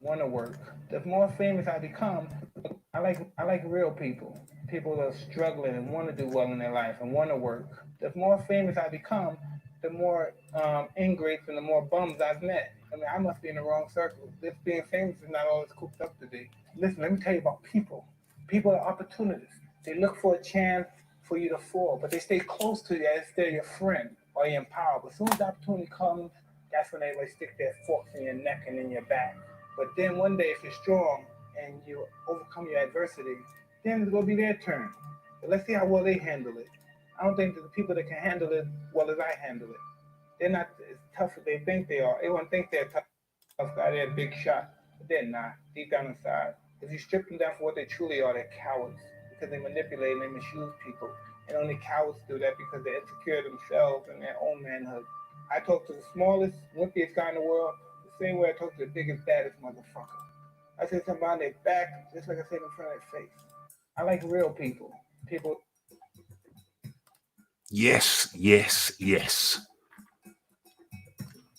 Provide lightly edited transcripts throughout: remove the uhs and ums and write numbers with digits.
want to work. The more famous I become, I like real people. People that are struggling and want to do well in their life and want to work. The more famous I become, the more ingrates and the more bums I've met. I mean, I must be in the wrong circle. This being famous is not all it's cooked up to be. Listen, let me tell you about people. People are opportunists. They look for a chance for you to fall, but they stay close to you as if they're your friend or your empower. But as soon as the opportunity comes, that's when they like stick their forks in your neck and in your back. But then one day, if you're strong and you overcome your adversity, then it's gonna be their turn. But let's see how well they handle it. I don't think that the people that can handle it well as I handle it, they're not as tough as they think they are. Everyone thinks they're a tough guy, they're a big shot, but they're not. Deep down inside, if you strip them down for what they truly are, they're cowards because they manipulate and they misuse people. And only cowards do that because they're insecure themselves and their own manhood. I talk to the smallest, wimpiest guy in the world the same way I talk to the biggest, baddest motherfucker. I say something behind their back just like I say it in front of their face. I like real people. People. Yes, yes, yes.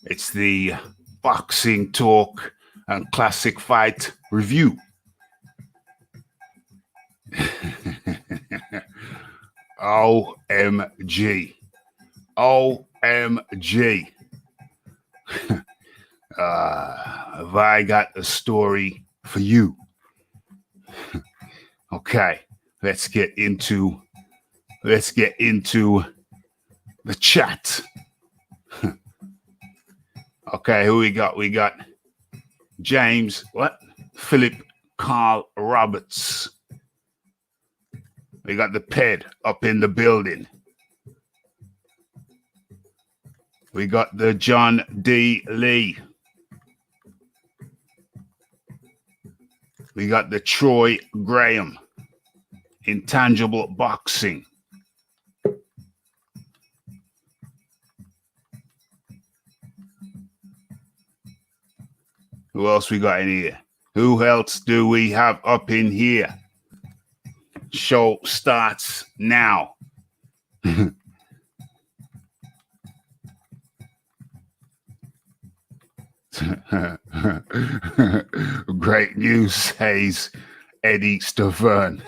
It's the boxing talk and classic fight review. OMG. OMG. Have I got a story for you? Okay, let's get into the chat. Okay, who we got? We got James, Philip Carl Roberts. We got the Ped up in the building. We got the John D. Lee. We got the Troy Graham. Intangible Boxing. Who else we got in here? Who else do we have up in here? Show starts now. Great news, says Eddie Stavern.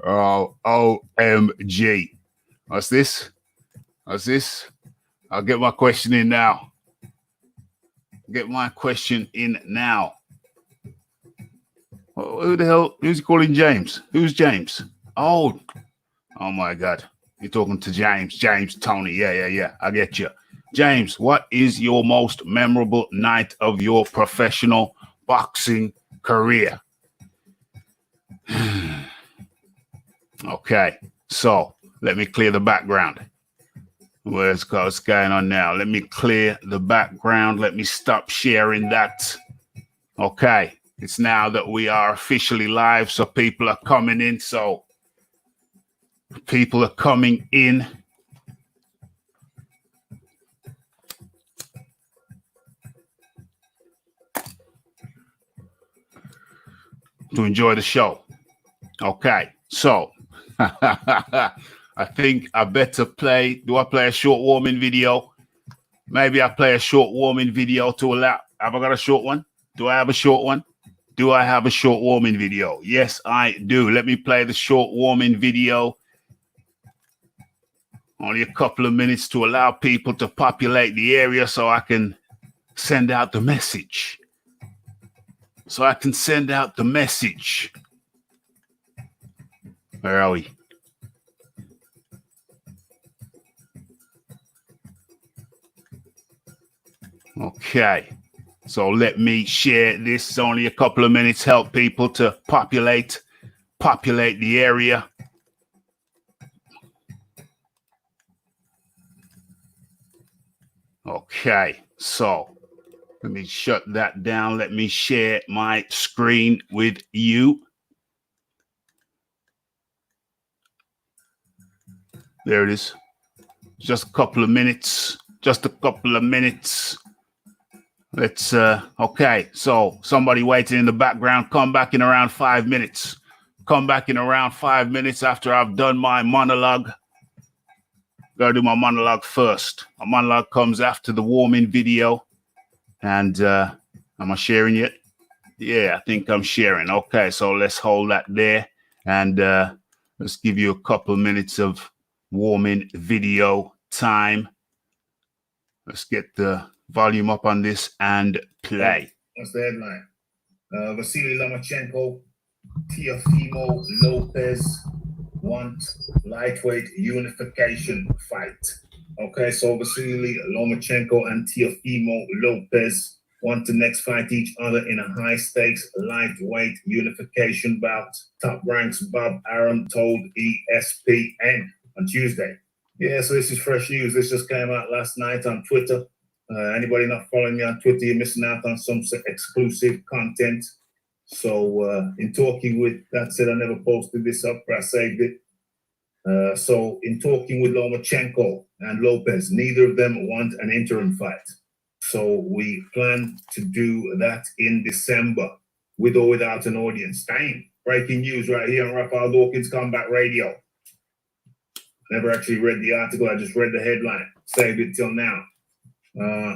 Oh, OMG. What's this? What's this? I'll get my question in now. Get my question in now. Who the hell? Who's he calling James? Who's James? Oh my God. You're talking to James. James, Toney. Yeah. I get you. James, what is your most memorable night of your professional boxing career? Okay, so let me clear the background. What's going on now? Let me clear the background. Let me stop sharing that. Okay, it's now that we are officially live, so people are coming in. So people are coming in. To enjoy the show. Okay, so I think I better play. Do I play a short warming video? Maybe I play a short warming video to allow. Have I got a short one? Do I have a short one? Do I have a short warming video? Yes, I do. Let me play the short warming video. Only a couple of minutes to allow people to populate the area so I can send out the message. Where are we? Okay. So let me share this. It's only a couple of minutes. Help people to populate the area. Okay. So let me shut that down. Let me share my screen with you. There it is. Just a couple of minutes. Let's, okay. So somebody waiting in the background. Come back in around 5 minutes. After I've done my monologue. Gotta do my monologue first. My monologue comes after the warming video. And Am I sharing yet? Yeah, I think I'm sharing. Okay, so let's hold that there, and let's give you a couple minutes of warming video time. Let's get the volume up on this and play. What's the headline? Vasily Lomachenko, Teofimo Lopez want lightweight unification fight. Okay, so Vasily Lomachenko and Teofimo Lopez want to next fight each other in a high-stakes lightweight unification bout. Top Ranks Bob Arum told ESPN on Tuesday. Yeah, so this is fresh news. This just came out last night on Twitter. Anybody not following me on Twitter, you're missing out on some exclusive content. So in talking with, that said, I never posted this up, but I saved it. So in talking with Lomachenko and Lopez, neither of them want an interim fight. So we plan to do that in December, with or without an audience. Dang, breaking news right here on Raphael Dawkins Combat Radio. Never actually read the article, I just read the headline, saved it till now.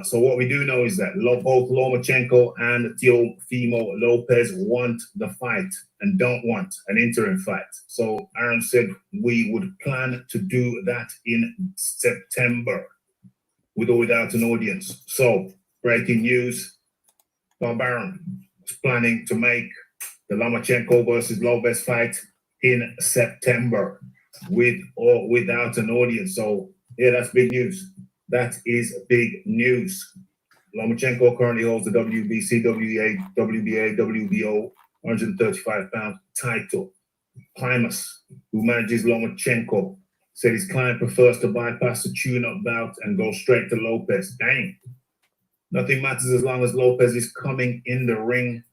So what we do know is that both Lomachenko and Teofimo Lopez want the fight and don't want an interim fight. So Aaron said we would plan to do that in September, with or without an audience. So breaking news, Bob Arum is planning to make the Lomachenko versus Lopez fight in September, with or without an audience. So yeah, that's big news. That is big news. Lomachenko currently holds the WBC, WBA, WBO 135-pound title. Primus, who manages Lomachenko, said his client prefers to bypass the tune-up bout and go straight to Lopez. Dang. Nothing matters as long as Lopez is coming in the ring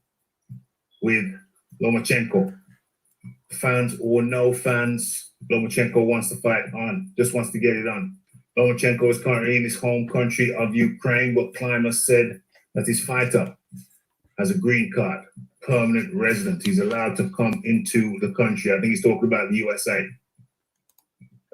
with Lomachenko. Fans or no fans, Lomachenko wants to fight on, just wants to get it on. Lomachenko is currently in his home country of Ukraine, but Clymer said that his fighter has a green card, permanent resident. He's allowed to come into the country. I think he's talking about the USA.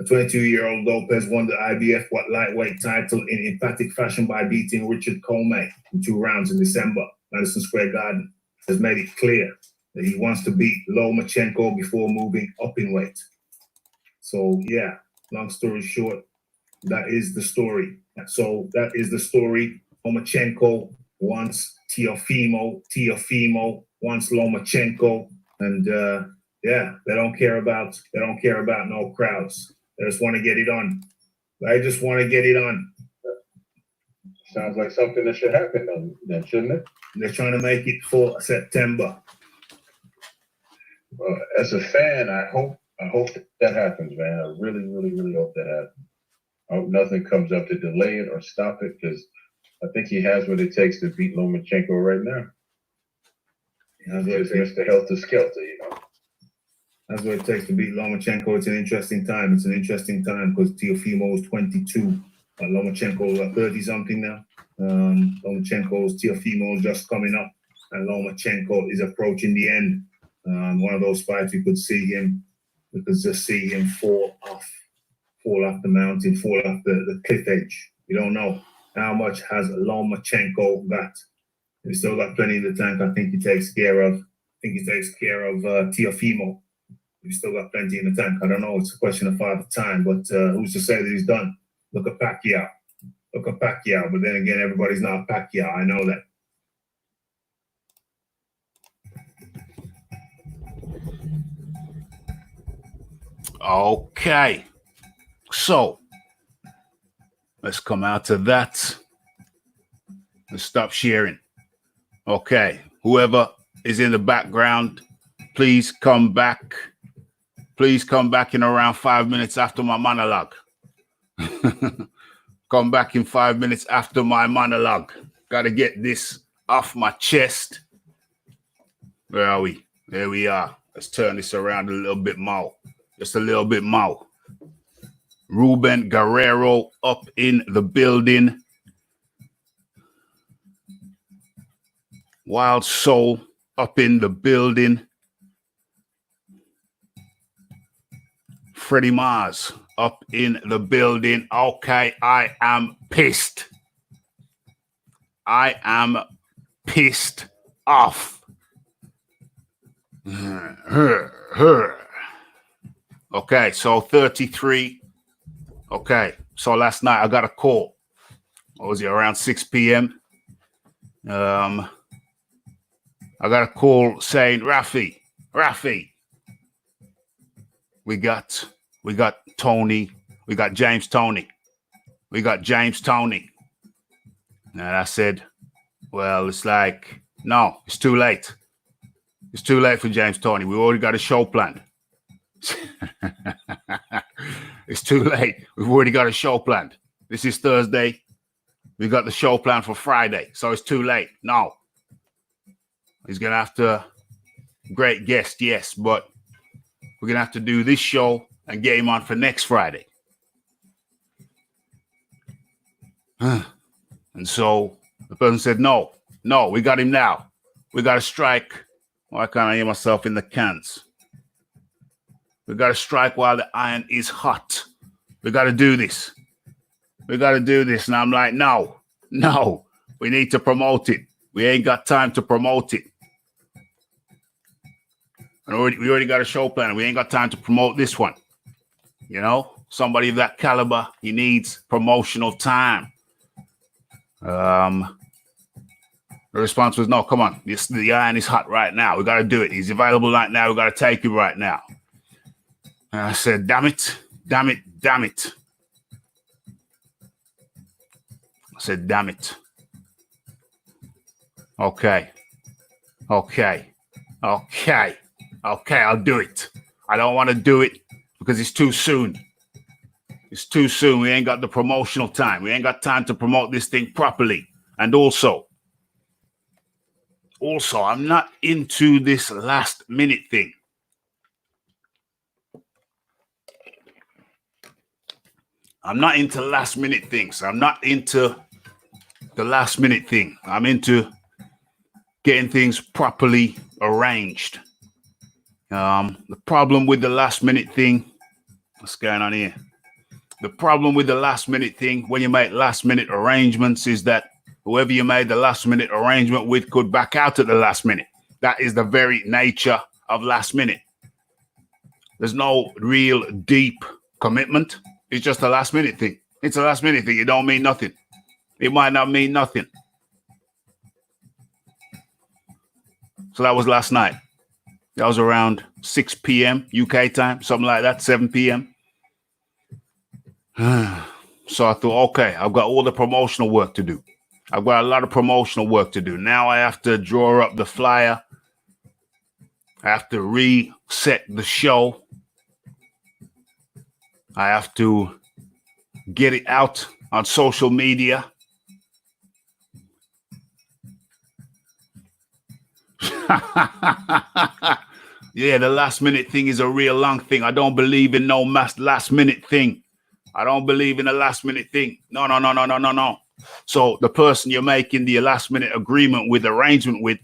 A 22-year-old Lopez won the IBF lightweight title in emphatic fashion by beating Richard Comey in 2 rounds in December. Madison Square Garden has made it clear that he wants to beat Lomachenko before moving up in weight. So yeah, long story short, that is the story. So that is the story. Lomachenko wants Teofimo. Teofimo wants Lomachenko, and yeah, they don't care about no crowds. They just want to get it on. They just want to get it on. Sounds like something that should happen then, shouldn't it? They're trying to make it for September. As a fan, I hope that happens, man. I really, really, really hope that happens. I hope nothing comes up to delay it or stop it, because I think he has what it takes to beat Lomachenko right now. It's Mr. Helter Skelter, you know. That's what it takes to beat Lomachenko. It's an interesting time. It's an interesting time because Teofimo is 22. Lomachenko is 30-something now. Teofimo is just coming up, and Lomachenko is approaching the end. One of those fights we could see him, we could just see him fall off the mountain, fall off the cliff edge. You don't know. How much has Lomachenko got? He's still got plenty in the tank. I think he takes care of Teofimo. He's still got plenty in the tank. I don't know. It's a question of father time, but who's to say that he's done? Look at Pacquiao. But then again, everybody's not Pacquiao. I know that. Okay. So let's come out to that. Let's stop sharing. Okay. Whoever is in the background, please come back. Please come back in around 5 minutes after my monologue. Come back in 5 minutes after my monologue. Got to get this off my chest. Where are we? There we are. Let's turn this around a little bit more. Just a little bit more. Ruben Guerrero up in the building. Wild Soul up in the building. Freddie Mars up in the building. Okay, I am pissed. I am pissed off. Okay, so 33. Okay, so last night I got a call. What was it, around 6 p.m.? I got a call saying, Rafi, we got Toney, we got James Toney. And I said, well, it's like, no, it's too late. It's too late for James Toney. We already got a show planned. It's too late. We've already got a show planned. This is Thursday. We got the show planned for Friday. So it's too late. No. He's going to have to, great guest, yes, but we're going to have to do this show and get him on for next Friday. And so the person said, no, we got him now. We got to strike. Why can't I hear myself in the cans? We got to strike while the iron is hot. We got to do this. And I'm like, no, we need to promote it. We ain't got time to promote it. And we already got a show plan. We ain't got time to promote this one. You know, somebody of that caliber, he needs promotional time. The response was, no, come on. The iron is hot right now. We got to do it. He's available right now. We got to take him right now. And I said, damn it. I said, damn it. Okay, I'll do it. I don't want to do it because it's too soon. We ain't got the promotional time. We ain't got time to promote this thing properly. And also, I'm not into this last minute thing. I'm not into last minute things. I'm not into the last minute thing. I'm into getting things properly arranged. The problem with the last minute thing, what's going on here? The problem with the last minute thing, when you make last minute arrangements, is that whoever you made the last minute arrangement with could back out at the last minute. That is the very nature of last minute. There's no real deep commitment. It's just a last minute thing. It's a last minute thing. It don't mean nothing. It might not mean nothing. So that was last night. That was around 6 p.m. UK time, something like that, 7 p.m. So I thought, okay, I've got all the promotional work to do. I've got a lot of promotional work to do. Now I have to draw up the flyer. I have to reset the show. I have to get it out on social media. Yeah, the last minute thing is a real long thing. I don't believe in no last minute thing. I don't believe in a last minute thing. No. So the person you're making the last minute agreement with, arrangement with,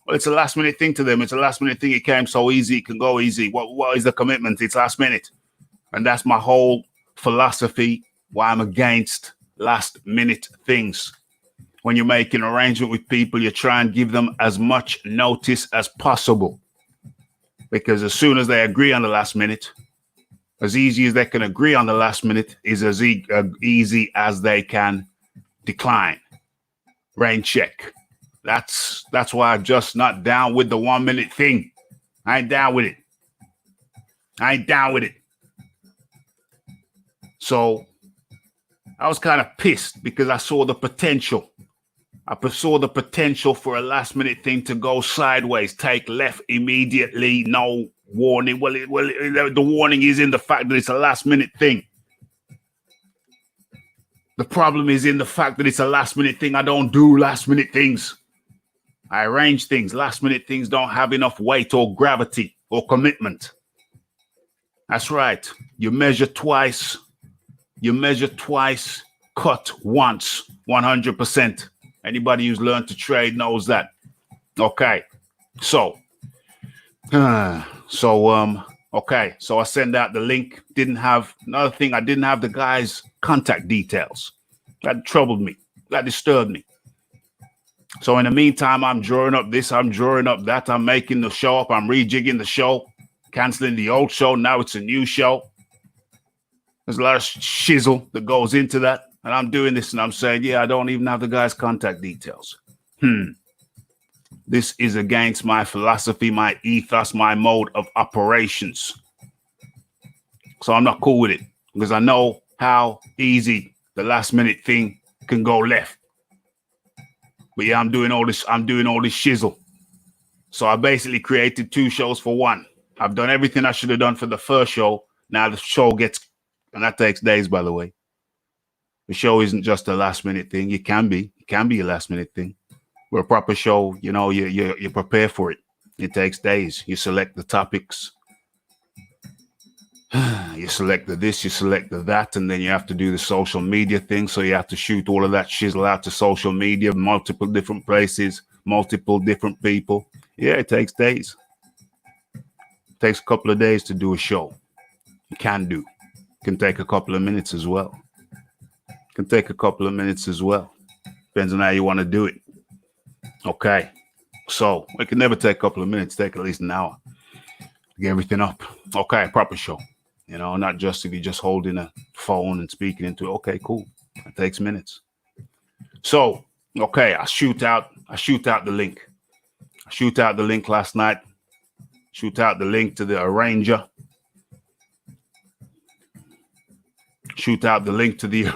well, it's a last minute thing to them. It's a last minute thing. It came so easy. It can go easy. What is the commitment? It's last minute. And that's my whole philosophy, why I'm against last minute things. When you make an arrangement with people, you try and give them as much notice as possible. Because as soon as they agree on the last minute, as easy as they can agree on the last minute is as easy as they can decline. Rain check. That's why I'm just not down with the 1 minute thing. I ain't down with it. So I was kind of pissed because I saw the potential. I saw the potential for a last minute thing to go sideways, take left immediately, no warning. Well, the warning is in the fact that it's a last minute thing. The problem is in the fact that it's a last minute thing. I don't do last minute things. I arrange things. Last minute things don't have enough weight or gravity or commitment. That's right. You measure twice. Cut once, 100%. Anybody who's learned to trade knows that. Okay. So I send out the link. Another thing, I didn't have the guy's contact details. That troubled me. That disturbed me. So in the meantime, I'm drawing up this, I'm drawing up that, I'm making the show up, I'm rejigging the show, canceling the old show. Now it's a new show. There's a lot of shizzle that goes into that. And I'm doing this and I'm saying, yeah, I don't even have the guy's contact details. This is against my philosophy, my ethos, my mode of operations. So I'm not cool with it because I know how easy the last minute thing can go left. But yeah, I'm doing all this shizzle. So I basically created 2 shows for one. I've done everything I should have done for the first show. Now the show gets, and that takes days, by the way. The show isn't just a last minute thing. It can be a last minute thing. But a proper show, you know, you prepare for it. It takes days. You select the topics. You select the this, you select the that, and then you have to do the social media thing. So you have to shoot all of that shizzle out to social media, multiple different places, multiple different people. Yeah, it takes days. It takes a couple of days to do a show. It can take a couple of minutes as well. Depends on how you want to do it. Okay. So it can never take a couple of minutes, take at least an hour to get everything up. Okay, proper show. You know, not just if you're just holding a phone and speaking into it. Okay, cool. It takes minutes. So, okay, I shoot out the link. I shoot out the link last night. Shoot out the link to the arranger. Shoot out the link to the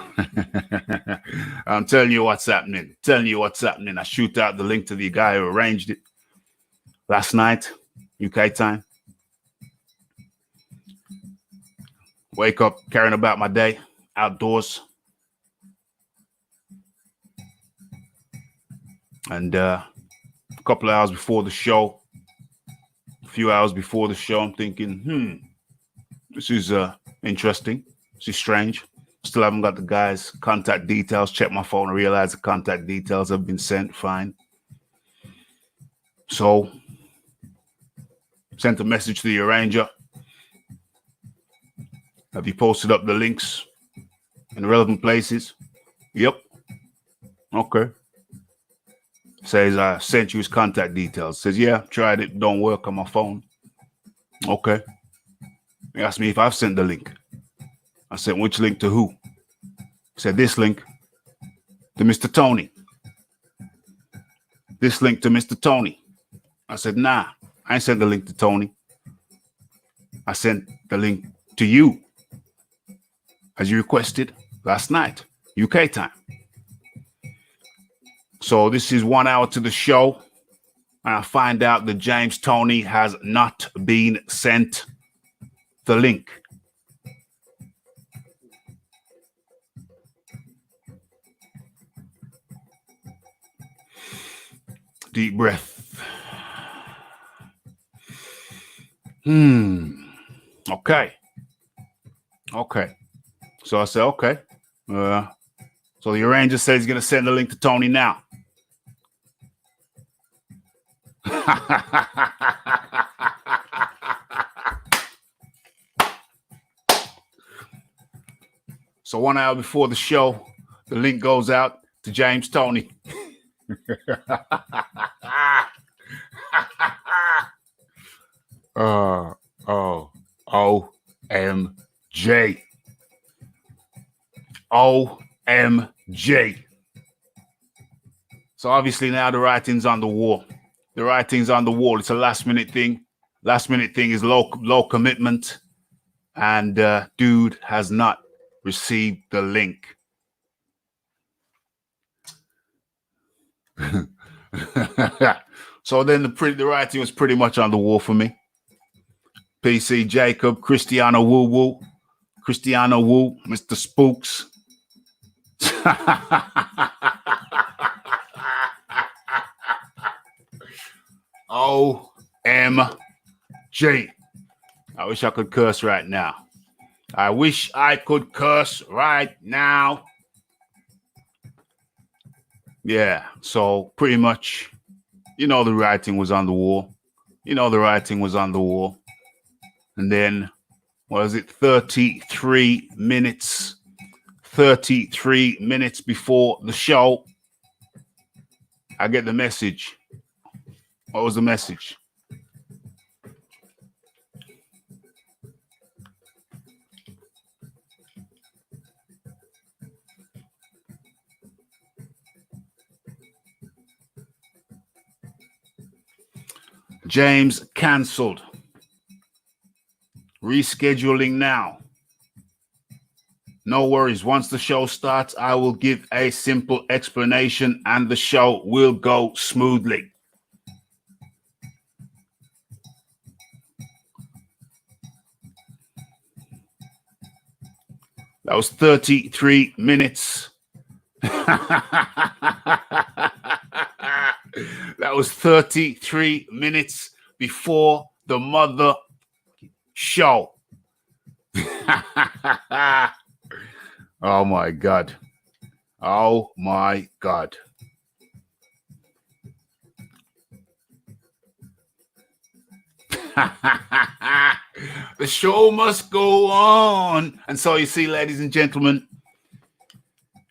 I'm telling you what's happening. I shoot out the link to the guy who arranged it last night, UK time. Wake up, caring about my day, outdoors. And a couple of hours before the show, a few hours before the show, I'm thinking, this is interesting. This is strange. Still haven't got the guy's contact details. Check my phone and realize the contact details have been sent. Fine. So, sent a message to the arranger. Have you posted up the links in the relevant places? Yep. Okay. Says I sent you his contact details. Says, yeah, tried it. Don't work on my phone. Okay. He asked me if I've sent the link. I said, which link to who? He said, this link to Mr. Toney. This link to Mr. Toney. I said, nah, I ain't sent the link to Toney. I sent the link to you, as you requested last night, UK time. So this is 1 hour to the show. And I find out that James Toney has not been sent the link. Deep breath. Okay. So I said, okay. So the arranger says he's going to send the link to Toney now. So 1 hour before the show, the link goes out to James Toney. OMG. OMG. So obviously now the writing's on the wall. It's a last minute thing. Last minute thing is low commitment. And dude has not received the link. So then the writing was pretty much on the wall for me. PC Jacob, Cristiano Woo, Mr. Spooks. OMG. I wish I could curse right now. Yeah, so pretty much, the writing was on the wall. And then, what is it, 33 minutes before the show, I get the message. What was the message? James cancelled. Rescheduling now. No worries. Once the show starts, I will give a simple explanation and the show will go smoothly. That was 33 minutes. That was 33 minutes before the mother show. Oh my God. Oh my God. The show must go on. And so you see, ladies and gentlemen,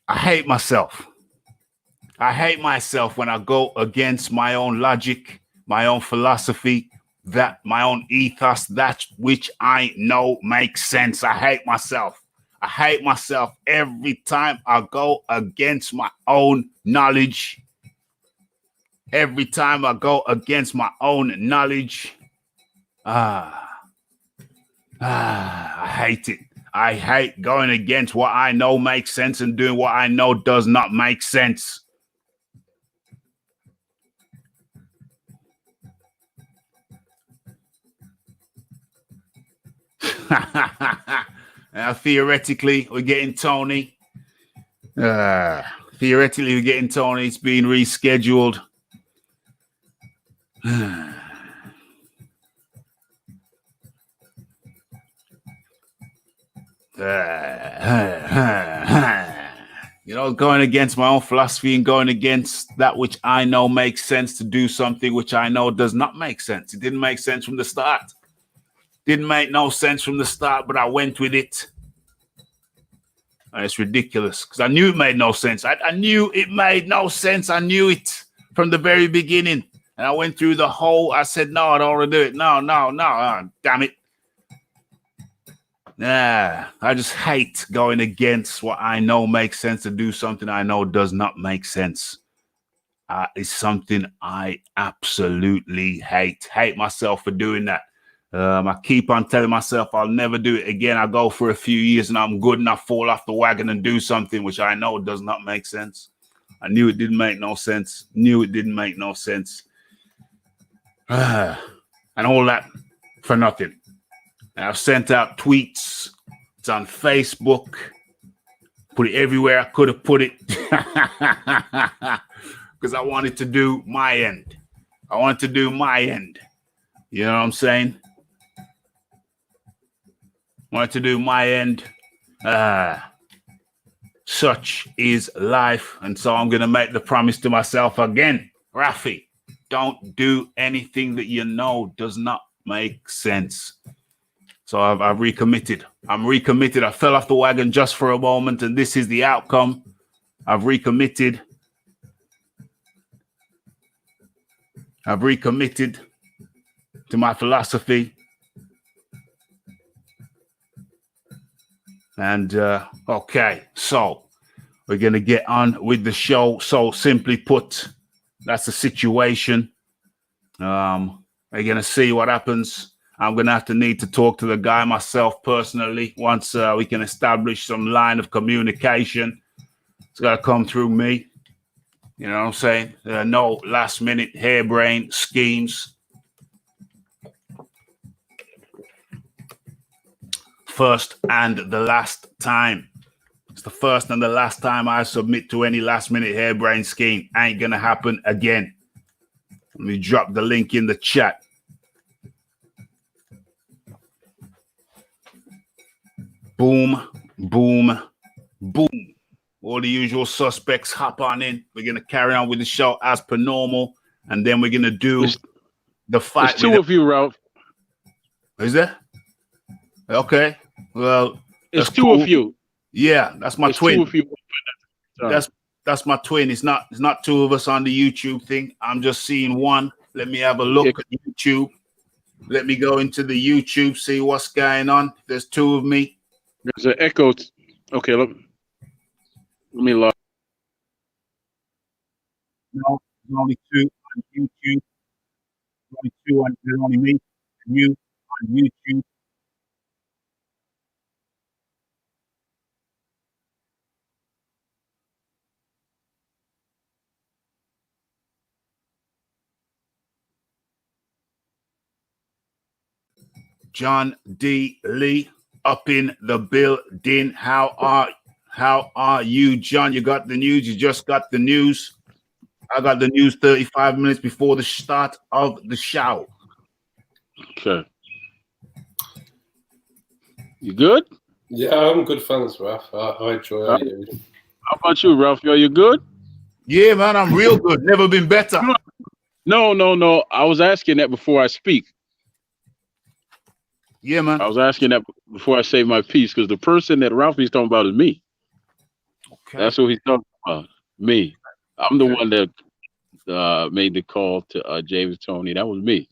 I hate myself. I hate myself when I go against my own logic, my own philosophy, that my own ethos, that which I know makes sense. I hate myself. I hate myself every time I go against my own knowledge. Every time I go against my own knowledge. I hate it. I hate going against what I know makes sense and doing what I know does not make sense. Theoretically, we're getting Toney. Theoretically, we're getting Toney. It's being rescheduled. You know, going against my own philosophy and going against that which I know makes sense to do something which I know does not make sense. It didn't make sense from the start. Didn't make no sense from the start, but I went with it. And it's ridiculous because I knew it made no sense. I knew it made no sense. I knew it from the very beginning. And I went through the whole, I said, no, I don't want to do it. No. Damn it. I just hate going against what I know makes sense to do something I know does not make sense. It's something I absolutely hate. Hate myself for doing that. I keep on telling myself I'll never do it again. I go for a few years and I'm good and I fall off the wagon and do something which I know does not make sense. I knew it didn't make no sense. Knew it didn't make no sense. And all that for nothing. And I've sent out tweets. It's on Facebook. Put it everywhere I could have put it. Because I wanted to do my end. I wanted to do my end. You know what I'm saying? Wanted to do my end. Such is life. And so I'm going to make the promise to myself again. Rafi, don't do anything that you know does not make sense. So I've recommitted. I'm recommitted. I fell off the wagon just for a moment, and this is the outcome. I've recommitted. I've recommitted to my philosophy. And, okay, so we're going to get on with the show. So simply put, that's the situation. We're going to see what happens. I'm going to need to talk to the guy myself personally once we can establish some line of communication. It's got to come through me. You know what I'm saying? No last minute harebrained schemes. First and the last time. It's the first and the last time I submit to any last minute harebrained scheme. Ain't going to happen again. Let me drop the link in the chat. Boom, boom, boom. All the usual suspects hop on in. We're going to carry on with the show as per normal. And then we're going to do the fight. There's two of you, Ralph. Is there? Okay. Well, it's two of you. Yeah, that's my twin. Two of you. that's my twin. It's not two of us on the YouTube thing. I'm just seeing one. Let me have a look at YouTube. Let me go into the YouTube, see what's going on. There's two of me. There's an echo. Okay, let me log. No, there's only two on YouTube. Only two on, there's only me and you on YouTube. John D. Lee up in the building. How are you, John? You got the news? You just got the news? I got the news 35 minutes before the start of the show. Okay. You good? Yeah, I'm good, thanks, Raph. I enjoy it. How about you, Raphael? You good? Yeah, man, I'm real good. Never been better. No. I was asking that before I speak. Yeah, man. I was asking that before I say my piece, because the person that Ralphie's talking about is me. Okay. That's what he's talking about. Me. I'm the one that made the call to James Toney. That was me.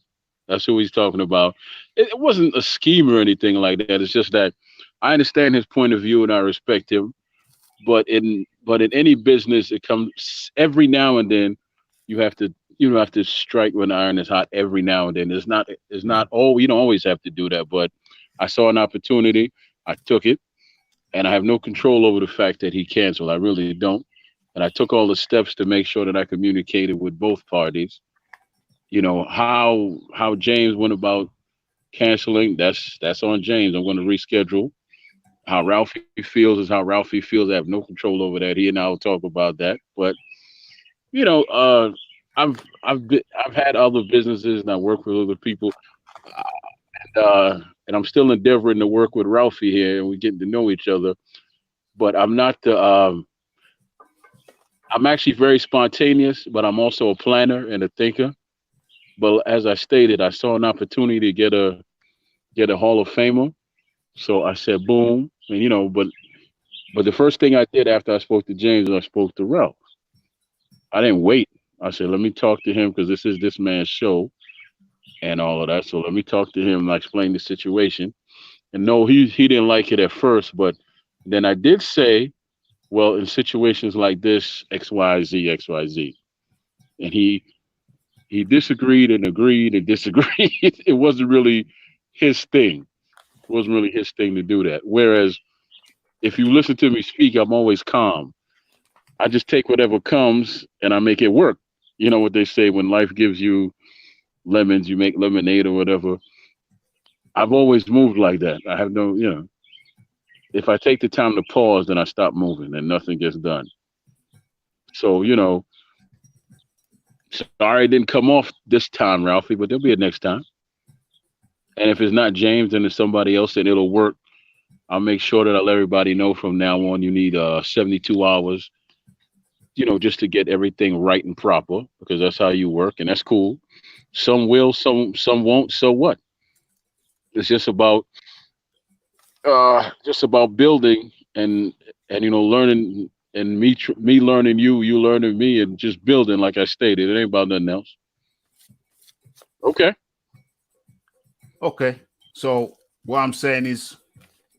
That's who he's talking about. It wasn't a scheme or anything like that. It's just that I understand his point of view and I respect him. But in any business, it comes every now and then. You have to strike when iron is hot every now and then. It's not you don't always have to do that. But I saw an opportunity, I took it, and I have no control over the fact that he canceled. I really don't. And I took all the steps to make sure that I communicated with both parties. You know, how James went about canceling, that's on James. I'm going to reschedule. How Ralphie feels is how Ralphie feels. I have no control over that. He and I will talk about that. But you know, I've had other businesses and I work with other people, and I'm still endeavoring to work with Ralphie here, and we're getting to know each other. But I'm not the. I'm actually very spontaneous, but I'm also a planner and a thinker. But as I stated, I saw an opportunity to get a Hall of Famer, so I said, boom, and you know, but the first thing I did after I spoke to James, I spoke to Ralph. I didn't wait. I said, let me talk to him because this is this man's show and all of that. So let me talk to him and I explain the situation. And no, he didn't like it at first, but then I did say, well, in situations like this, X, Y, Z, X, Y, Z. And he disagreed and agreed and disagreed. It wasn't really his thing. It wasn't really his thing to do that. Whereas if you listen to me speak, I'm always calm. I just take whatever comes and I make it work. You know what they say, when life gives you lemons, you make lemonade or whatever. I've always moved like that. I have no, you know, if I take the time to pause, then I stop moving and nothing gets done. So, you know, sorry it didn't come off this time, Ralphie, but there'll be a next time. And if it's not James and it's somebody else, then it'll work. I'll make sure that I let everybody know from now on you need 72 hours, you know, just to get everything right and proper, because that's how you work, and that's cool. Some will, some won't. So what? It's just about building and you know, learning, and me learning you learning me, and just building. Like I stated, it ain't about nothing else. Okay. So what I'm saying is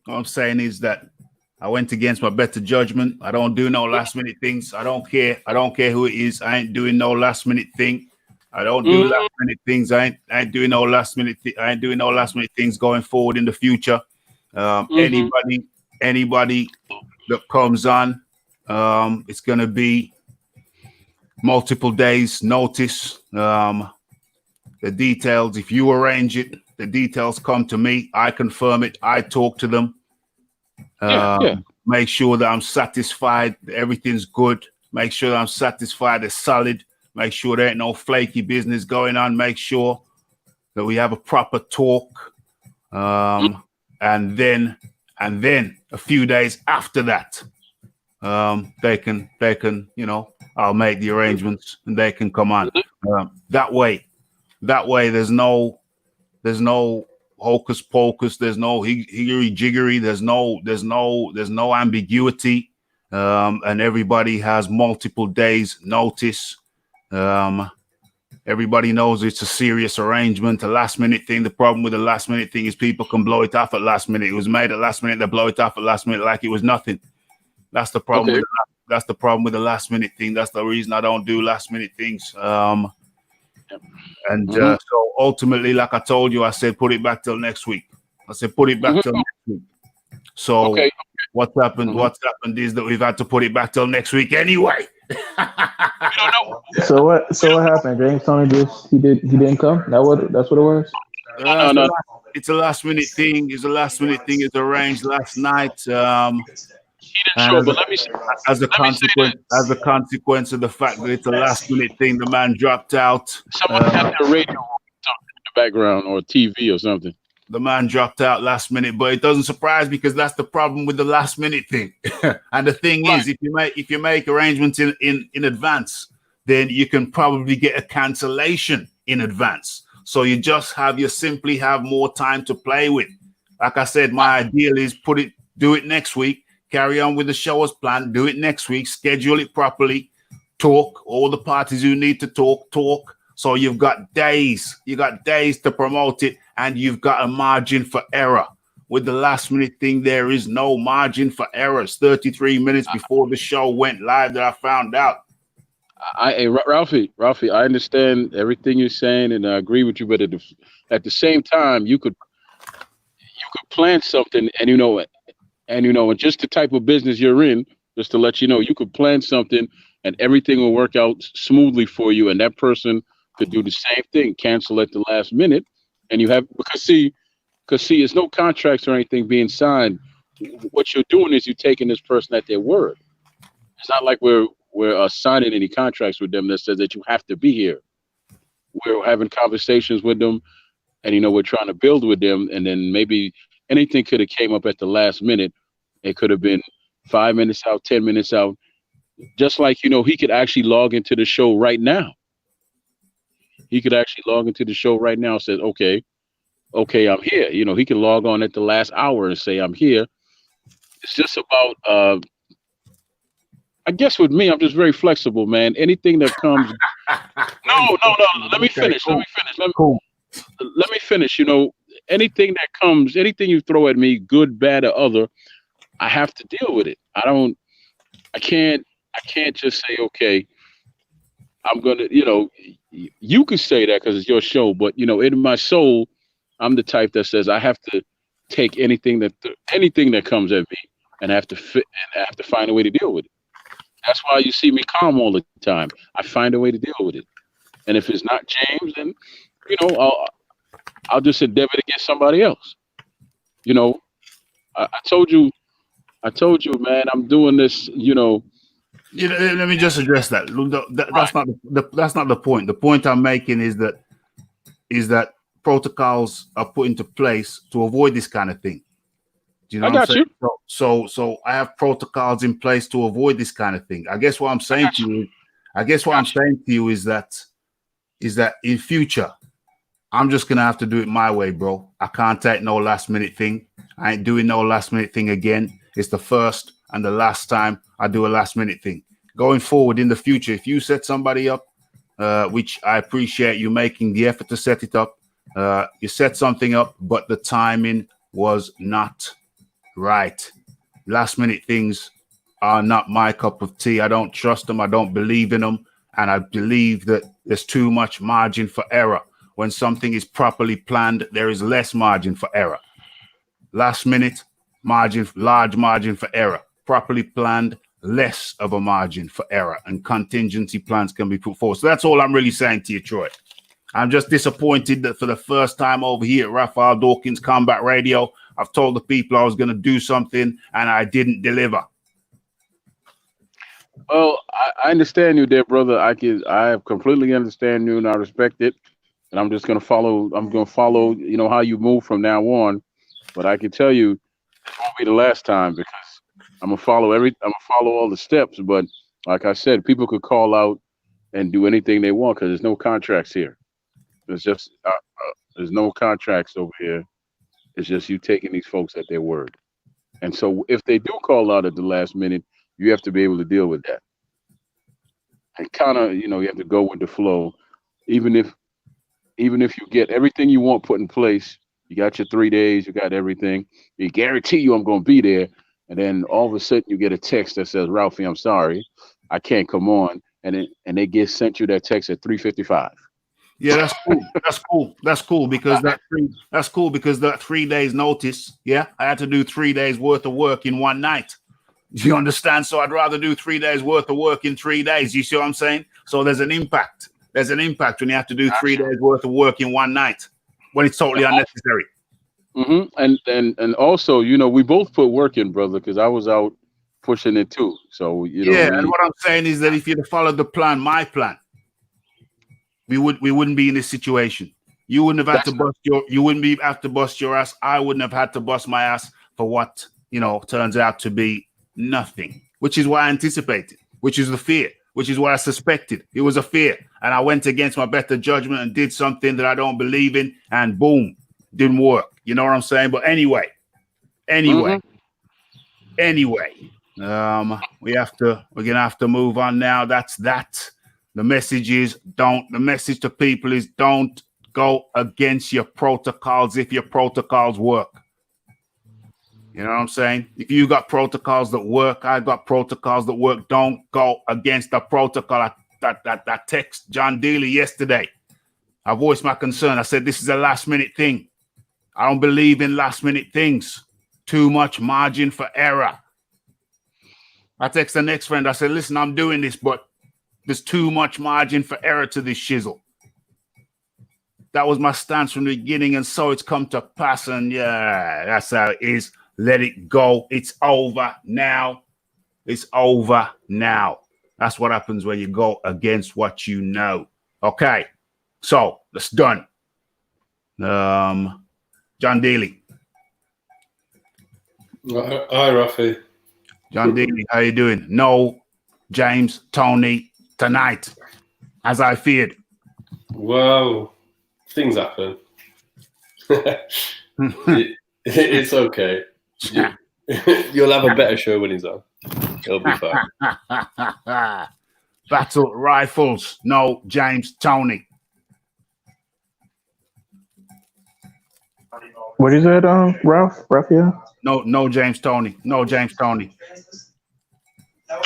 that I went against my better judgment. I don't do no last minute things. I don't care who it is. I ain't doing no last minute thing. I don't do last minute things. I ain't doing no last minute. I ain't doing no last minute things going forward in the future. Anybody that comes on, it's gonna be multiple days notice. The details, if you arrange it, the details come to me. I confirm it. I talk to them. Make sure that I'm satisfied. Everything's good. Make sure that I'm satisfied. It's solid. Make sure there ain't no flaky business going on. Make sure that we have a proper talk. And then a few days after that, they can, you know, I'll make the arrangements and they can come on. That way there's no hocus pocus, there's no higgery jiggery, there's no ambiguity. and everybody has multiple days notice. Everybody knows it's a serious arrangement, a last minute thing. The problem with the last minute thing is people can blow it off at last minute. It was made at last minute, they blow it off at last minute like it was nothing. That's the problem. Okay. That's the problem with the last minute thing. That's the reason I don't do last minute things. So ultimately, like I told you, I said put it back till next week. I said put it back till next week. So what's happened? What's happened is that we've had to put it back till next week anyway. So what happened? James Toney he didn't come? That's what it was? No. It's a last minute thing. It's a last minute thing. It's arranged last night. He didn't show, but let me say, as a consequence of the fact that it's a last minute thing, the man dropped out. Someone had their radio in the background or TV or something. The man dropped out last minute, but it doesn't surprise because that's the problem with the last minute thing. And the thing is, if you make arrangements in advance, then you can probably get a cancellation in advance. So you simply have more time to play with. Like I said, my ideal is do it next week, carry on with the show as planned, do it next week, schedule it properly, talk, all the parties who need to talk. So you've got days to promote it, and you've got a margin for error. With the last minute thing, there is no margin for errors. 33 minutes before the show went live that I found out. Ralphie, I understand everything you're saying, and I agree with you. But at the same time, you could plan something, and just the type of business you're in, just to let you know, you could plan something, and everything will work out smoothly for you, and that person could do the same thing, cancel at the last minute, and you have because see, it's no contracts or anything being signed. What you're doing is you're taking this person at their word. It's not like we're signing any contracts with them that says that you have to be here. We're having conversations with them, and we're trying to build with them, and then maybe anything could have came up at the last minute. It could have been 5 minutes out, 10 minutes out. Just like he could actually log into the show right now. He could actually log into the show right now and say, okay, I'm here. He can log on at the last hour and say, I'm here. It's just about, I guess with me, I'm just very flexible, man. Anything that comes. No. Let me finish. Let me finish. Anything that comes, anything you throw at me, good, bad, or other, I have to deal with it. I can't just say, okay, I'm going to, you could say that because it's your show, but in my soul, I'm the type that says I have to take anything that comes at me and have to find a way to deal with it. That's why you see me calm all the time. I find a way to deal with it. And if it's not James, then, I'll just endeavor to get somebody else. I told you, man, I'm doing this, let me just address that. That's not the point. The point I'm making is that protocols are put into place to avoid this kind of thing. Do you know what I'm saying? So I have protocols in place to avoid this kind of thing. I guess what I'm saying to you is that in future, I'm just gonna have to do it my way, bro. I can't take no last minute thing. I ain't doing no last minute thing again. It's the first and the last time I do a last minute thing. Going forward in the future, if you set somebody up, which I appreciate you making the effort to set it up, you set something up, but the timing was not right. Last minute things are not my cup of tea. I don't trust them. I don't believe in them. And I believe that there's too much margin for error. When something is properly planned, there is less margin for error. Last minute, large margin for error. Properly planned, less of a margin for error, and contingency plans can be put forward. So that's all I'm really saying to you, Troy. I'm just disappointed that for the first time over here at Raphael Dawkins Combat Radio, I've told the people I was going to do something and I didn't deliver. Well, I understand you there, brother. I completely understand you and I respect it. And I'm just going to follow. I'm going to follow, how you move from now on. But I can tell you, it won't be the last time because I'm gonna follow all the steps. But like I said, people could call out and do anything they want because there's no contracts here. There's just there's no contracts over here. It's just you taking these folks at their word. And so if they do call out at the last minute, you have to be able to deal with that. And kind of, you have to go with the flow. Even if you get everything you want put in place, you got your 3 days, you got everything. They guarantee you I'm going to be there. And then all of a sudden you get a text that says, Ralphie, I'm sorry, I can't come on. And they get sent you that text at 3:55. Yeah, that's cool. That's cool because that 3 days notice. Yeah, I had to do 3 days worth of work in one night. Do you understand? So I'd rather do 3 days worth of work in 3 days. You see what I'm saying? So there's an impact. There's an impact when you have to do 3 days worth of work in one night when it's totally unnecessary. And also, we both put work in, brother, because I was out pushing it too. So and what I'm saying is that if you'd have followed the plan, my plan, we wouldn't be in this situation. You wouldn't have had have to bust your ass. I wouldn't have had to bust my ass for what turns out to be nothing, which is what I anticipated, which is the fear, which is what I suspected. It was a fear, and I went against my better judgment and did something that I don't believe in, and boom, didn't work. You know what I'm saying? But anyway, we're gonna have to move on now. That's that. The message to people is don't go against your protocols if your protocols work. You know what I'm saying? If you got protocols that work, I got protocols that work. Don't go against the protocol. That text John Daly yesterday. I voiced my concern. I said, this is a last minute thing. I don't believe in last minute things. Too much margin for error. I text the next friend. I said, listen, I'm doing this, but there's too much margin for error to this shizzle. That was my stance from the beginning, and so it's come to pass, and yeah, that's how it is. Let it go. It's over now. It's over now. That's what happens when you go against what you know. Okay, so that's done. John Daly. Hi, Rafi. John Daly, how you doing? No, James, Toney, tonight, as I feared. Well, things happen. It's okay. You'll have a better show when he's on. It'll be fine. Battle rifles. No, James, Toney. What is it, Raphael? No, James, Toney. No, James, Toney.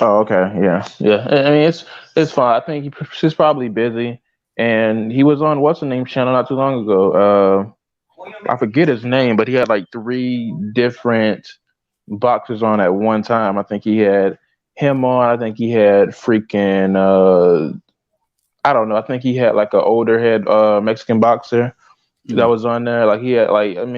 Oh, okay, yeah. I mean, it's fine. I think he's probably busy, and he was on what's the name channel not too long ago. I forget his name, but he had like 3 different boxers on at one time. I think he had him on. I think he had freaking I don't know. I think he had like an older head Mexican boxer that was on there. Like he had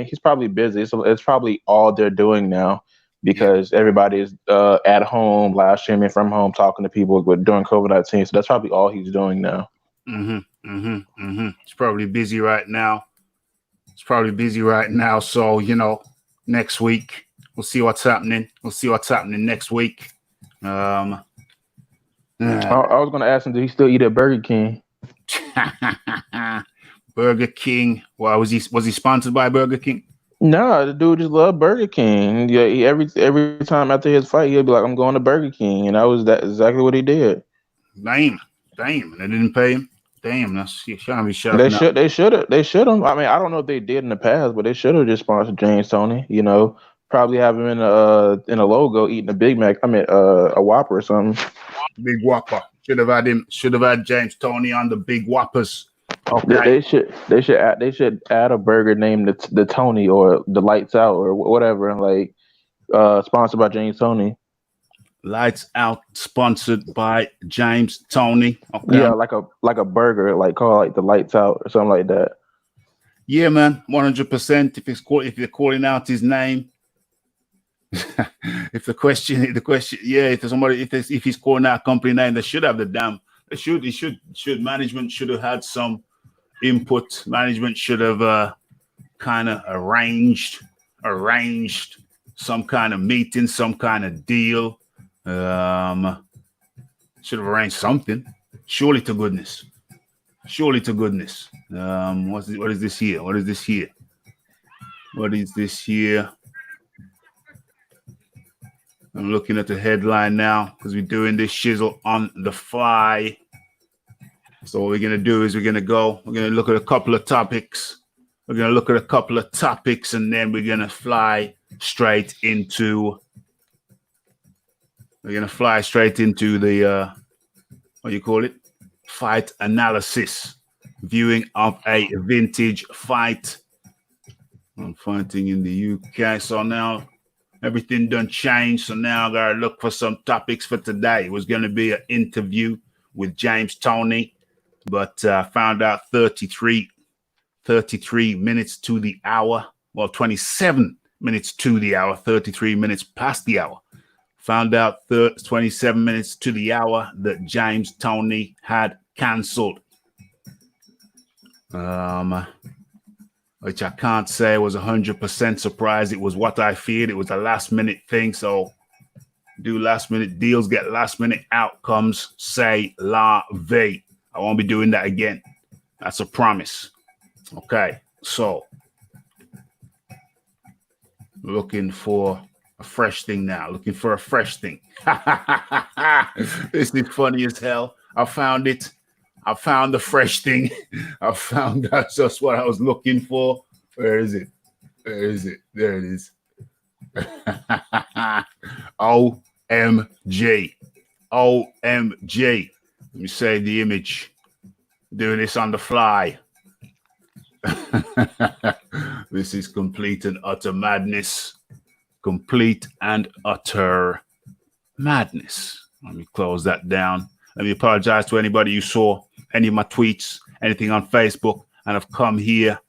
he's probably busy. So it's probably all they're doing now because everybody is at home, live streaming from home, talking to people during COVID-19. So that's probably all he's doing now. He's probably busy right now. So, next week, we'll see what's happening. Next week. I was going to ask him, did he still eat at Burger King? Burger King. Well, was he sponsored by Burger King? No, the dude just loved Burger King. Yeah, every time after his fight, he'd be like, I'm going to Burger King. And that was exactly what he did. Damn. And they didn't pay him. Damn, that's trying to be shut. They should have. I mean, I don't know if they did in the past, but they should have just sponsored James Toney. Probably have him in a logo eating a Big Mac. I mean, a Whopper or something. Big Whopper. Should have had James Toney on the Big Whoppers. Okay. They should add a burger named the Toney or the Lights Out or whatever. Like sponsored by James Toney. Lights Out, sponsored by James Toney. Okay. Yeah, like a burger, like call the Lights Out or something like that. Yeah, man, 100%. If you're calling out his name, if he's calling out company name, they should have the damn. Management should have had some input. Management should have kind of arranged some kind of meeting, some kind of deal. Should have arranged something. Surely to goodness. What is this here? I'm looking at the headline now because we're doing this shizzle on the fly. So what we're going to do is we're going to look at a couple of topics. We're going to look at a couple of topics, and then we're going to fly straight into the, what do you call it? Fight analysis. Viewing of a vintage fight. I'm fighting in the UK. So now everything done changed. So now I got to look for some topics for today. It was going to be an interview with James Toney, but found out 33 minutes to the hour. Well, 27 minutes to the hour, 33 minutes past the hour. Found out 27 minutes to the hour that James Toney had cancelled. Which I can't say I was 100% surprised. It was what I feared. It was a last-minute thing. So do last-minute deals, get last-minute outcomes. Say la vie. I won't be doing that again. That's a promise. Okay, so looking for a fresh thing now. Looking for a fresh thing. This is funny as hell. I found it. I found the fresh thing. I found that's just what I was looking for. Where is it? Where is it? There it is. OMG. OMG. Let me save the image. Doing this on the fly. This is complete and utter madness. Complete and utter madness. Let me close that down. Let me apologize to anybody who saw any of my tweets, anything on Facebook, and have come here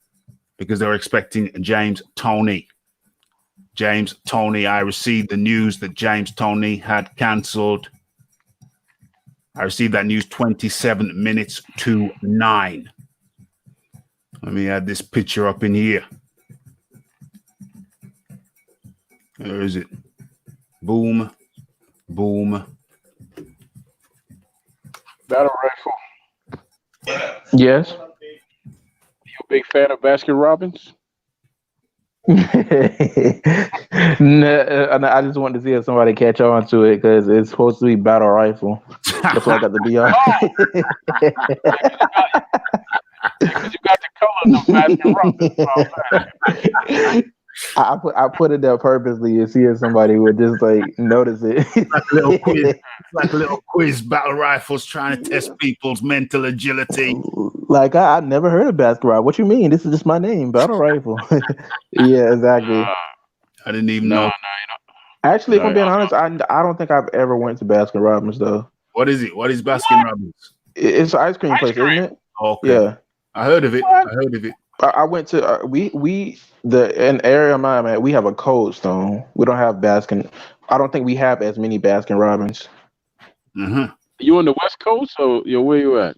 because they were expecting James Toney. James Toney, I received the news that James Toney had cancelled. I received that news 27 minutes to 9. Let me add this picture up in here. Where is it? Boom, boom. Battle rifle. Yes. You a big fan of Baskin Robbins? No, I just wanted to see if somebody catch on to it because it's supposed to be battle rifle. That's why I got to be on. Because you got the color of Baskin Robbins. I put it there purposely to see if somebody would just like notice it. Like a little quiz. Battle rifles trying to test people's mental agility. Like I never heard of Baskin Robbins. What you mean? This is just my name, battle rifle. Yeah, exactly. I didn't even know. Actually, if I'm being honest, I don't think I've ever went to Baskin Robbins though. What is it? What is Baskin Robbins? It's an ice cream place, isn't it? Okay. Yeah, I heard of it. What? I heard of it. I went to in area of mine, man. We have a Cold Stone. We don't have Baskin. I don't think we have as many Baskin Robbins. Mm-hmm. You on the West Coast or where you at?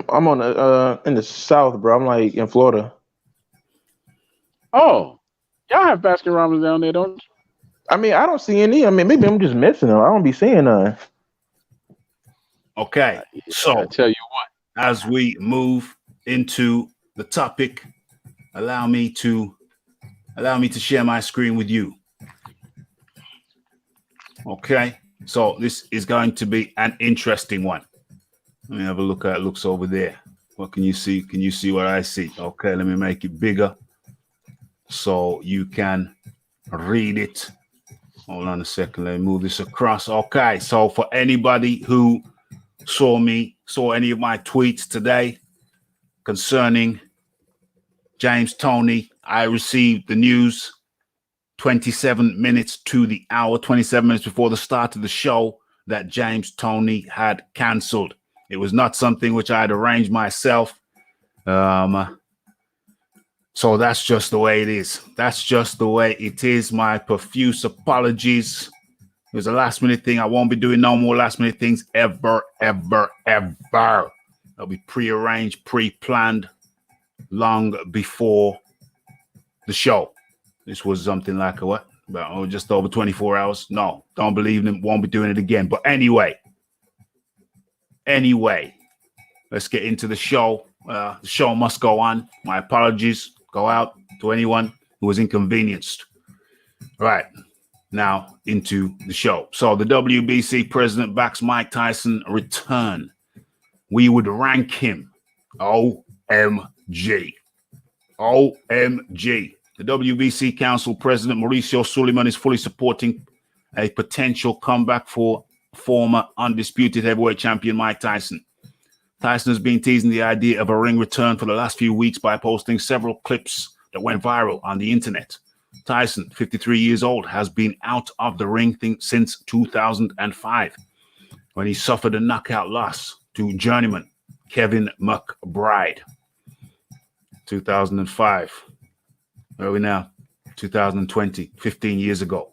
I'm on in the South, bro. I'm like in Florida. Oh, y'all have Baskin Robbins down there, don't you? I mean, I don't see any. I mean, maybe I'm just missing them. I don't be seeing none. Okay, so I tell you what. As we move into the topic, allow me to share my screen with you. Okay, so this is going to be an interesting one. Let me have a look at it. Looks over there. What can you see? Can you see what I see? Okay, let me make it bigger so you can read it. Hold on a second. Let me move this across. Okay, so for anybody who saw any of my tweets today concerning James Toney, I received the news 27 minutes to the hour, 27 minutes before the start of the show, that James Toney had cancelled. It was not something which I had arranged myself. So that's just the way it is. That's just the way it is. My profuse apologies. It was a last minute thing. I won't be doing no more last minute things ever, ever, ever. They'll be pre-arranged, pre-planned long before the show. This was something like about just over 24 hours. No, don't believe them. Won't be doing it again. But anyway, let's get into the show. The show must go on. My apologies go out to anyone who was inconvenienced. Right. now into the show. So the WBC president backs Mike Tyson return. We would rank him. OMG. OMG. The WBC Council President Mauricio Suleiman is fully supporting a potential comeback for former undisputed heavyweight champion Mike Tyson. Tyson has been teasing the idea of a ring return for the last few weeks by posting several clips that went viral on the internet. Tyson, 53 years old, has been out of the ring since 2005 when he suffered a knockout loss to journeyman Kevin McBride. 2005. Where are we now? 2020, 15 years ago.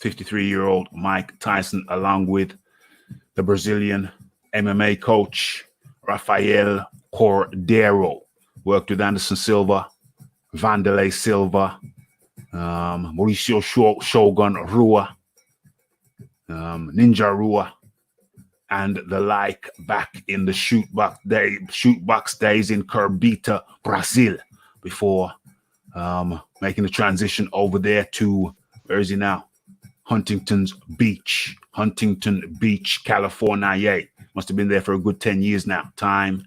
53-year-old Mike Tyson, along with the Brazilian MMA coach Raphael Cordeiro, worked with Anderson Silva, Vanderlei Silva, Mauricio Shogun Rua, Ninja Rua, and the like back in the shootbox days in Curbita, Brazil, before making the transition over there to, where is he now? Huntington Beach, California. Must have been there for a good 10 years now. Time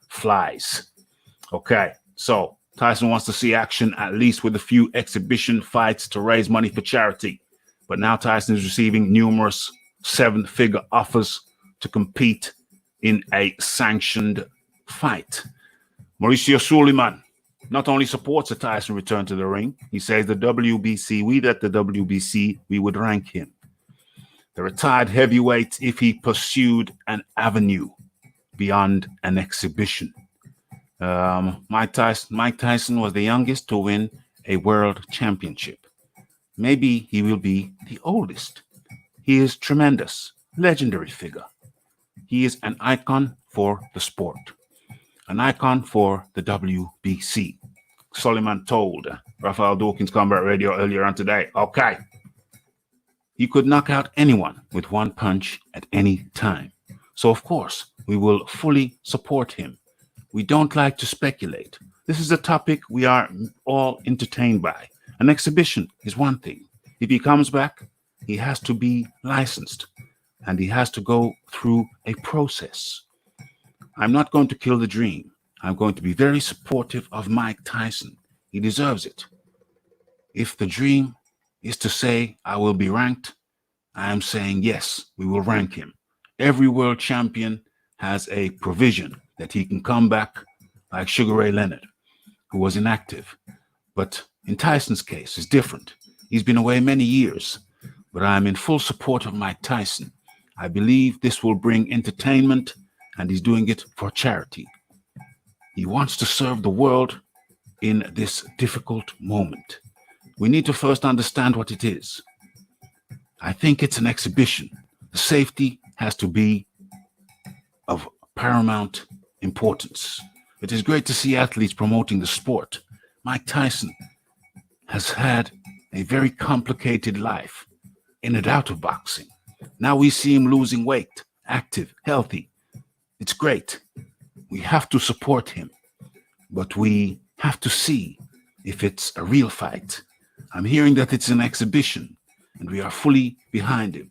flies. Okay, so Tyson wants to see action, at least with a few exhibition fights to raise money for charity. But now Tyson is receiving numerous 7-figure offers to compete in a sanctioned fight. Mauricio Suleiman not only supports a Tyson return to the ring, he says the WBC, we would rank him the retired heavyweight if he pursued an avenue beyond an exhibition. Mike Tyson was the youngest to win a world championship. Maybe he will be the oldest. He is tremendous, legendary figure. He is an icon for the sport, an icon for the WBC. Suleiman told Raphael Dawkins Combat Radio earlier on today. Okay. He could knock out anyone with one punch at any time. So, of course, we will fully support him. We don't like to speculate. This is a topic we are all entertained by. An exhibition is one thing. If he comes back, he has to be licensed and he has to go through a process. I'm not going to kill the dream. I'm going to be very supportive of Mike Tyson. He deserves it. If the dream is to say I will be ranked, I am saying yes, we will rank him. Every world champion has a provision that he can come back like Sugar Ray Leonard, who was inactive. But in Tyson's case, it's different. He's been away many years, but I'm in full support of Mike Tyson. I believe this will bring entertainment, and he's doing it for charity. He wants to serve the world in this difficult moment. We need to first understand what it is. I think it's an exhibition. The safety has to be of paramount importance. It is great to see athletes promoting the sport. Mike Tyson has had a very complicated life in and out of boxing. Now we see him losing weight, active, healthy. It's great. We have to support him, but we have to see if it's a real fight. I'm hearing that it's an exhibition, and we are fully behind him.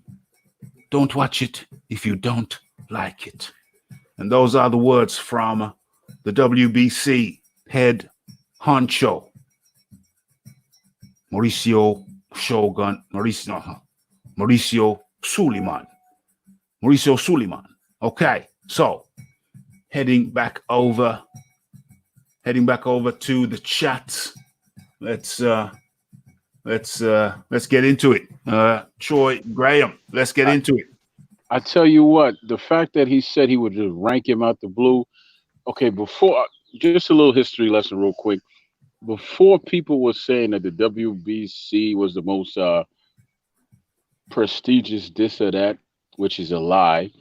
Don't watch it if you don't like it. And those are the words from the WBC head honcho, Mauricio Suleiman. Okay, so heading back over to the chat. Let's get into it. Troy Graham, let's get into it. I tell you what, the fact that he said he would just rank him out the blue. Okay, before, just a little history lesson real quick. Before people were saying that the WBC was the most prestigious this or that, which is a lie,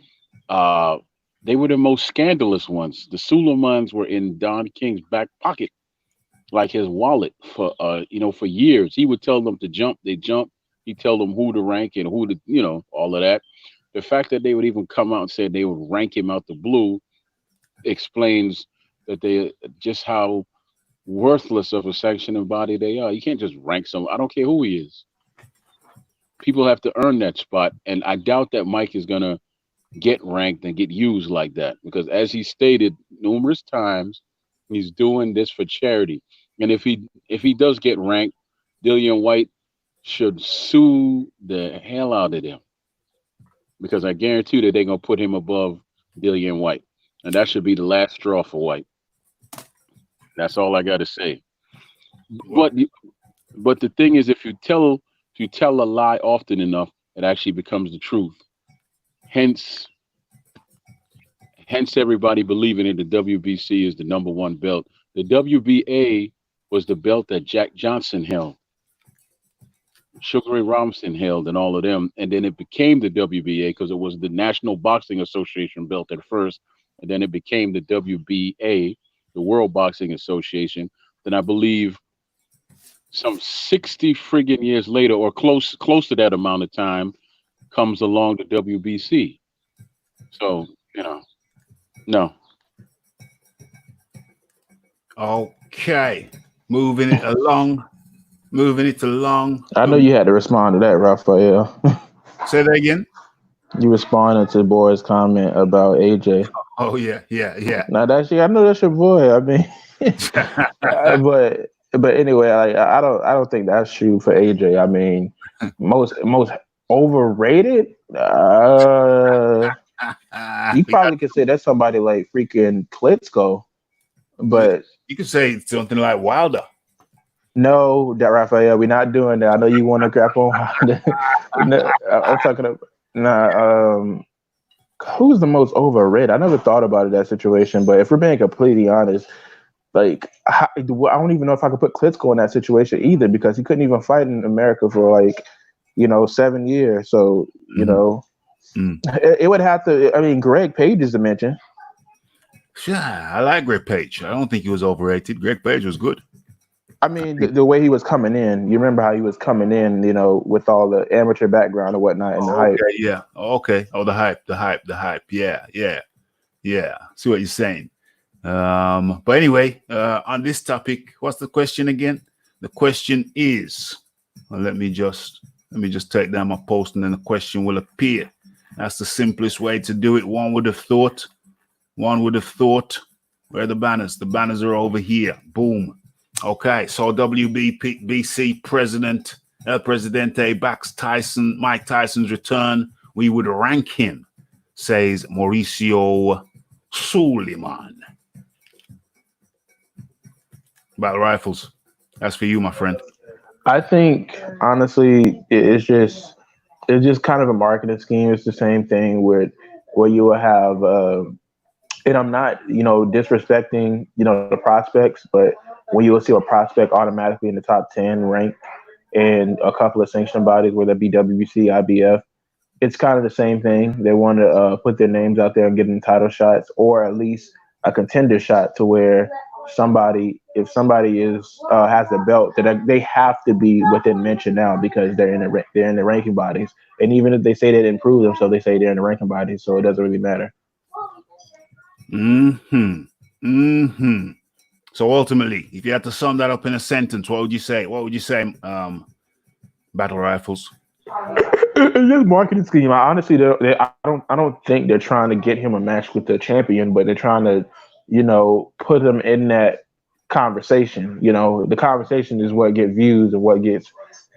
they were the most scandalous ones. The Suleimans were in Don King's back pocket, like his wallet for for years. He would tell them to jump, they jump. He'd tell them who to rank and who to, all of that. The fact that they would even come out and say they would rank him out the blue explains that they just how worthless of a sanctioning body they are. You can't just rank some. I don't care who he is. People have to earn that spot, and I doubt that Mike is gonna get ranked and get used like that because, as he stated numerous times, he's doing this for charity. And if he does get ranked, Dillian White should sue the hell out of them because I guarantee that they're gonna put him above Dillian White, and that should be the last straw for White. That's all I got to say. But the thing is, if you tell a lie often enough, it actually becomes the truth. Hence everybody believing that the WBC is the #1 belt. The WBA was the belt that Jack Johnson held, Sugar Ray Robinson held, and all of them. And then it became the WBA because it was the National Boxing Association belt at first. And then it became the WBA, the World Boxing Association. Then I believe some 60 friggin' years later, or close to that amount of time, comes along the WBC. So, no. Okay, moving it along. I know you had to respond to that, Raphael. Say that again. You responded to Boy's comment about AJ. Oh yeah. Now I know that's your boy. I mean, but anyway, I don't think that's true for AJ. I mean, most overrated. You probably could say that's somebody like freaking Klitschko, but you could say something like Wilder. No, that Raphael, we're not doing that. I know you want to grab on. No, I'm talking about who's the most overrated? I never thought about it, that situation, but if we're being completely honest, like I don't even know if I could put Klitschko in that situation either because he couldn't even fight in America for 7 years. So it would have to. I mean, Greg Page is the mention. Yeah, I like Greg Page. I don't think he was overrated. Greg Page was good. I mean, the way he was coming in, you remember how he was coming in, with all the amateur background and whatnot and the hype. Okay, yeah. Okay. Oh, the hype. Yeah. See what you're saying. But anyway, on this topic, what's the question again? The question is, let me just take down my post and then the question will appear. That's the simplest way to do it. One would have thought. Where are the banners? The banners are over here. Boom. Okay, so WBC president, El Presidente backs Mike Tyson's return. We would rank him, says Mauricio Suleiman. Battle Rifles, that's for you, my friend. I think honestly, it's just kind of a marketing scheme. It's the same thing where you will have, and I'm not disrespecting the prospects, but when you will see a prospect automatically in the top 10 ranked in a couple of sanctioned bodies, whether it be WBC, IBF, it's kind of the same thing. They want to put their names out there and get them title shots, or at least a contender shot to where if somebody is has a belt, that they have to be within mention now because they're in the ranking bodies. And even if they say they didn't prove them, so they say they're in the ranking bodies, so it doesn't really matter. So ultimately, if you had to sum that up in a sentence, what would you say? Battle Rifles? It's just marketing scheme. I don't think they're trying to get him a match with the champion, but they're trying to, put him in that conversation. The conversation is what gets views and what gets,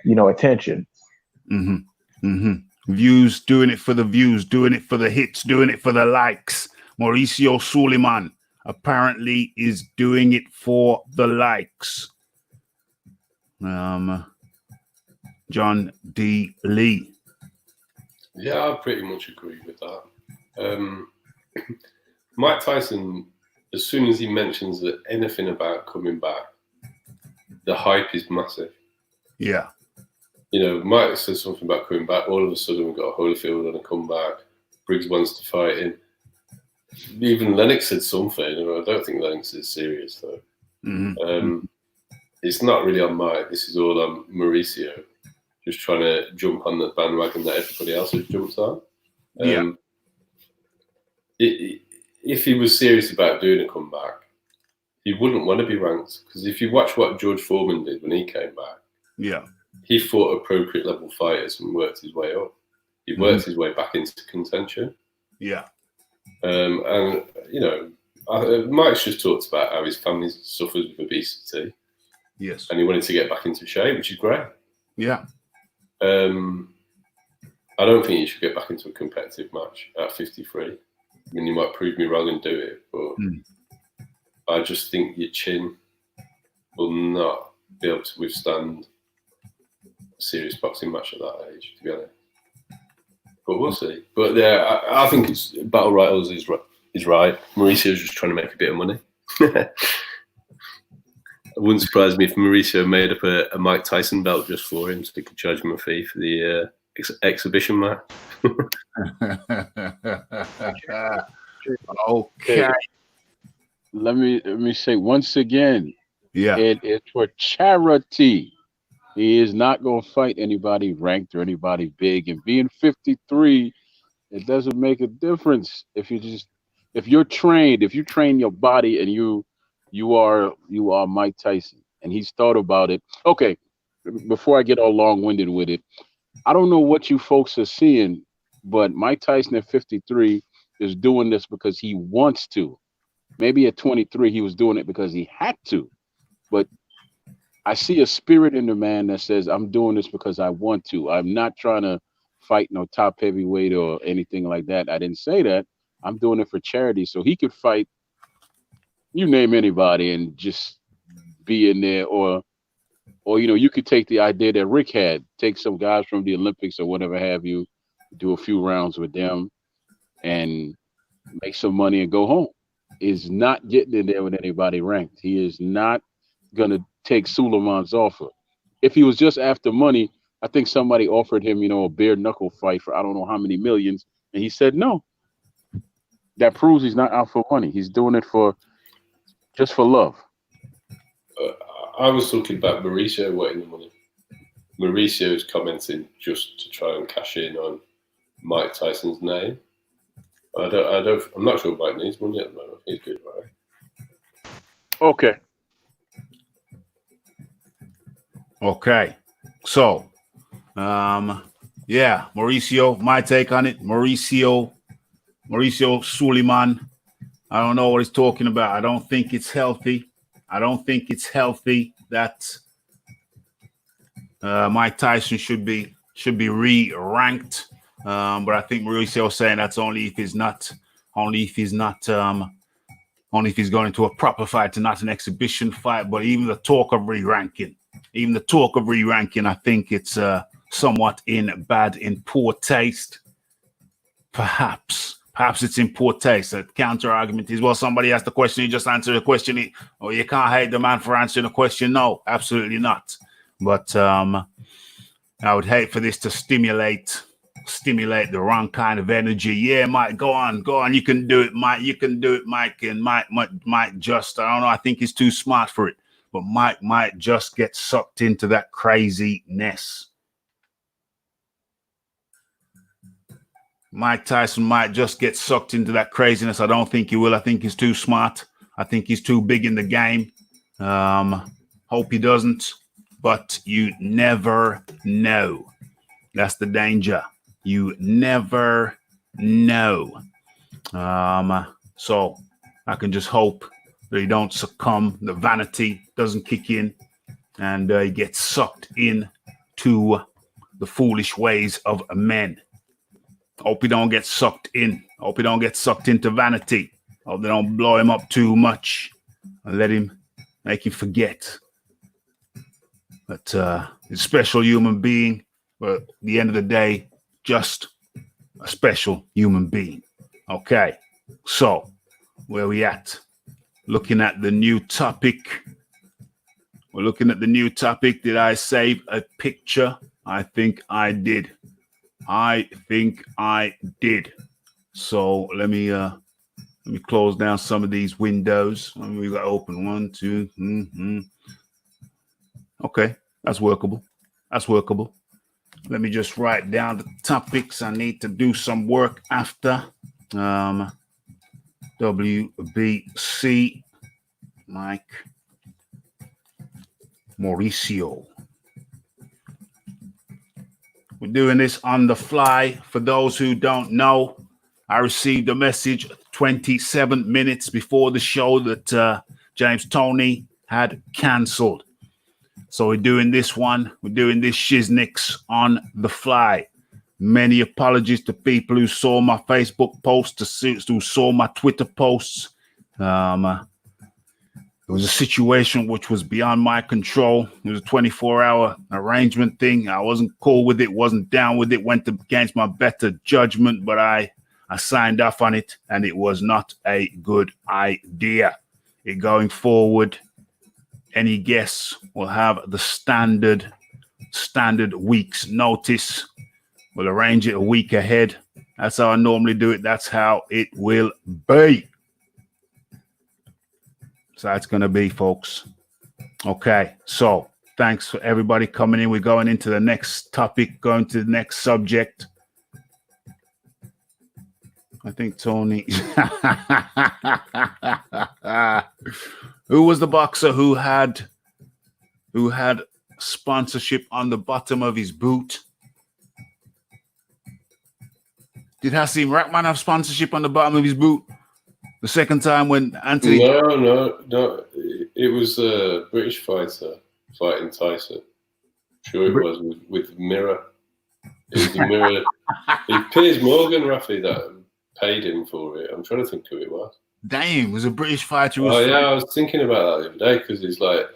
attention. Views, doing it for the views, doing it for the hits, doing it for the likes. Mauricio Suleiman apparently is doing it for the likes. John D. Lee. Yeah, I pretty much agree with that. Mike Tyson, as soon as he mentions that anything about coming back, the hype is massive. Yeah. Mike says something about coming back. All of a sudden, we've got Holyfield on a comeback. Briggs wants to fight him. Even Lennox said something. I don't think Lennox is serious, though. It's not really on Mike. This is all on Mauricio, just trying to jump on the bandwagon that everybody else has jumped on. If he was serious about doing a comeback, he wouldn't want to be ranked, because if you watch what George Foreman did when he came back, yeah, he fought appropriate level fighters and worked his way up. He worked his way back into contention. yeah, and you know, Mike's just talked about how his family suffers with obesity. yes, And he wanted to get back into shape, which is great. yeah. I don't think you should get back into a competitive match at 53. I mean, you might prove me wrong and do it, but I just think your chin will not be able to withstand a serious boxing match at that age, to be honest. But we'll see. But yeah, I think it's Battle Royals is right. Mauricio's just trying to make a bit of money. It wouldn't surprise me if Mauricio made up a Mike Tyson belt just for him, so he could charge him a fee for the exhibition match. Okay. Let me say once again, Yeah. it is for charity. He is not going to fight anybody ranked or anybody big. And being 53, it doesn't make a difference if you train your body and you are Mike Tyson. And he's thought about it. Okay, before I get all long-winded with it, I don't know what you folks are seeing, but Mike Tyson at 53 is doing this because he wants to. Maybe at 23, he was doing it because he had to. But I see a spirit in the man that says, I'm doing this because I want to. I'm not trying to fight no top heavyweight or anything like that. I didn't say that. I'm doing it for charity. So he could fight, you name anybody, and just be in there. Or you could take the idea that Rick had, take some guys from the Olympics or whatever have you, do a few rounds with them and make some money and go home. Is not getting in there with anybody ranked. He is not going to take Suleiman's offer. If he was just after money, I think somebody offered him, a bare knuckle fight for I don't know how many millions, and he said no. That proves he's not out for money. He's doing it just for love. I was talking about Mauricio wanting the money. Mauricio is commenting just to try and cash in on Mike Tyson's name. I'm not sure Mike needs money at the moment. He's good, right? Okay. Okay. So, Mauricio, my take on it. Mauricio Suleiman. I don't know what he's talking about. I don't think it's healthy. That Mike Tyson should be re-ranked. But I think Mauricio is saying that's only if he's going into a proper fight and not an exhibition fight. But even the talk of re-ranking, I think it's somewhat in poor taste. Perhaps it's in poor taste. The counter argument is, well, somebody asked the question, you just answer the question. You can't hate the man for answering the question. No, absolutely not. But I would hate for this to stimulate the wrong kind of energy. Yeah, Mike, go on. You can do it, Mike. And Mike just, I don't know. I think he's too smart for it. But Mike might just get sucked into that craziness. Mike Tyson might just get sucked into that craziness. I don't think he will. I think he's too smart. I think he's too big in the game. Hope he doesn't. But you never know. That's the danger. You never know. So I can just hope that he don't succumb. The vanity doesn't kick in. And he gets sucked in to the foolish ways of men. Hope he don't get sucked in. Hope he don't get sucked into vanity. Hope they don't blow him up too much and make him forget. But he's a special human being. But at the end of the day, just a special human being. Okay. So where we at? Looking at the new topic. We're looking at the new topic. Did I save a picture? I think I did. So let me close down some of these windows. We got open 1, 2. Okay, that's workable. Let me just write down the topics I need to do some work after. WBC Mike Mauricio. We're doing this on the fly. For those who don't know, I received a message 27 minutes before the show that James Toney had cancelled. So we're doing this one. We're doing this shiznix on the fly. Many apologies to people who saw my Facebook posts, who saw my Twitter posts. It was a situation which was beyond my control. It was a 24-hour arrangement thing. I wasn't cool with it, wasn't down with it, went against my better judgment, but I signed off on it, and it was not a good idea. Going forward, any guests will have the standard week's notice. We'll arrange it a week ahead. That's how I normally do it. That's how it will be. So that's going to be, folks. Okay, so thanks for everybody coming in. We're going into the next topic, going to the next subject. I think Toney. Who was the boxer who had sponsorship on the bottom of his boot? Did Hasim Rahman have sponsorship on the bottom of his boot? The second time when Anthony... No. It was a British fighter fighting Tyson. Sure it was with Mirror. It was the Mirror. It Piers Morgan, Raphael, that paid him for it. I'm trying to think who it was. Damn, it was a British fighter. I was thinking about that the other day because it's like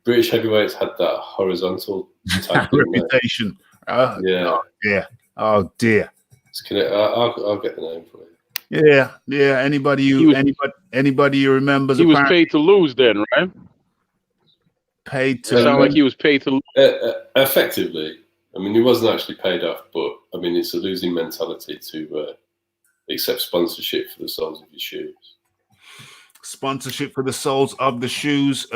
British heavyweights had that horizontal type reputation. Yeah. Oh dear. I'll get the name for you. Yeah. Anybody you remembers? He was paid to lose then, right? Paid to. It sounded like he was paid to lose. Effectively. I mean, he wasn't actually paid off, but I mean, it's a losing mentality to accept sponsorship for the soles of your shoes. Sponsorship for the soles of the shoes.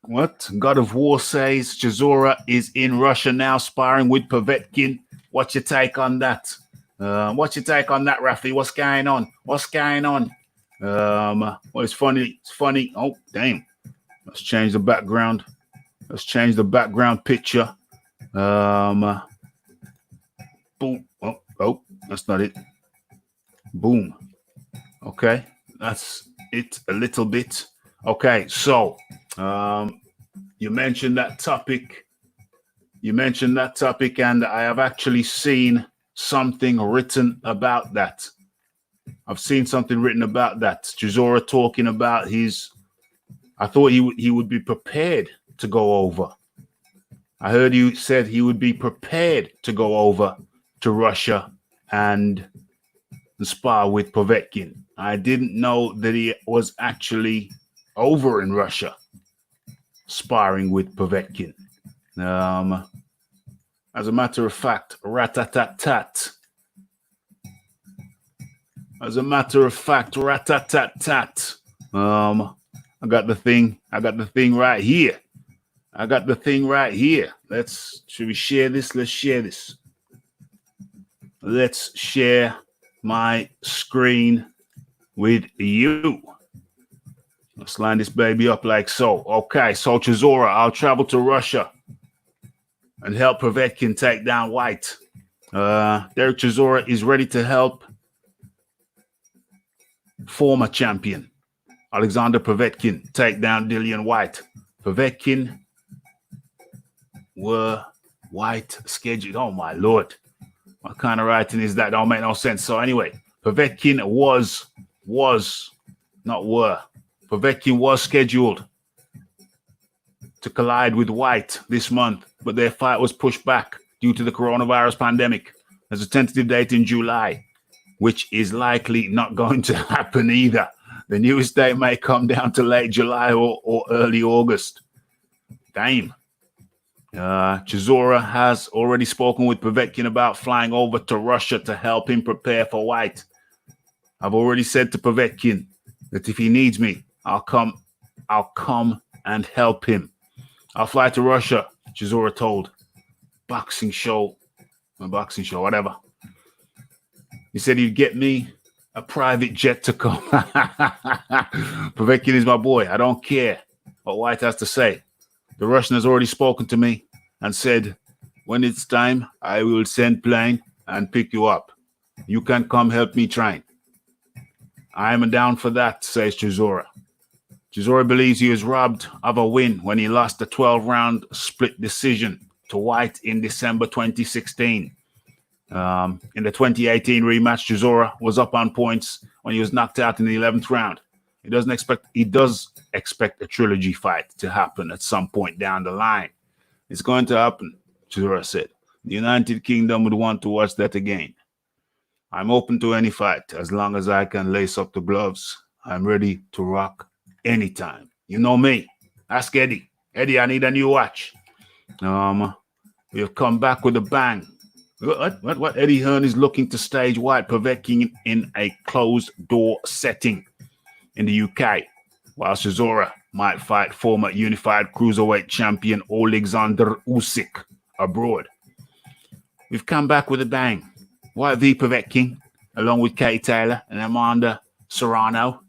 What? God of War says Chisora is in Russia now, sparring with Povetkin. What's your take on that? What's your take on that, Rafi? What's going on? Well, it's funny. Oh, damn. Let's change the background. Let's change the background picture. Boom. Oh, that's not it. Boom. Okay. That's it a little bit. Okay. So, you mentioned that topic. And I have actually seen something written about that. I've seen something written about that. Chisora talking about I thought he would be prepared to go over. I heard you said he would be prepared to go over to Russia and spar with Povetkin. I didn't know that he was actually over in Russia sparring with Povetkin. As a matter of fact, rat-tat-tat-tat. As a matter of fact, rat-tat-tat-tat. I got the thing right here. Should we share this? Let's share this. Let's share my screen with you. Let's line this baby up like so. Okay, so Chisora, I'll travel to Russia and help Povetkin take down White. Derek Chisora is ready to help former champion Alexander Povetkin take down Dillian White. Povetkin were White scheduled. Oh my Lord. What kind of writing is that? Don't make no sense. So anyway, Povetkin Povetkin was scheduled to collide with White this month, but their fight was pushed back due to the coronavirus pandemic. There's a tentative date in July, which is likely not going to happen either. The newest date may come down to late July or early August. Damn. Chisora has already spoken with Povetkin about flying over to Russia to help him prepare for White. I've already said to Povetkin that if he needs me, I'll come and help him. I'll fly to Russia, Chisora told. Boxing show, whatever. He said he'd get me a private jet to come. Povetkin is my boy. I don't care what White has to say. The Russian has already spoken to me and said, when it's time, I will send plane and pick you up. You can come help me train. I am down for that, says Chisora. Chisora believes he was robbed of a win when he lost the 12-round split decision to White in December 2016. In the 2018 rematch, Chisora was up on points when he was knocked out in the 11th round. He does expect a trilogy fight to happen at some point down the line. It's going to happen, Chisora said. The United Kingdom would want to watch that again. I'm open to any fight as long as I can lace up the gloves. I'm ready to rock anytime. You know me. Ask Eddie. Eddie, I need a new watch. We'll come back with a bang. What? Eddie Hearn is looking to stage White Povetkin in a closed-door setting in the UK, while Chisora might fight former unified cruiserweight champion Alexander Usyk abroad. We've come back with a bang. White v Povetkin, along with Katie Taylor and Amanda Serrano,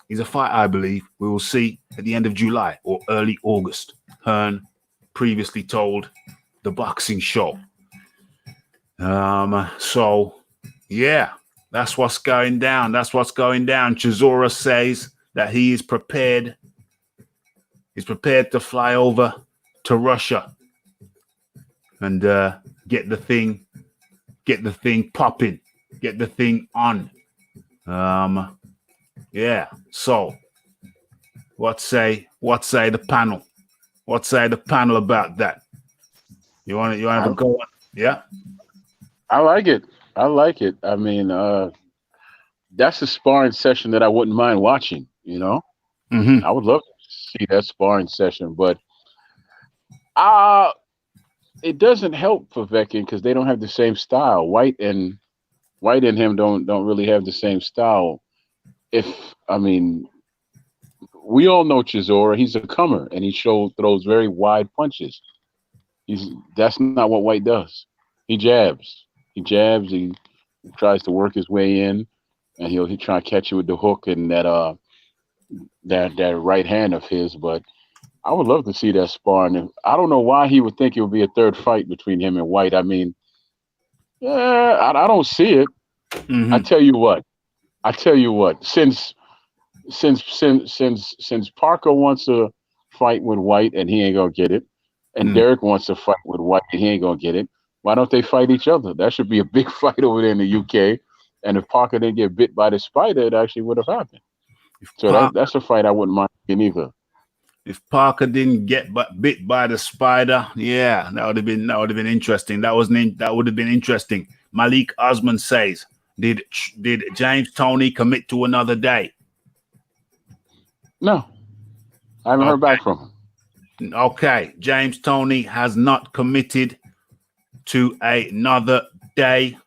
is a fight I believe we will see at the end of July or early August. Hearn previously told the Boxing Show. So, yeah, that's what's going down. That's what's going down. Chisora says that he is prepared. He's prepared to fly over to Russia and get the thing popping, get the thing on. Yeah. So, what say the panel? What say the panel about that? You want to have a go on? Yeah. I like it. I mean, that's a sparring session that I wouldn't mind watching, you know? Mm-hmm. I would love to see that sparring session, but it doesn't help for Povetkin because they don't have the same style. White and him don't really have the same style. We all know Chisora. He's a comer, and he throws very wide punches. That's not what White does. He jabs. He tries to work his way in, and he'll try to catch you with the hook and that right hand of his. But I would love to see that sparring. I don't know why he would think it would be a third fight between him and White. I mean, yeah, I don't see it. Mm-hmm. I tell you what. Since Parker wants to fight with White and he ain't gonna get it, and Derek wants to fight with White and he ain't gonna get it, why don't they fight each other? That should be a big fight over there in the UK. And if Parker didn't get bit by the spider, it actually would have happened. So that's a fight I wouldn't mind either. If Parker didn't get bit by the spider, yeah, that would have been interesting. That would have been interesting. Malik Osman says, did James Toney commit to another day? No, I haven't heard back from him. Okay, James Toney has not committed to another day.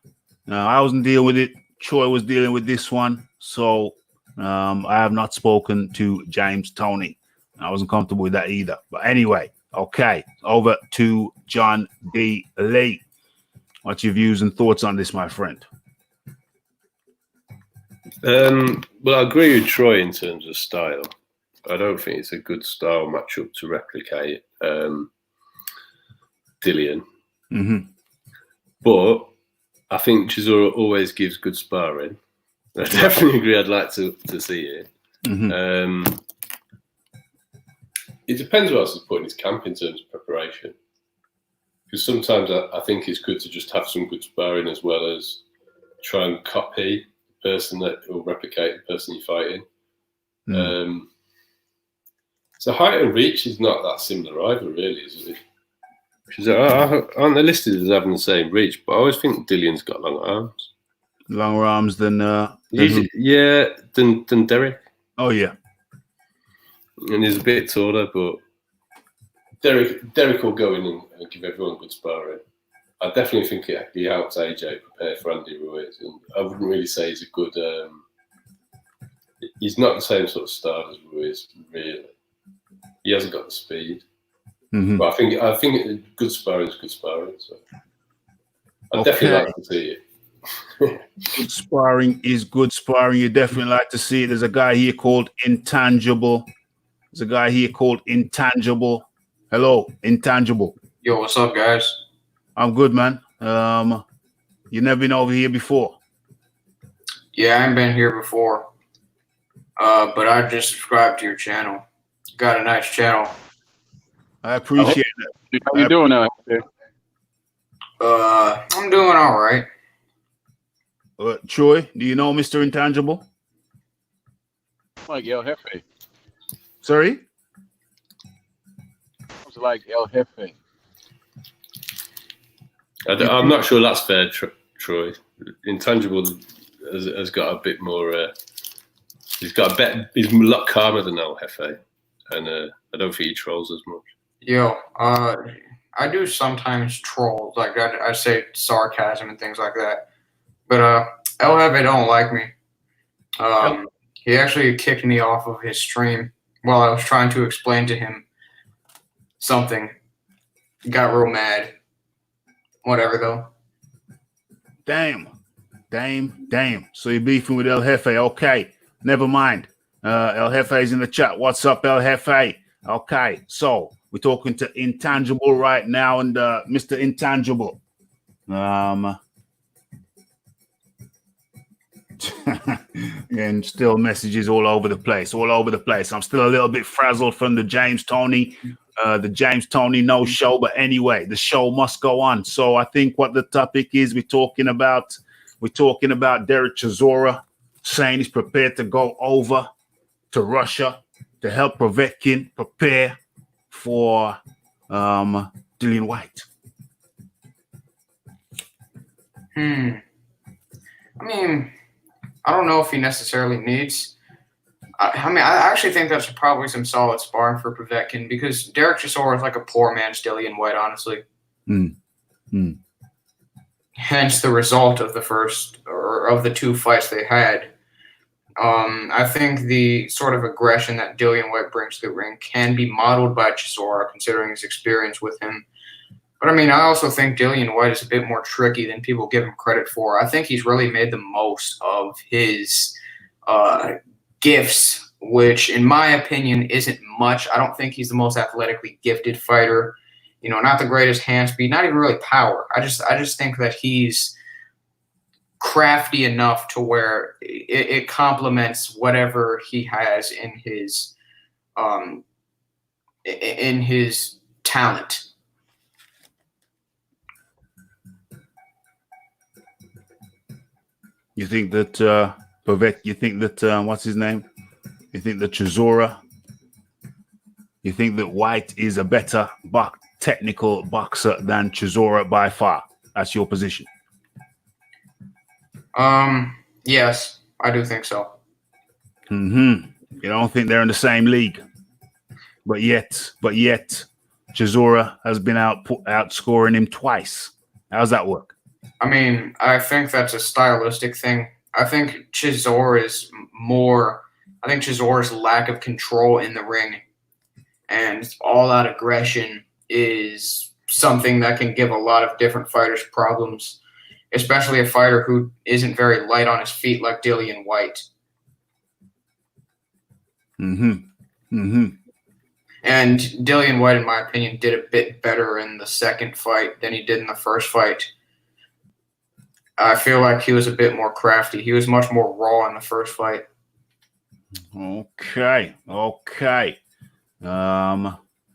I wasn't dealing with it. Troy was dealing with this one, so I have not spoken to James Toney. I wasn't comfortable with that either. But anyway, okay, over to John D. Lee. What's your views and thoughts on this, my friend? Well, I agree with Troy in terms of style. I don't think it's a good style matchup to replicate Dillian. Mm-hmm. But I think Chisora always gives good sparring. I definitely agree. I'd like to see it. Mm-hmm. It depends what else he's put in his camp in terms of preparation. Because sometimes I think it's good to just have some good sparring as well as try and copy the person that will replicate the person you're fighting. So height and reach is not that similar either, really, is it? Because aren't they listed as having the same reach? But I always think Dillian's got longer arms. Longer arms than than Derek. Oh yeah. And he's a bit taller, but Derek will go in and give everyone good sparring. I definitely think he helps AJ prepare for Andy Ruiz, and I wouldn't really say he's a good. He's not the same sort of style as Ruiz, really. He hasn't got the speed, but I think good sparring is good sparring. So I definitely like to see it. Good sparring is good sparring. You definitely like to see it. There's a guy here called Intangible. There's a guy here called Intangible. Hello, Intangible. Yo, what's up, guys? I'm good, man. You never been over here before? Yeah, I haven't been here before. But I just subscribed to your channel. You got a nice channel. I appreciate it. How you doing out there? I'm doing all right. Troy, do you know Mr. Intangible? Like El Jefe. Sorry? It's like El Jefe. I'm not sure that's fair, Troy. Intangible has got a bit more. He's got a bit. He's a lot calmer than El Jefe, and I don't think he trolls as much. Yo, I do sometimes troll, like I say sarcasm and things like that. But El Jefe don't like me. He actually kicked me off of his stream while I was trying to explain to him something. He got real mad. Whatever though. Damn. So you're beefing with El Jefe. Okay. Never mind. El Jefe's in the chat. What's up, El Jefe? Okay. So we're talking to Intangible right now, and Mr. Intangible. And still messages all over the place. I'm still a little bit frazzled from the James Toney no show, but anyway, the show must go on. So I think what the topic is, we're talking about Derek Chisora saying he's prepared to go over to Russia to help Povetkin prepare for Dillian White. I mean, I don't know if he necessarily needs. I mean, I actually think that's probably some solid sparring for Povetkin because Derek Chisora is like a poor man's Dillian White, honestly. Hence the result of the first or of the two fights they had. I think the sort of aggression that Dillian White brings to the ring can be modeled by Chisora, considering his experience with him. But I mean, I also think Dillian White is a bit more tricky than people give him credit for. I think he's really made the most of his gifts, which in my opinion isn't much. I don't think he's the most athletically gifted fighter. You know, not the greatest hand speed, not even really power. I just think that he's crafty enough to where it complements whatever he has in his talent. You think that Povetkin? You think that what's his name? You think that Chisora? You think that White is a better technical boxer than Chisora by far? That's your position. Yes, I do think so. You don't think they're in the same league, but yet, Chisora has been outscoring him twice. How's that work? I mean, I think that's a stylistic thing. I think Chisora's lack of control in the ring and all-out aggression is something that can give a lot of different fighters problems, especially a fighter who isn't very light on his feet like Dillian White. And Dillian White, in my opinion, did a bit better in the second fight than he did in the first fight. I feel like he was a bit more crafty. He was much more raw in the first fight. Okay.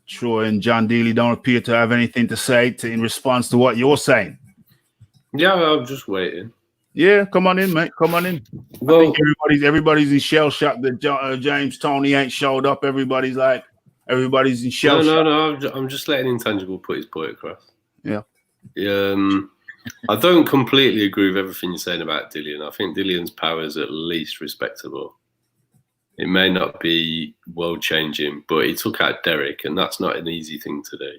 Troy and John Dealey don't appear to have anything to say in response to what you're saying. Yeah, I'm just waiting. Yeah, come on in, mate. Come on in. Well, I think everybody's in shell shock that James Toney ain't showed up. Everybody's in shell shock. No. I'm just letting Intangible put his point across. Yeah. I don't completely agree with everything you're saying about Dillian. I think Dillian's power is at least respectable. It may not be world-changing, but he took out Derek, and that's not an easy thing to do.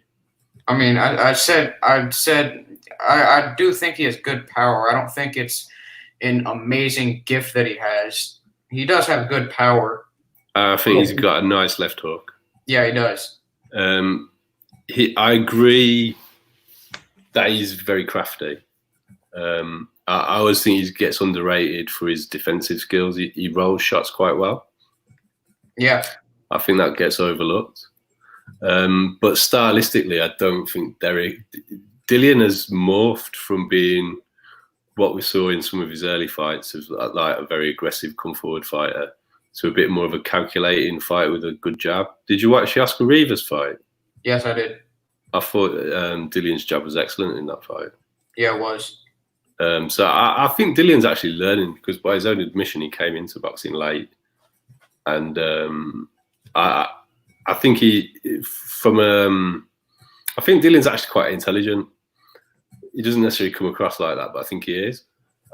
I mean, I do think he has good power. I don't think it's an amazing gift that he has. He does have good power. I think he's got a nice left hook. Yeah, he does. I agree that he's very crafty. I always think he gets underrated for his defensive skills. He rolls shots quite well. Yeah. I think that gets overlooked. But stylistically, I don't think Dillian has morphed from being what we saw in some of his early fights as like a very aggressive come forward fighter to a bit more of a calculating fighter with a good jab. Did you watch the Oscar Rivas fight? Yes, I did. I thought Dillian's jab was excellent in that fight. Yeah, it was. So I think Dillian's actually learning, because by his own admission, he came into boxing late. And I think I think Dillian's actually quite intelligent. He doesn't necessarily come across like that, but I think he is.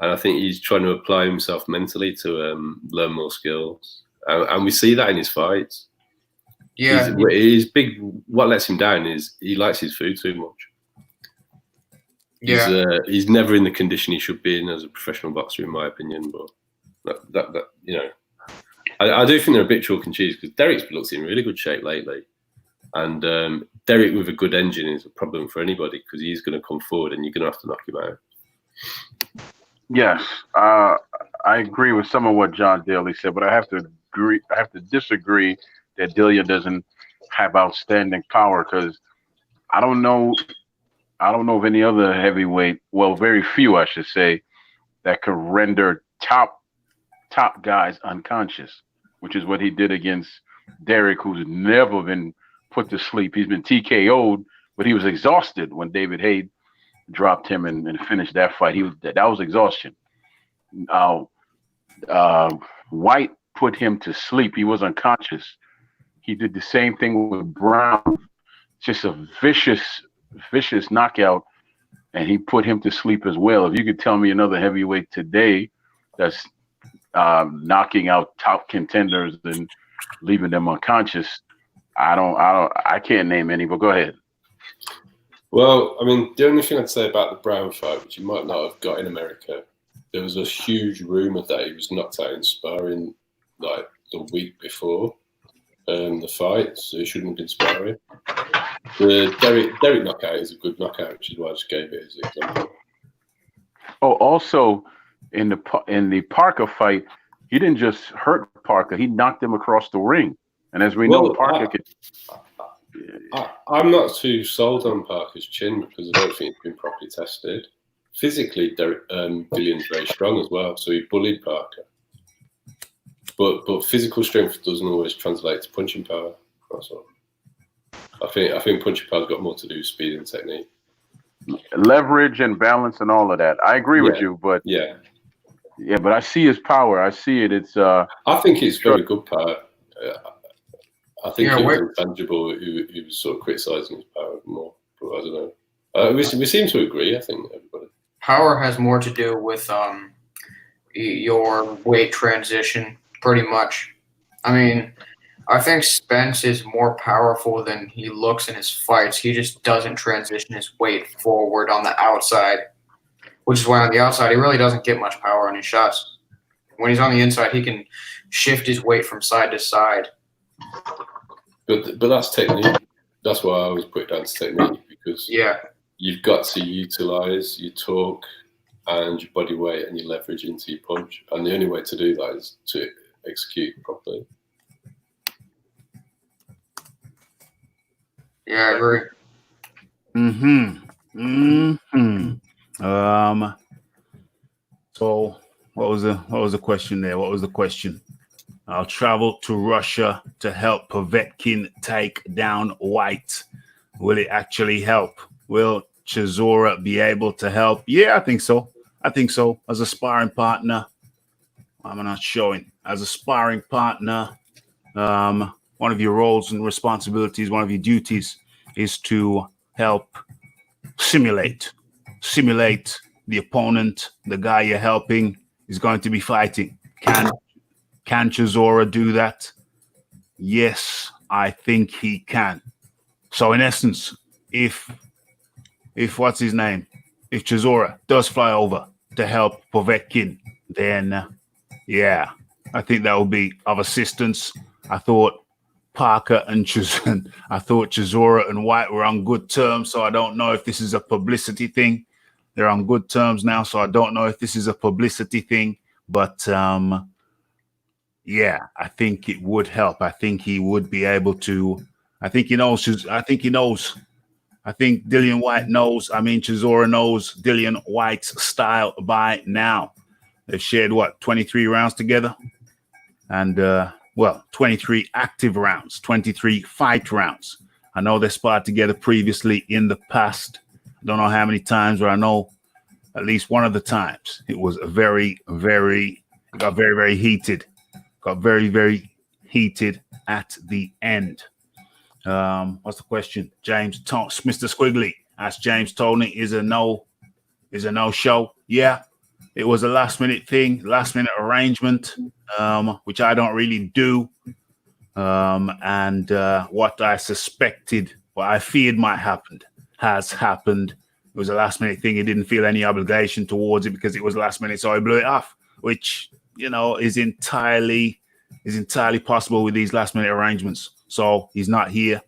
And I think he's trying to apply himself mentally to learn more skills. And we see that in his fights. Yeah. He's big. What lets him down is he likes his food too much. Yeah. He's never in the condition he should be in as a professional boxer, in my opinion. But that you know, I do think they're a bit chalk and cheese, because Derek's looks in really good shape lately. And Derek with a good engine is a problem for anybody, because he's going to come forward and you're going to have to knock him out. Yes, I agree with some of what John Daly said, but I have to disagree that Dillian doesn't have outstanding power, because I don't know of any other heavyweight, well, very few, I should say, that could render top guys unconscious, which is what he did against Derek, who's never been put to sleep. He's been TKO'd, but he was exhausted when David Haye dropped him and finished that fight. That was exhaustion. White put him to sleep. He was unconscious. He did the same thing with Brown, just a vicious knockout, and he put him to sleep as well. If you could tell me another heavyweight today that's knocking out top contenders and leaving them unconscious, I can't name any, but go ahead. Well, I mean, the only thing I'd say about the Brown fight, which you might not have got in America, there was a huge rumor that he was knocked out in sparring like the week before the fight, so he shouldn't have been sparring. The Derek knockout is a good knockout, which is why I just gave it as an example. Oh, also in the Parker fight, he didn't just hurt Parker; he knocked him across the ring. And as we know, Parker could. I'm not too sold on Parker's chin, because I don't think it's been properly tested. Physically, Dillian's very strong as well, so he bullied Parker. But physical strength doesn't always translate to punching power. That's all. I think punching power's got more to do with speed and technique. Leverage and balance and all of that. I agree with you, but but I see his power. I see it. It's I think it's very good power. I think it was intangible. He was sort of criticising his power more, but I don't know. We seem to agree, I think, everybody. Power has more to do with your weight transition, pretty much. I mean, I think Spence is more powerful than he looks in his fights. He just doesn't transition his weight forward on the outside, which is why on the outside he really doesn't get much power on his shots. When he's on the inside, he can shift his weight from side to side. But that's technique. That's why I always put it down to technique, because you've got to utilise your torque and your body weight and your leverage into your punch. And the only way to do that is to execute properly. Yeah, I agree. So what was the question there? What was the question? I'll travel to Russia to help Povetkin take down White. Will it actually help? Will Chisora be able to help? Yeah, I think so. As a sparring partner, I'm not showing. As a sparring partner, one of your roles and responsibilities, one of your duties is to help simulate the opponent, the guy you're helping is going to be fighting. Can Chisora do that? Yes, I think he can. So in essence, if what's his name? If Chisora does fly over to help Povetkin, then I think that will be of assistance. I thought Parker and Chisora and White were on good terms, so I don't know if this is a publicity thing. They're on good terms now, so I don't know if this is a publicity thing, but yeah, I think it would help. I think he would be able to. I think he knows. I think he knows. I think Dillian White knows. I mean, Chisora knows Dillian White's style by now. They've shared, what, 23 rounds together? And, well, 23 active rounds, 23 fight rounds. I know they sparred together previously in the past. I don't know how many times, but I know at least one of the times it was got very, very heated. Got very, very heated at the end. What's the question? Mr. Squiggly asked James Toney is a no show. Yeah, it was a last minute thing, last minute arrangement, which I don't really do. And what I suspected, what I feared might happen, has happened. It was a last minute thing. He didn't feel any obligation towards it because it was last minute, so he blew it off, which, you know, is entirely possible with these last minute arrangements. So he's not here.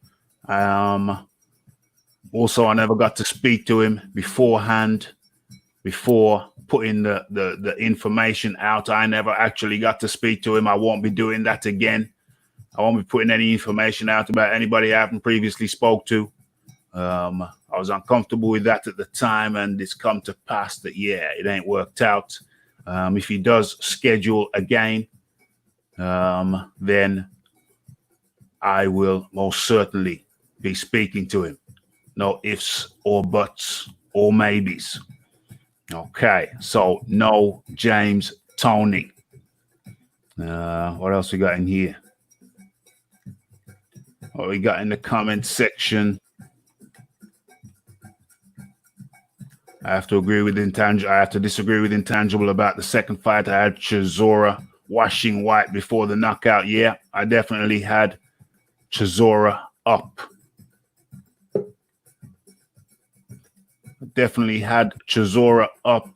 Also, I never got to speak to him beforehand, before putting the information out. I never actually got to speak to him. I won't be doing that again. I won't be putting any information out about anybody I haven't previously spoke to. I was uncomfortable with that at the time, and it's come to pass that, yeah, it ain't worked out. If he does schedule again, then I will most certainly be speaking to him. No ifs or buts or maybes. Okay, so no James Toney. What else we got in here? What we got in the comment section? I have to agree with Intangible. I have to disagree with Intangible about the second fight. I had Chisora washing White before the knockout. Yeah, I definitely had Chisora up. Definitely had Chisora up.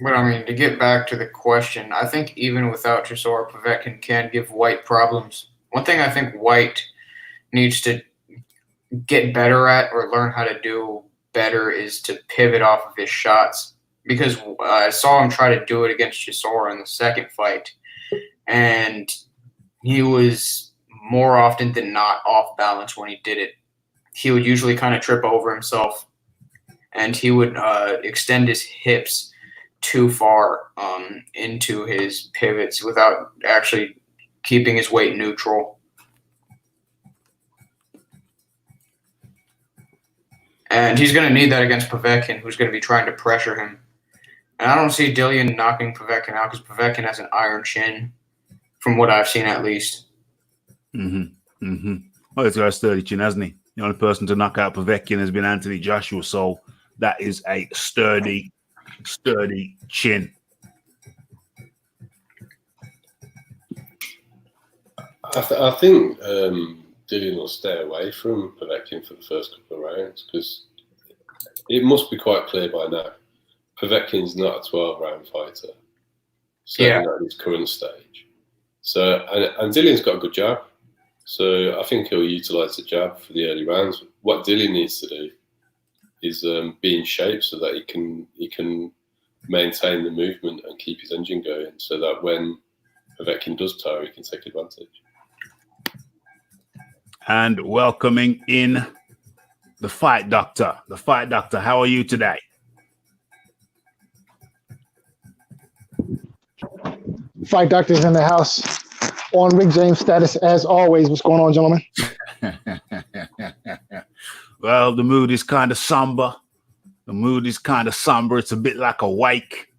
But I mean, to get back to the question, I think even without Chisora, Povetkin can give White problems. One thing I think White needs to get better at or learn how to do better is to pivot off of his shots. Because I saw him try to do it against Chisora in the second fight, and he was more often than not off balance when he did it. He would usually kind of trip over himself, and he would extend his hips too far into his pivots without actually keeping his weight neutral. And he's going to need that against Povetkin, who's going to be trying to pressure him. And I don't see Dillian knocking Povetkin out because Povetkin has an iron chin, from what I've seen at least. Well, he's got a sturdy chin, hasn't he? The only person to knock out Povetkin has been Anthony Joshua, so that is a sturdy chin. I think Dillian will stay away from Povetkin for the first couple of rounds because it must be quite clear by now. Povetkin's not a 12-round fighter, certainly not at his current stage. So, and Dillian's got a good jab, so I think he'll utilise the jab for the early rounds. What Dillian needs to do is be in shape so that he can maintain the movement and keep his engine going, so that when Povetkin does tire, he can take advantage. And welcoming in the Fight Doctor. The Fight Doctor, how are you today? Fight Doctor's in the house on Rick James status as always. What's going on, gentlemen? Well, the mood is kind of somber. It's a bit like a wake.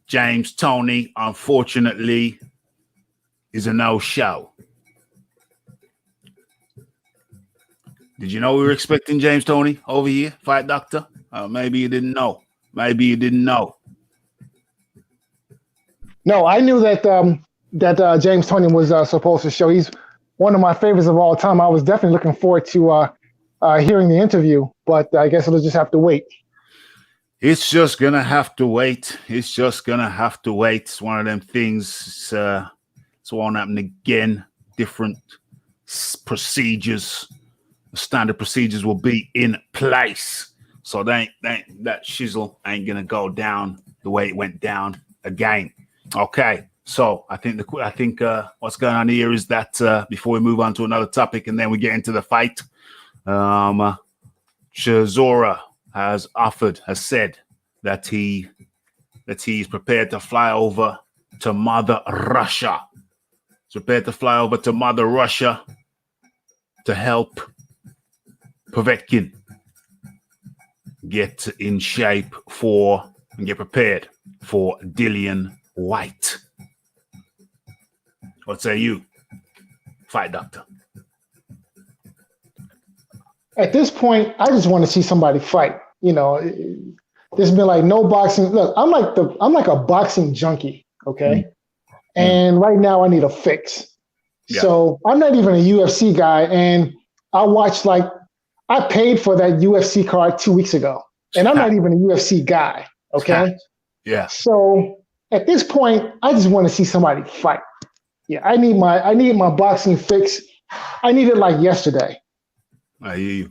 James Toney, unfortunately, is a no-show. Did you know we were expecting James Toney over here, Fight Doctor? Maybe you didn't know. No, I knew that James Toney was supposed to show. He's one of my favorites of all time. I was definitely looking forward to hearing the interview, but I guess it'll just have to wait. It's just gonna have to wait. It's one of them things. It won't happen again. Different procedures. standard procedures will be in place. So that shizzle ain't gonna go down the way it went down again. Okay. So I think what's going on here is that before we move on to another topic and then we get into the fight, Chisora has said that he's prepared to fly over to Mother Russia. He's prepared to fly over to Mother Russia to help Povetkin get in shape and get prepared for Dillian White. What say you, Fight Doctor? At this point, I just want to see somebody fight. You know, there's been like no boxing. Look, I'm like a boxing junkie. Okay, and right now I need a fix. Yeah. So I'm not even a UFC guy, and I paid for that UFC card 2 weeks ago, and I'm not even a UFC guy. Okay. Yeah. So at this point, I just want to see somebody fight. Yeah, I need my boxing fix. I need it like yesterday. I hear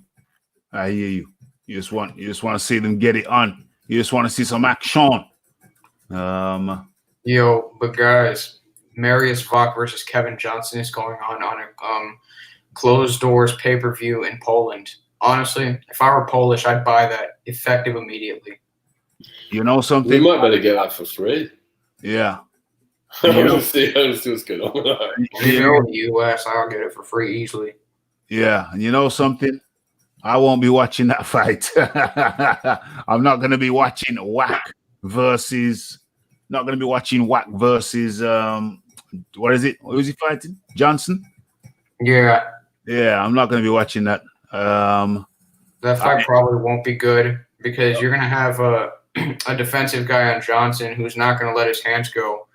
you. You just want to see them get it on. You just want to see some action. Yo, but guys, Marius Vok versus Kevin Johnson is going on a closed doors pay-per-view in Poland. Honestly, if I were Polish, I'd buy that effective immediately. You know something? We might better get that for free. Yeah. Let's see what's going on. You know, the US, I'll get it for free easily. Yeah, and you know something? I won't be watching that fight. I'm not going to be watching Wack versus. Not going to be watching Wack versus. What is it? Who is he fighting? Johnson. Yeah. Yeah, I'm not going to be watching that. That fight probably won't be good because you're going to have a defensive guy on Johnson who's not going to let his hands go,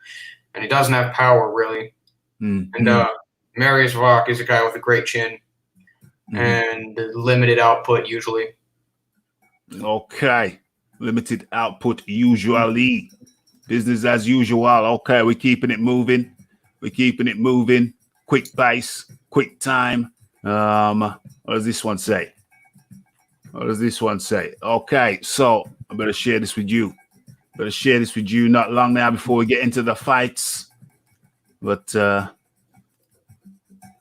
and he doesn't have power really. And Marius Vok is a guy with a great chin. And limited output usually. Okay. Limited output usually. Business as usual. Okay, we're keeping it moving. Quick pace, quick time. What does this one say? Okay, so I better share this with you. Not long now before we get into the fights. But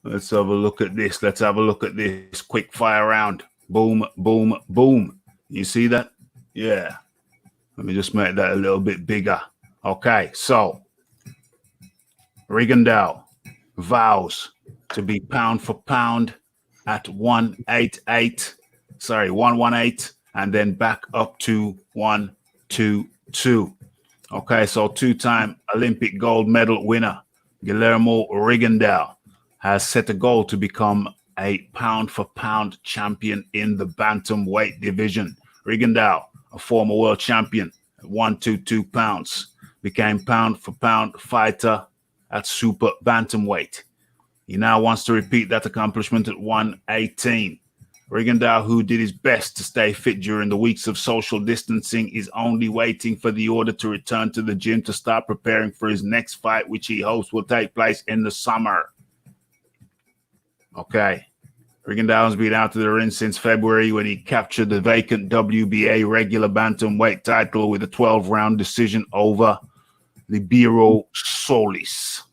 let's have a look at this. Quick fire round. Boom, boom, boom. You see that? Yeah. Let me just make that a little bit bigger. Okay, so Rigondeaux vows to be pound for pound at 118, and then back up to 122. Okay, so two-time Olympic gold medal winner Guillermo Rigondeaux has set a goal to become a pound-for-pound champion in the bantamweight division. Rigondeaux, a former world champion at 122 pounds, became pound-for-pound fighter at super bantamweight. He now wants to repeat that accomplishment at 118. Rigondeaux, who did his best to stay fit during the weeks of social distancing, is only waiting for the order to return to the gym to start preparing for his next fight, which he hopes will take place in the summer. Okay. Rigondeaux has been out of the ring since February when he captured the vacant WBA regular bantamweight title with a 12-round decision over Libero Solis.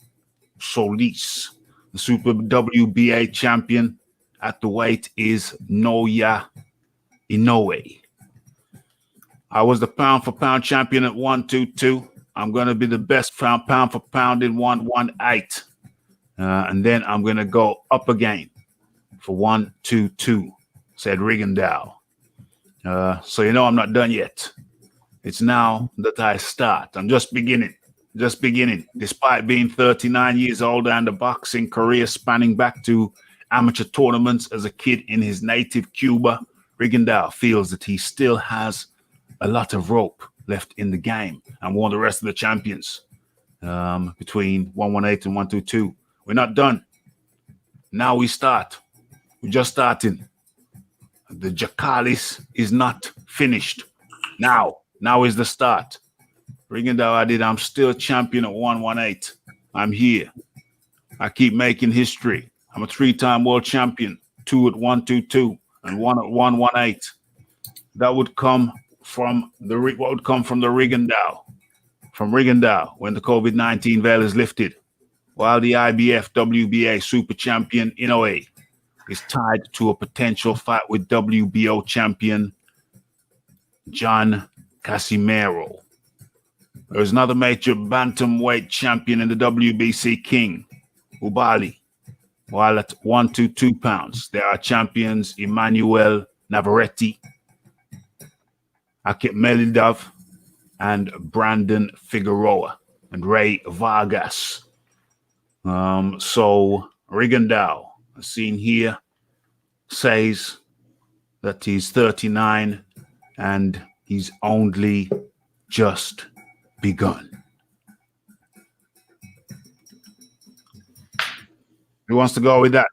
The Super WBA champion at the weight is Naoya Inoue. I was the pound-for-pound champion at 122. I'm going to be the best pound-for-pound in 118. And then I'm going to go up again for 122, said Rigondeaux. So you know I'm not done yet. It's now that I start. I'm just beginning. Despite being 39 years old and a boxing career spanning back to amateur tournaments as a kid in his native Cuba, Rigondeaux feels that he still has a lot of rope left in the game and won the rest of the champions between 118 and 122. We're not done. Now we start. We're just starting. The Jakalis is not finished. Now is the start. Rigondeaux, I'm still champion at 118. I'm here. I keep making history. I'm a 3-time world champion, 2 at 122, and 1 at 118. That would come from the Rigondeaux. From Rigondeaux when the COVID-19 veil is lifted, while the IBF WBA super champion Inoue is tied to a potential fight with WBO champion John Casimero. There's another major bantamweight champion in the WBC, King Ubali. While at 122 pounds, there are champions Emmanuel Navarrete, Akip Melidov, and Brandon Figueroa and Ray Vargas. So Rigondeaux, seen here, says that he's 39 and he's only just begun. Who wants to go with that?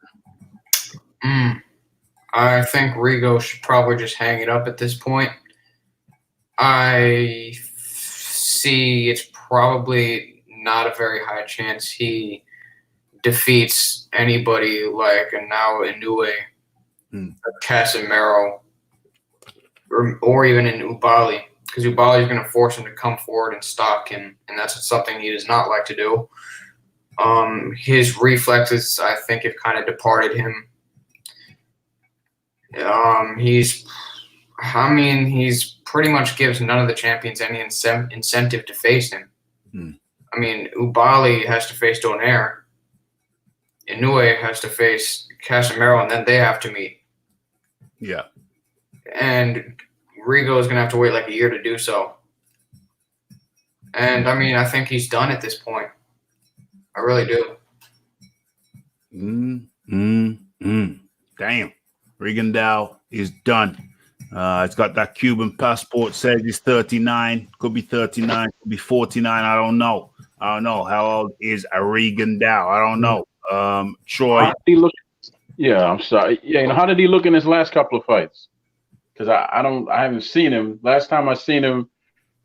I think Rigo should probably just hang it up at this point. I see it's probably not a very high chance he defeats anybody like a now Inoue, Casimero, or even in Ubali, because Ubali is going to force him to come forward and stalk him, and that's something he does not like to do. His reflexes, I think, have kind of departed him. He's pretty much gives none of the champions any incentive to face him. I mean, Ubali has to face Donaire. Inoue has to face Casimero, and then they have to meet. Yeah. And Rigo is going to have to wait like a year to do so. And, I mean, I think he's done at this point. I really do. Damn. Rigondeaux is done. It's got that Cuban passport, says he's 39. Could be 39, could be 49. I don't know. How old is Rigondeaux? I don't know. Troy. How did he look? Yeah, I'm sorry. Yeah, how did he look in his last couple of fights? Because I haven't seen him. Last time I seen him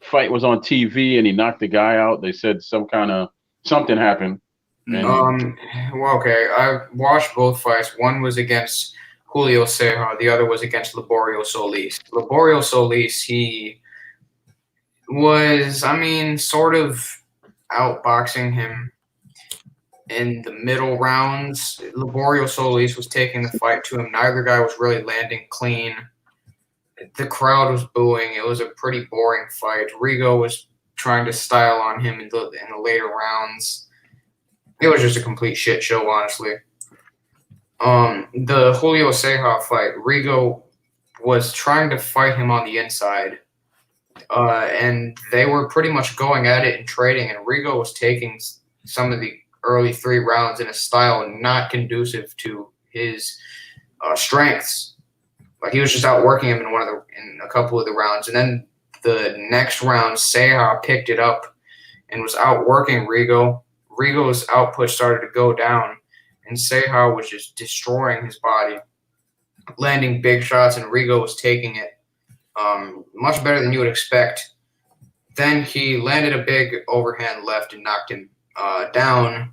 fight was on TV and he knocked the guy out. They said something happened. And well, okay. I watched both fights. One was against Julio Ceja. The other was against Liborio Solis. Liborio Solis, he was, sort of outboxing him in the middle rounds. Liborio Solis was taking the fight to him. Neither guy was really landing clean. The crowd was booing. It was a pretty boring fight. Rigo was trying to style on him in the later rounds. It was just a complete shit show, honestly. The Julio Ceja fight, Rigo was trying to fight him on the inside. And they were pretty much going at it and trading, and Rigo was taking some of the early 3 rounds in a style not conducive to his strengths. Like, he was just outworking him in a couple of the rounds. And then the next round, Ceja picked it up and was outworking Rigo. Rigo's output started to go down, and Ceja was just destroying his body, landing big shots, and Rigo was taking it much better than you would expect. Then he landed a big overhand left and knocked him down,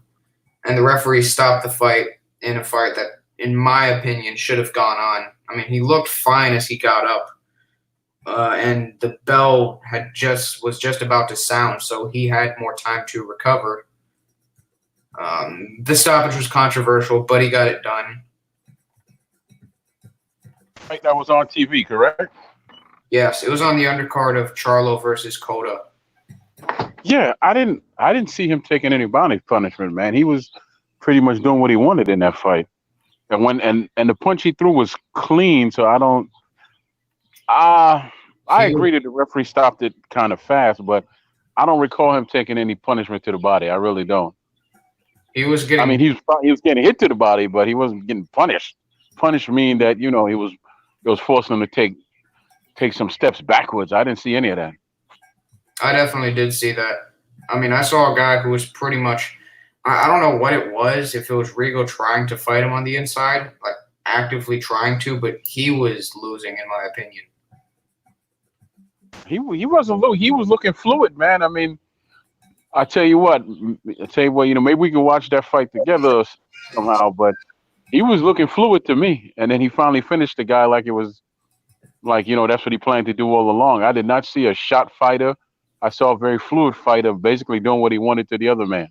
and the referee stopped the fight in a fight that, in my opinion, should have gone on. He looked fine as he got up, and the bell was just about to sound, so he had more time to recover. The stoppage was controversial, but he got it done. Fight that was on TV, correct? Yes, it was on the undercard of Charlo versus Cota. Yeah, I didn't see him taking any bounty punishment, man. He was pretty much doing what he wanted in that fight. And the punch he threw was clean, so I agree that the referee stopped it kind of fast, but I don't recall him taking any punishment to the body. I really don't. He was getting. He was getting hit to the body, but he wasn't getting punished. Punished mean that he was forcing him to take some steps backwards. I didn't see any of that. I definitely did see that. I saw a guy who was pretty much. I don't know what it was. If it was Rigo trying to fight him on the inside, like actively trying to, but he was losing, in my opinion. He wasn't. He was looking fluid, man. I tell you what, maybe we can watch that fight together somehow. But He was looking fluid to me, and then he finally finished the guy like it was like, that's what he planned to do all along. I did not see a shot fighter. I saw a very fluid fighter, basically doing what he wanted to the other man.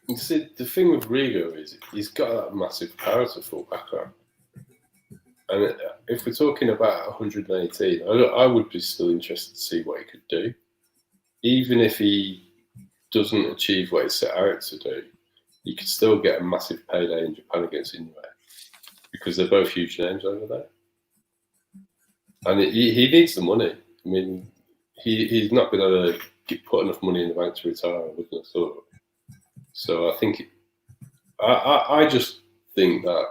You see, the thing with Rigo is he's got that massive power to fall back on. And if we're talking about 118, I would be still interested to see what he could do. Even if he doesn't achieve what he set out to do, he could still get a massive payday in Japan against Inoue, because they're both huge names over there. And he needs the money. I mean, he's not been able to put enough money in the bank to retire, I wouldn't have thought. So I think, I just think that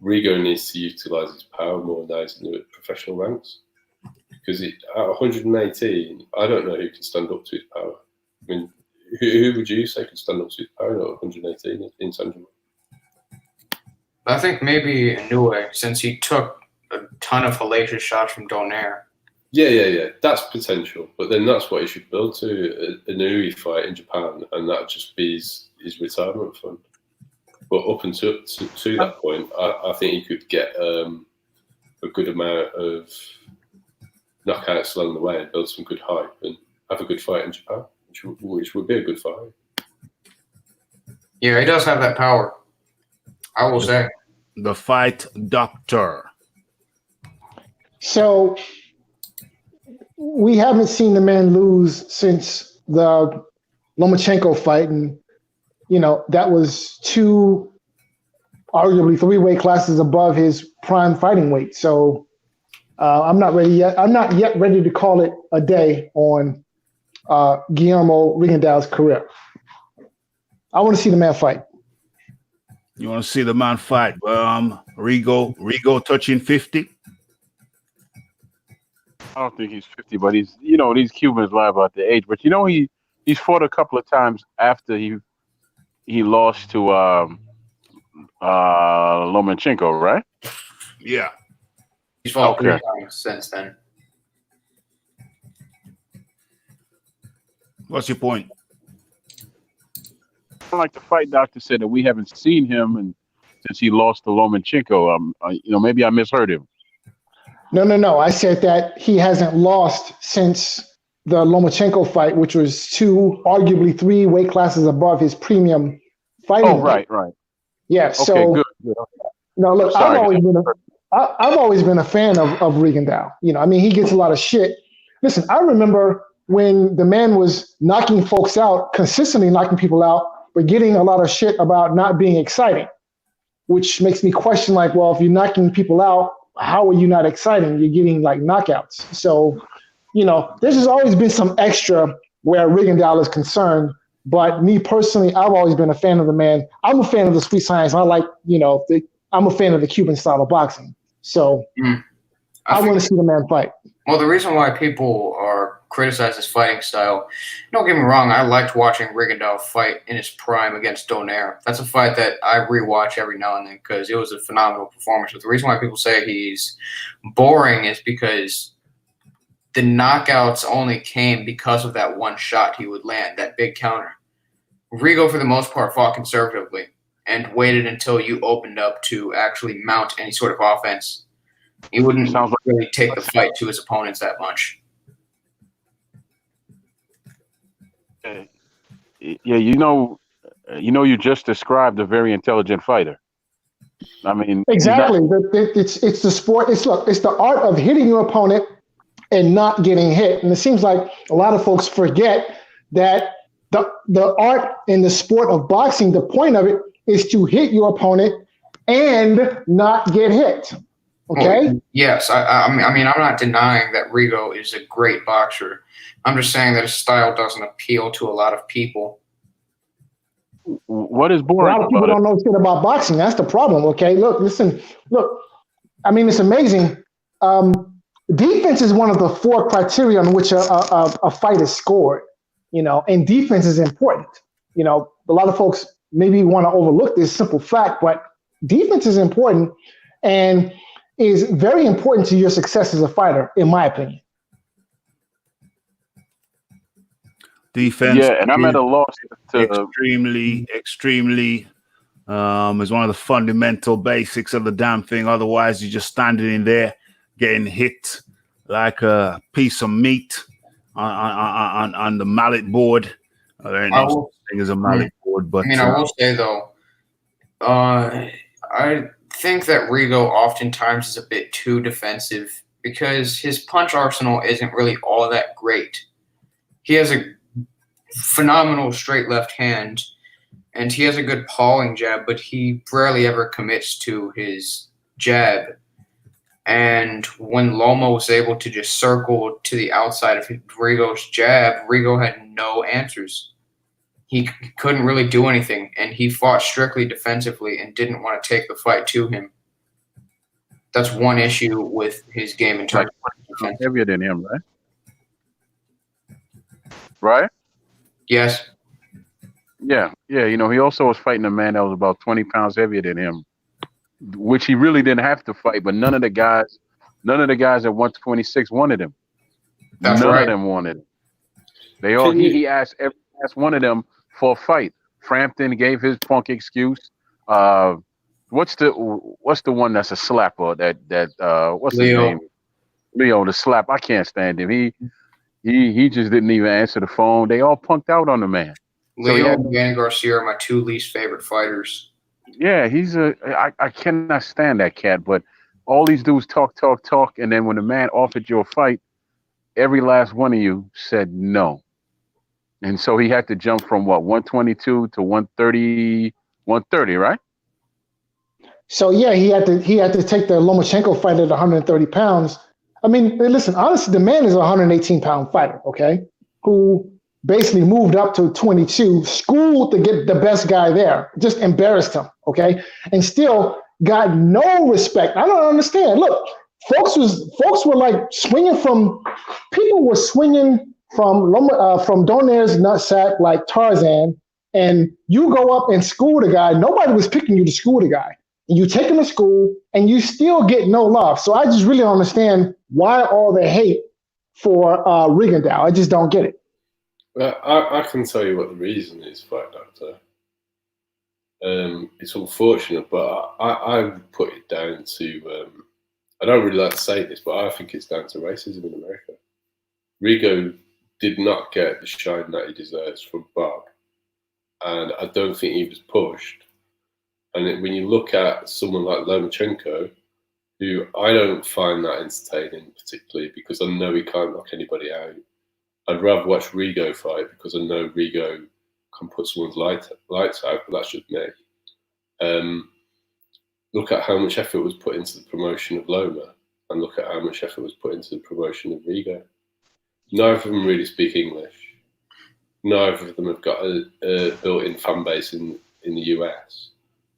Rigo needs to utilise his power more now he's in the professional ranks. Because at 118, I don't know who can stand up to his power. I mean, who would you say can stand up to his power at 118 in Sanjima? I think maybe Inoue, since he took a ton of hellacious shots from Donaire. Yeah. That's potential. But then that's what he should build to, a Inoue fight in Japan, and that just be his retirement fund. But up until to that point, I think he could get a good amount of knockouts along the way and build some good hype and have a good fight in Japan, which would be a good fight. Yeah, he does have that power, I will say. The fight doctor. So we haven't seen the man lose since the Lomachenko fight, and that was arguably 3 weight classes above his prime fighting weight. So I'm not ready yet. I'm not yet ready to call it a day on Guillermo Rigondeaux's career. I want to see the man fight. You want to see the man fight? Rigo touching 50? I don't think he's 50, but he's, these Cubans lie about the age. But he's fought a couple of times after he lost to Lomachenko, right? Yeah. He's fought 3 times since then. What's your point? Like the fight doctor said, that we haven't seen him and since he lost to Lomachenko. Maybe I misheard him. No. I said that he hasn't lost since the Lomachenko fight, which was arguably 3 weight classes above his premium fighting. Oh, right. Yeah. Okay, so good. No, look, Sorry, I've always been a fan of Rigondeaux. He gets a lot of shit. Listen, I remember when the man was knocking folks out, consistently knocking people out, but getting a lot of shit about not being exciting, which makes me question, well, if you're knocking people out, how are you not exciting? You're getting knockouts. So, there's just always been some extra where Rigondeaux is concerned. But me personally, I've always been a fan of the man. I'm a fan of the sweet science. I like, I'm a fan of the Cuban style of boxing. So I want to see the man fight. Well, the reason why people criticize his fighting style, don't get me wrong, I liked watching Rigondeaux fight in his prime against Donaire. That's a fight that I rewatch every now and then because it was a phenomenal performance. But the reason why people say he's boring is because the knockouts only came because of that one shot he would land, that big counter. Rigo, for the most part, fought conservatively and waited until you opened up to actually mount any sort of offense. He wouldn't really take the fight to his opponents that much. Yeah, you just described a very intelligent fighter. I mean, exactly. It's the sport. It's the art of hitting your opponent and not getting hit. And it seems like a lot of folks forget that the art in the sport of boxing, the point of it is to hit your opponent and not get hit. Okay? Well, yes. I mean, I'm not denying that Rigo is a great boxer. I'm just saying that his style doesn't appeal to a lot of people. What is boring? A lot of people don't know shit about boxing. That's the problem. Okay? Look. I mean, it's amazing. Defense is one of the 4 criteria on which a fight is scored, and defense is important. A lot of folks maybe want to overlook this simple fact, but defense is important and is very important to your success as a fighter, in my opinion. Defense. Yeah, and I'm at a loss to extremely is one of the fundamental basics of the damn thing. Otherwise, you're just standing in there getting hit like a piece of meat on the mallet board. There ain't no such thing as a mallet board, but I mean, I will say though, I think that Rigo oftentimes is a bit too defensive because his punch arsenal isn't really all that great. He has a phenomenal straight left hand, and he has a good pawing jab, but he rarely ever commits to his jab. And when Loma was able to just circle to the outside of Rigo's jab, Rigo had no answers. He couldn't really do anything, and he fought strictly defensively and didn't want to take the fight to him. That's one issue with his game in terms of defense. Heavier than him, right? Right? Yes. Yeah. You know, he also was fighting a man that was about 20 pounds heavier than him, which he really didn't have to fight. But none of the guys at 126 wanted him. That's none right. of them wanted him. They all he asked one of them for a fight. Frampton gave his punk excuse. What's the one that's a slapper? What's his name? Leo, the slap. I can't stand him. He just didn't even answer the phone. They all punked out on the man. Leo and Van Garcia are my two least favorite fighters. Yeah, I cannot stand that cat. But all these dudes talk, and then when the man offered you a fight, every last one of you said no. And so he had to jump from 122 to 130, right? So yeah, he had to take the Lomachenko fight at 130 pounds. I mean, listen, honestly, the man is a 118-pound fighter, okay, who basically moved up to 22, schooled to get the best guy there, just embarrassed him, okay, and still got no respect. I don't understand. Look, folks were like swinging from Donaire's nutsack like Tarzan, and you go up and school the guy. Nobody was picking you to school the guy. And you take him to school, and you still get no love. So I just really don't understand why all the hate for Rigondeaux. I just don't get it. Well, I can tell you what the reason is, Fight Doctor. It's unfortunate, but I would put it down to, I don't really like to say this, but I think it's down to racism in America. Rigo did not get the shine that he deserves from Bob, and I don't think he was pushed. And when you look at someone like Lomachenko, who I don't find that entertaining particularly because I know he can't knock anybody out, I'd rather watch Rigo fight because I know Rigo can put someone's lights out, but that's just me. Look at how much effort was put into the promotion of Loma, and look at how much effort was put into the promotion of Rigo. Neither of them really speak English. Neither of them have got a built-in fan base in the US.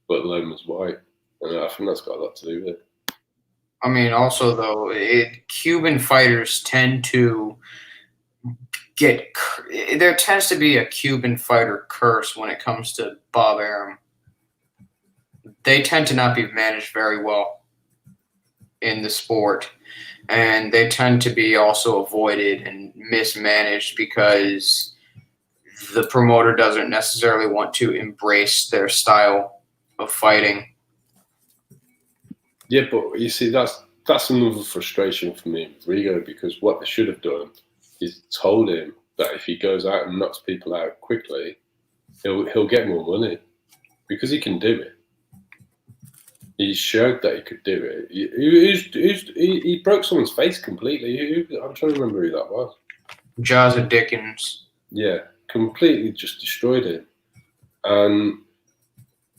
But Loma's white, and I think that's got a lot to do with it. I mean, also though, Cuban fighters tend to there tends to be a Cuban fighter curse when it comes to Bob Arum. They tend to not be managed very well in the sport, and they tend to be also avoided and mismanaged because the promoter doesn't necessarily want to embrace their style of fighting. Yeah, but you see, that's another frustration for me with Rigo, because what they should have done is told him that if he goes out and knocks people out quickly, he'll get more money because he can do it. He showed that he could do it. He broke someone's face completely. I'm trying to remember who that was. Jazza Dickens. Yeah, completely just destroyed it. And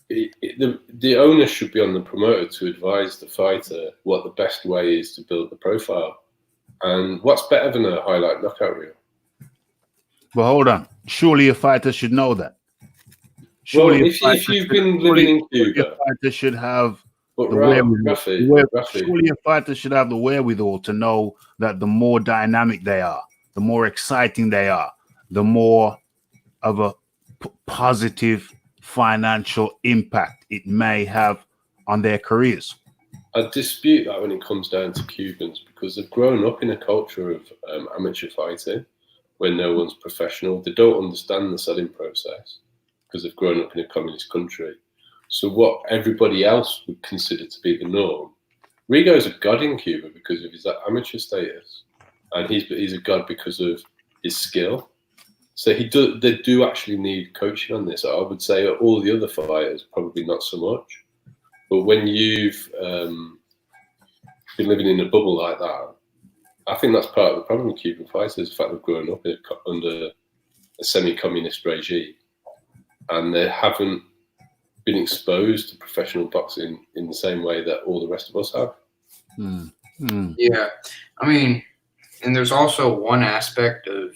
the onus should be on the promoter to advise the fighter what the best way is to build the profile. And what's better than a highlight knockout reel? Well, hold on. Surely a fighter should know that. Surely if you've been living in Cuba, a fighter should have but the wherewithal. Surely a fighter should have the wherewithal to know that the more dynamic they are, the more exciting they are, the more of a positive financial impact it may have on their careers. I dispute that when it comes down to Cubans, because they've grown up in a culture of amateur fighting when no one's professional. They don't understand the selling process because they've grown up in a communist country. So what everybody else would consider to be the norm, Rigo's a god in Cuba because of his amateur status, and he's a god because of his skill. So they do actually need coaching on this. I would say all the other fighters probably not so much, but when you've been living in a bubble like that, I think that's part of the problem with Cuban fighters, the fact they've grown up under a semi-communist regime, and they haven't been exposed to professional boxing in the same way that all the rest of us have. Yeah, I mean, and there's also one aspect of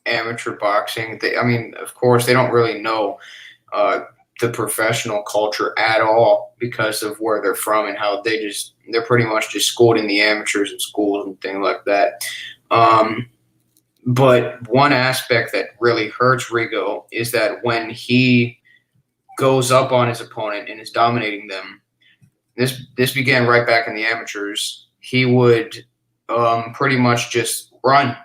amateur boxing. Of course, they don't really know the professional culture at all because of where they're from and how they're pretty much just schooled in the amateurs in schools and things like that. But one aspect that really hurts Rigo is that when he goes up on his opponent and is dominating them, this began right back in the amateurs. He would pretty much just run.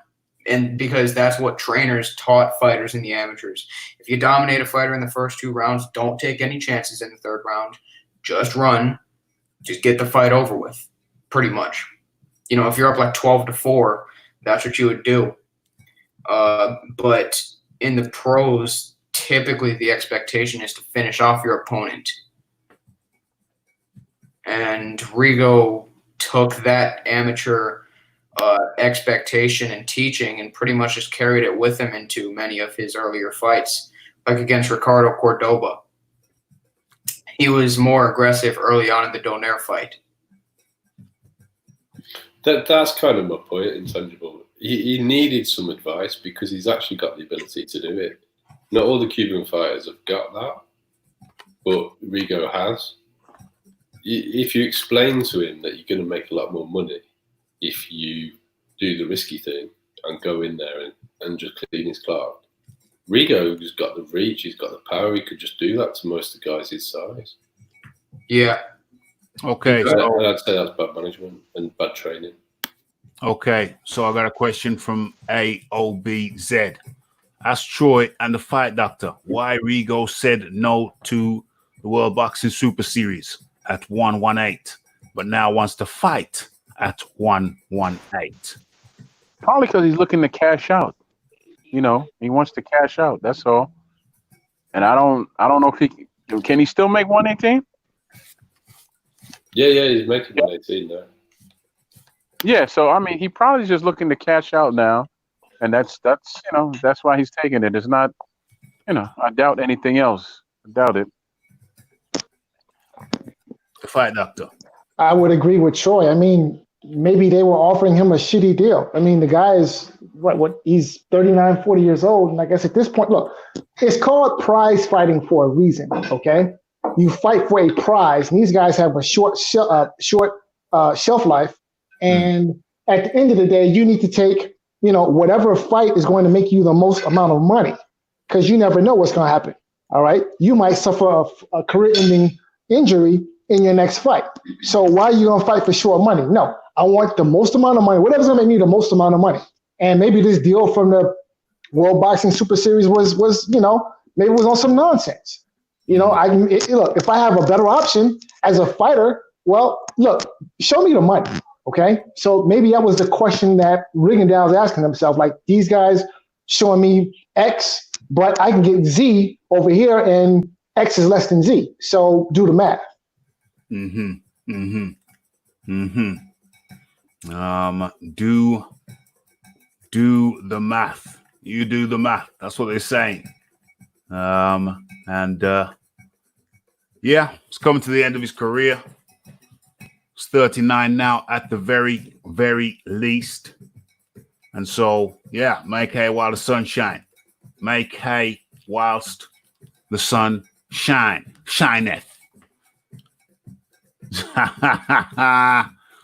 And because that's what trainers taught fighters in the amateurs. If you dominate a fighter in the first 2 rounds, don't take any chances in the 3rd round. Just run. Just get the fight over with, pretty much. You know, if you're up like 12-4, that's what you would do. But in the pros, typically the expectation is to finish off your opponent. And Rigo took that amateur expectation and teaching and pretty much just carried it with him into many of his earlier fights, like against Ricardo Cordoba. He was more aggressive early on in the Donaire fight. That's kind of my point, Intangible. He needed some advice because he's actually got the ability to do it. Not all the Cuban fighters have got that, but Rigo has. If you explain to him that you're going to make a lot more money if you do the risky thing and go in there and just clean his clock, Rigo's got the reach, he's got the power, he could just do that to most of the guys his size. Yeah. Okay. And I'd say that's bad management and bad training. Okay, so I got a question from AOBZ. Ask Troy and the Fight Doctor why Rigo said no to the World Boxing Super Series at 118, but now wants to fight at 118. Probably because he's looking to cash out. You know, he wants to cash out. That's all. And I don't know if can he still make 118? Yeah, he's making 118 now. Yeah, so I mean, he probably just looking to cash out now, and that's why he's taking it. It's not, I doubt anything else. I doubt it. The Fight Doctor. I would agree with Troy. I mean, maybe they were offering him a shitty deal. I mean, the guy is he's 39, 40 years old. And I guess at this point, look, it's called prize fighting for a reason. Okay. You fight for a prize, and these guys have a short shelf life. And at the end of the day, you need to take, whatever fight is going to make you the most amount of money, because you never know what's going to happen. All right. You might suffer a career-ending injury in your next fight. So why are you going to fight for short money? No, I want the most amount of money, whatever's going to make me the most amount of money. And maybe this deal from the World Boxing Super Series was maybe it was on some nonsense. Look, if I have a better option as a fighter, well, look, show me the money. Okay. So maybe that was the question that Rigondeaux was asking himself. Like, these guys showing me X, but I can get Z over here and X is less than Z. So do the math. Do the math. You do the math. That's what they're saying. It's coming to the end of his career. He's 39 now at the very, very least. And so, make hay while the sun shine. Make hay whilst the sun shineth.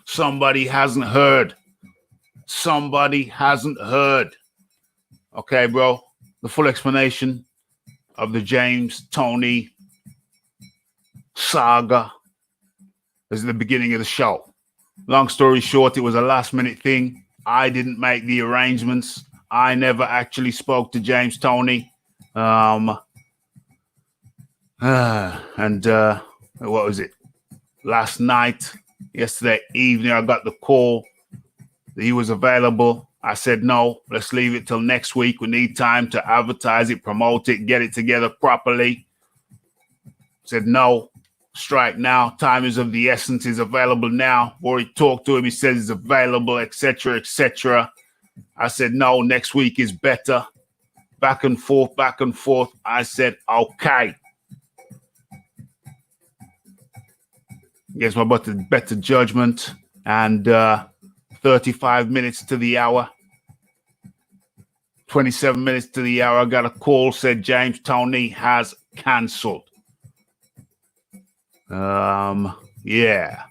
Somebody hasn't heard. Okay, bro. The full explanation of the James Toney saga is the beginning of the show. Long story short, it was a last minute thing. I didn't make the arrangements. I never actually spoke to James Toney. And what was it? Last night, yesterday evening, I got the call that he was available. I said, no, let's leave it till next week. We need time to advertise it, promote it, get it together properly. Said, no, strike now. Time is of the essence. Is available now. Already talked to him. He says it's available, etc., etc. I said, no, next week is better. Back and forth, back and forth. I said, okay. Guess my better judgment. And 35 minutes to the hour. 27 minutes to the hour. I got a call, said James Toney has cancelled. Yeah.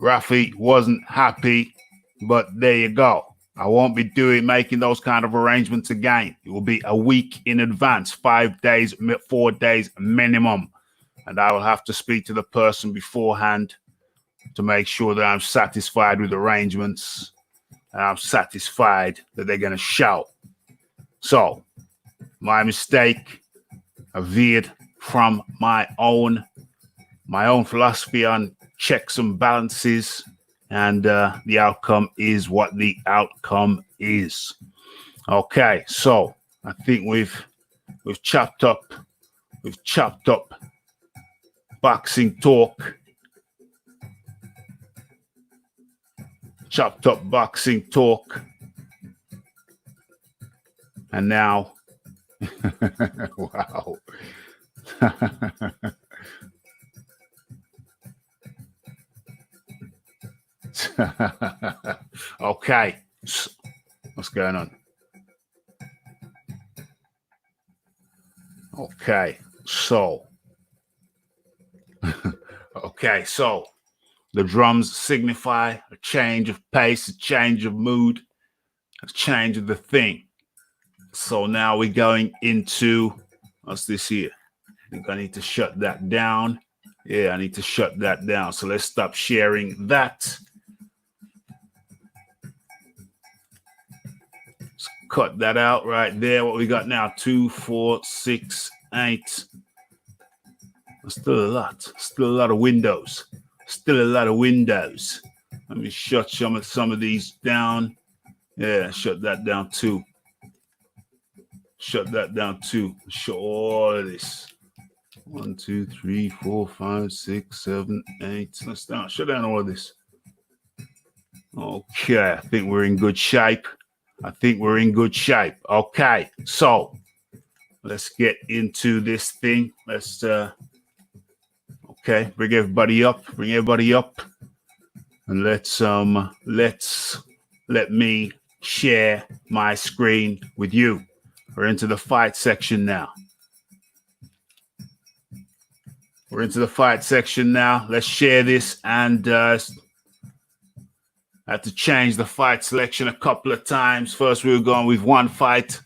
Rafi wasn't happy, but there you go. I won't be making those kind of arrangements again. It will be a week in advance, 5 days, 4 days minimum. And I will have to speak to the person beforehand to make sure that I'm satisfied with arrangements. And I'm satisfied that they're going to show. So, my mistake. I veered from my own philosophy on checks and balances. And the outcome is what the outcome is. Okay, so I think we've chopped up boxing talk. Chopped up boxing talk. And now wow. Okay, what's going on? Okay, so the drums signify a change of pace, a change of mood, a change of the thing. So now we're going into, what's this here? I think I need to shut that down. Yeah, I need to shut that down. So let's stop sharing that. Let's cut that out right there. What we got now? 2, 4, 6, 8. Still a lot of windows. Still a lot of windows. Let me shut some of these down. Yeah, shut that down too. Shut that down too. Shut all of this. 1, 2, 3, 4, 5, 6, 7, 8. Let's down. Shut down all of this. Okay, I think we're in good shape. Okay, so let's get into this thing. Let's bring everybody up. And let me share my screen with you. We're into the fight section now. Let's share this, and I had to change the fight selection a couple of times. First, we were going with one fight.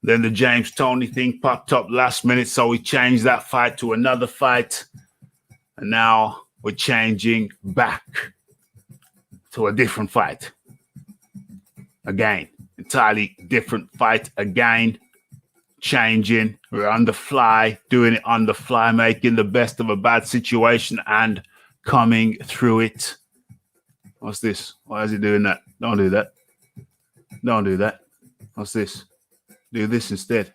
Then the James Toney thing popped up last minute, so we changed that fight to another fight. And now we're changing back to a different fight. Again, entirely different fight again. Changing. We're on the fly, doing it on the fly, making the best of a bad situation and coming through it. What's this? Why is he doing that? Don't do that. What's this? Do this instead.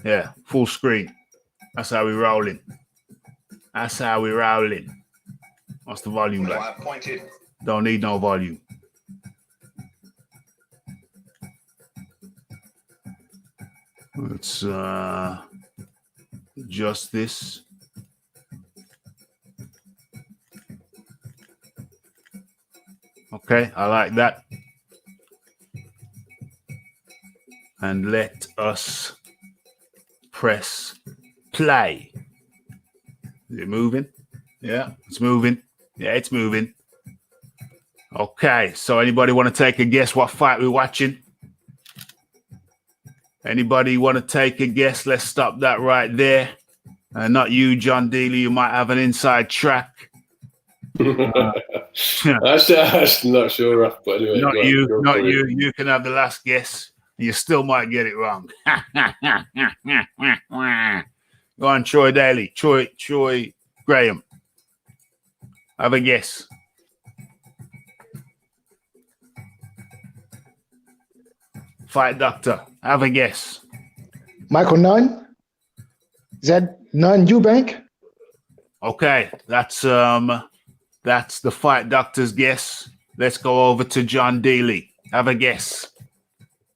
Yeah, full screen. That's how we're rolling. What's the volume like? Don't need no volume. Let's adjust this. Okay, I like that. And let us press play. Is it moving? Yeah, it's moving. Okay, so anybody want to take a guess what fight we're watching? Anybody want to take a guess? Let's stop that right there. Not you, John Dealey. You might have an inside track. I'm not sure, Raph, but anyway. Not you. You can have the last guess. You still might get it wrong. Go on, Troy Daly. Troy Graham. Have a guess. Fight Doctor. Have a guess. Michael Nunn? Is that Nunn Eubank? Okay, that's the Fight Doctor's guess. Let's go over to John Daly. Have a guess.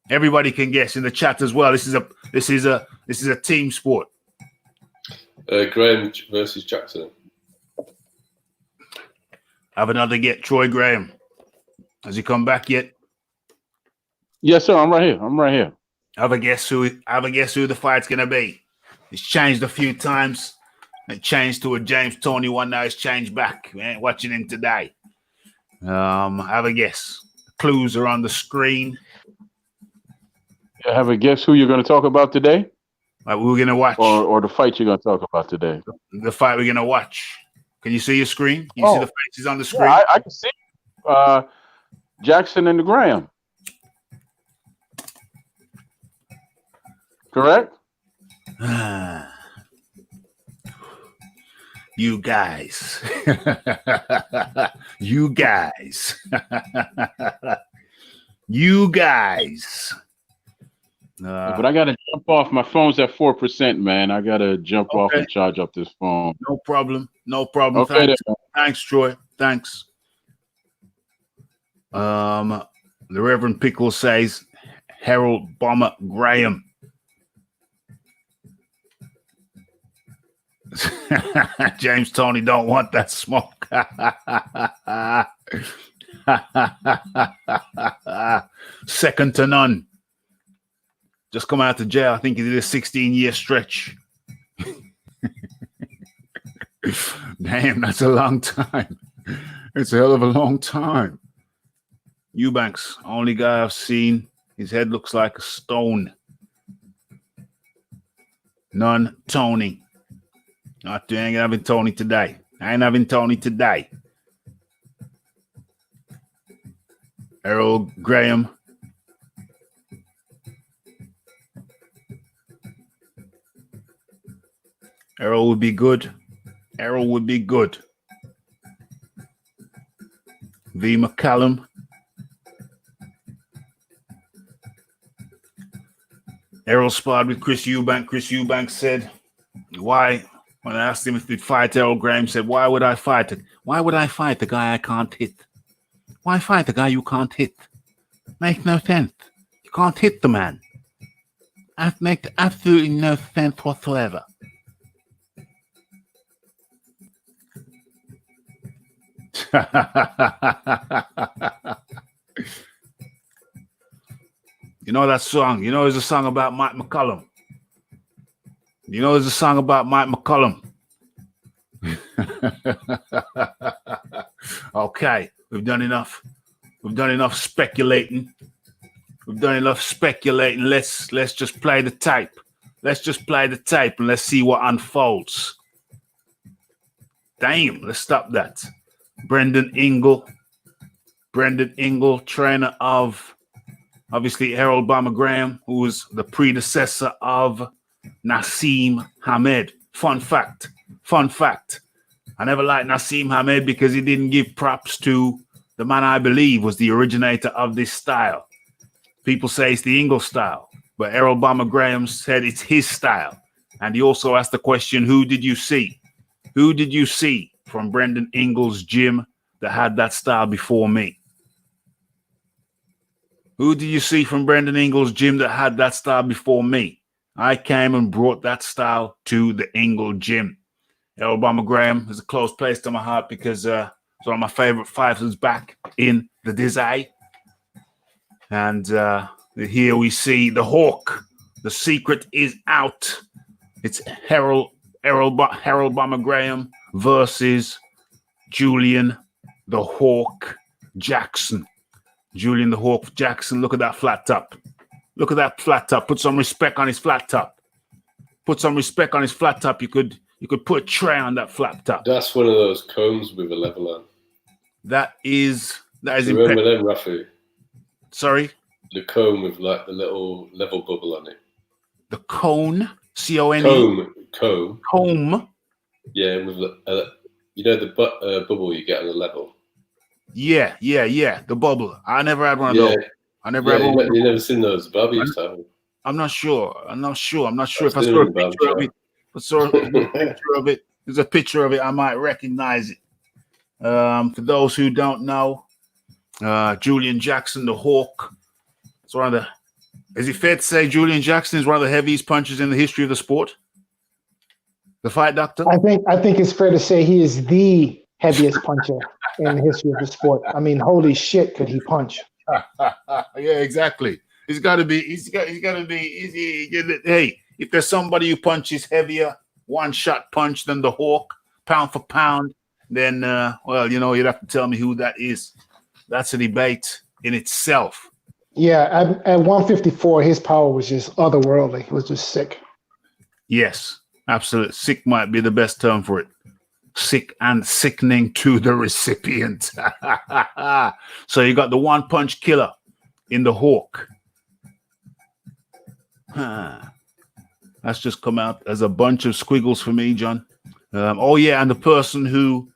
Everybody can guess in the chat as well. This is a team sport. Graham versus Jackson. Have another get. Troy Graham. Has he come back yet? Yes, sir. I'm right here. Have a guess who the fight's gonna be. It's changed a few times. It changed to a James Toney one. Now it's changed back. We ain't watching him today. Have a guess. Clues are on the screen. Have a guess who you're going to talk about today? Like we're gonna watch, or the fight you're going to talk about today. The fight we're gonna watch. Can you see your screen? Can you see the faces on the screen? Yeah, I can see Jackson and the Graham. Correct? You guys. You guys. You guys. But I got to jump off. My phone's at 4%, man. I got to jump off and charge up this phone. No problem. No problem. Okay, Thanks, Troy. Thanks. The Reverend Pickle says Harold Bomber Graham. James Toney don't want that smoke. Second to none. Just come out of jail. I think he did a 16-year stretch. Damn, that's a long time. It's a hell of a long time. Eubanks, only guy I've seen. His head looks like a stone. None Toney. I ain't having Toney today. I ain't having Toney today. Harold Graham. Errol would be good. Errol would be good. V. McCallum. Errol sparred with Chris Eubank. Chris Eubank said, why? When I asked him if he'd fight Errol, Graham said, why would I fight it? Why would I fight the guy I can't hit? Why fight the guy you can't hit? Makes no sense. You can't hit the man. That makes absolutely no sense whatsoever. You know that song? You know there's a song about Mike McCollum. You know there's a song about Mike McCollum. Okay, we've done enough. We've done enough speculating. We've done enough speculating. Let's just play the tape. Let's just play the tape and let's see what unfolds. Damn, let's stop that. Brendan Ingle, trainer of obviously Harold Bomber Graham, who was the predecessor of Nassim Hamed. Fun fact. I never liked Nassim Hamed because he didn't give props to the man I believe was the originator of this style. People say it's the Ingle style, but Harold Bomber Graham said it's his style. And he also asked the question, who did you see? Who did you see from Brendan Ingle's gym that had that style before me? Who did you see from Brendan Ingle's gym that had that style before me? I came and brought that style to the Ingle gym. Harold Bomber Graham is a close place to my heart because it's one of my favorite fighters back in the Dizay. And here we see the Hawk. The secret is out. It's Harold Bomber Graham versus Julian the Hawk Jackson. Julian the Hawk Jackson. Look at that flat top. Look at that flat top. Put some respect on his flat top. Put some respect on his flat top. You could put a tray on that flat top. That's one of those cones with a level on. That is Remember them, Raphael? Sorry? the cone with like the little level bubble on it. The cone, C-O-N-E. Comb. Comb. Yeah, with you know the bubble you get on the level. Yeah. The bubble. I never had one of those. I never had one. You never seen those? Barbie used to have them. I'm not sure. I'm not sure if I seen saw a them in the picture of barber it. If I saw a picture of it. There's a picture of it. I might recognize it. For those who don't know, Julian Jackson, the Hawk. It's one of the. Is it fair to say Julian Jackson is one of the heaviest punchers in the history of the sport? The Fight Doctor? I think it's fair to say he is the heaviest puncher in the history of the sport. I mean, holy shit, could he punch? Yeah, exactly. He's got to be. Hey, if there's somebody who punches heavier, one-shot punch than the Hawk, pound for pound, then well, you'd have to tell me who that is. That's a debate in itself. Yeah, at 154, his power was just otherworldly. It was just sick. Yes, absolutely. Sick might be the best term for it. Sick and sickening to the recipient. So you got the one-punch killer in the Hawk. That's just come out as a bunch of squiggles for me, John. Oh yeah, and the person who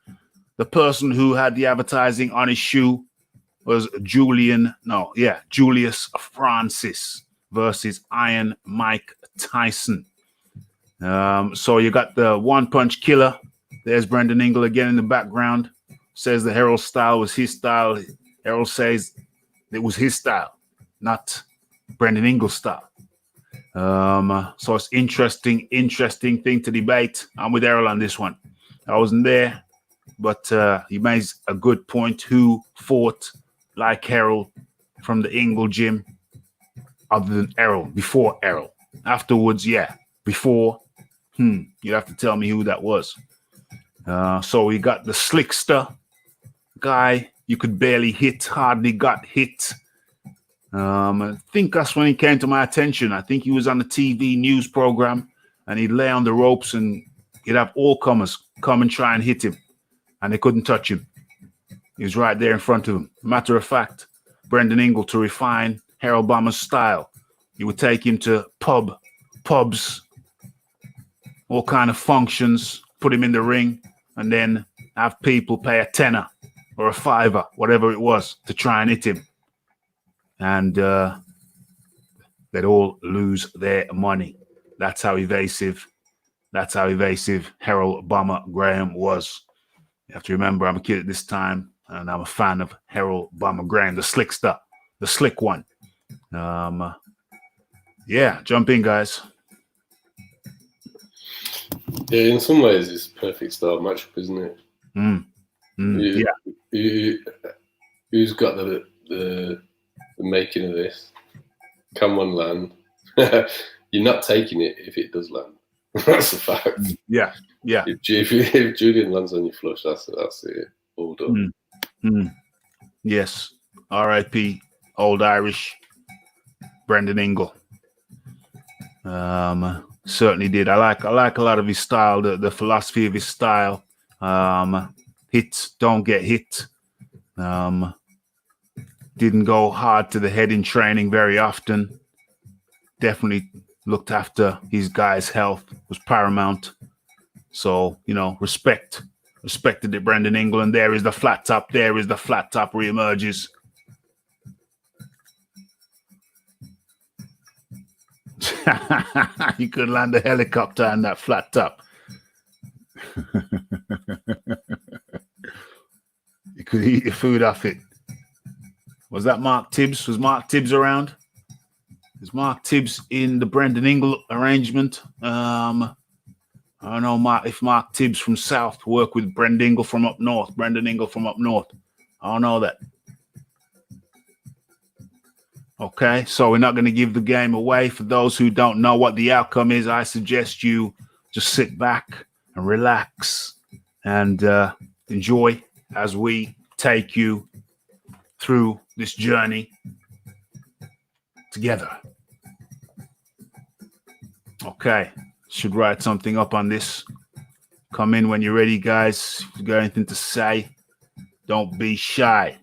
had the advertising on his shoe was Julius Francis versus Iron Mike Tyson. So you got the one-punch killer. There's Brendan Ingle again in the background. Says the Herald style was his style. Herald says it was his style, not Brendan Ingle's style. So it's interesting thing to debate. I'm with Errol on this one. I wasn't there, but he makes a good point. Who fought like Errol from the Ingle gym other than Errol? Before Errol. Afterwards, yeah. Before, you'd have to tell me who that was. So we got the slickster guy. You could barely hit, hardly got hit. I think that's when he came to my attention. I think he was on the TV news program and he'd lay on the ropes and he'd have all comers come and try and hit him and they couldn't touch him. He was right there in front of him. Matter of fact, Brendan Ingle, to refine Harold Bomber's style, he would take him to pubs, all kind of functions, put him in the ring and then have people pay a tenner or a $5, whatever it was, to try and hit him. And they'd all lose their money. That's how evasive Harold Bomber Graham was. You have to remember, I'm a kid at this time, and I'm a fan of Harold Bomber Graham, the slickster, the slick one. Yeah, jump in, guys. Yeah, in some ways, it's perfect style matchup, isn't it? Yeah. Who's got the making of this? Can one land? You're not taking it if it does land. That's a fact. Yeah. If Julian lands on your flush, that's it. All done. Yes. R.I.P. Old Irish Brendan Ingle. Certainly did. I like a lot of his style, the philosophy of his style. Hit, don't get hit. Didn't go hard to the head in training very often. Definitely looked after his guys' health, was paramount. So, respected it, Brendan Ingle. And there is the flat top. Reemerges. You could land a helicopter on that flat top. You could eat your food off it. Was that Mark Tibbs? Was Mark Tibbs around? Is Mark Tibbs in the Brendan Ingle arrangement? I don't know if Mark Tibbs from South worked with Brendan Ingle from up north. I don't know that. Okay, so we're not going to give the game away. For those who don't know what the outcome is, I suggest you just sit back and relax and enjoy as we take you through this journey together. Okay, should write something up on this. Come in when you're ready, guys. If you got anything to say, don't be shy.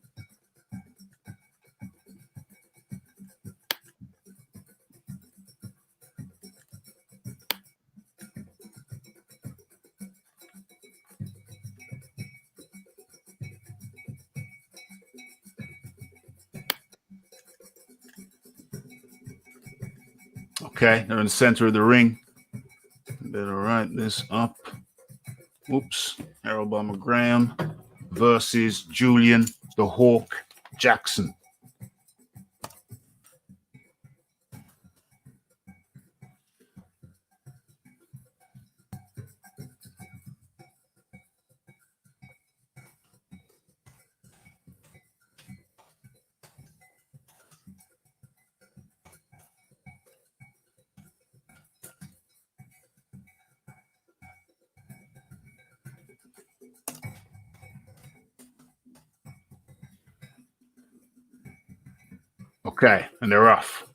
Okay, they're in the center of the ring. Better write this up. Oops. Harold Bomber Graham versus Julian the Hawk Jackson. Okay, and they're off.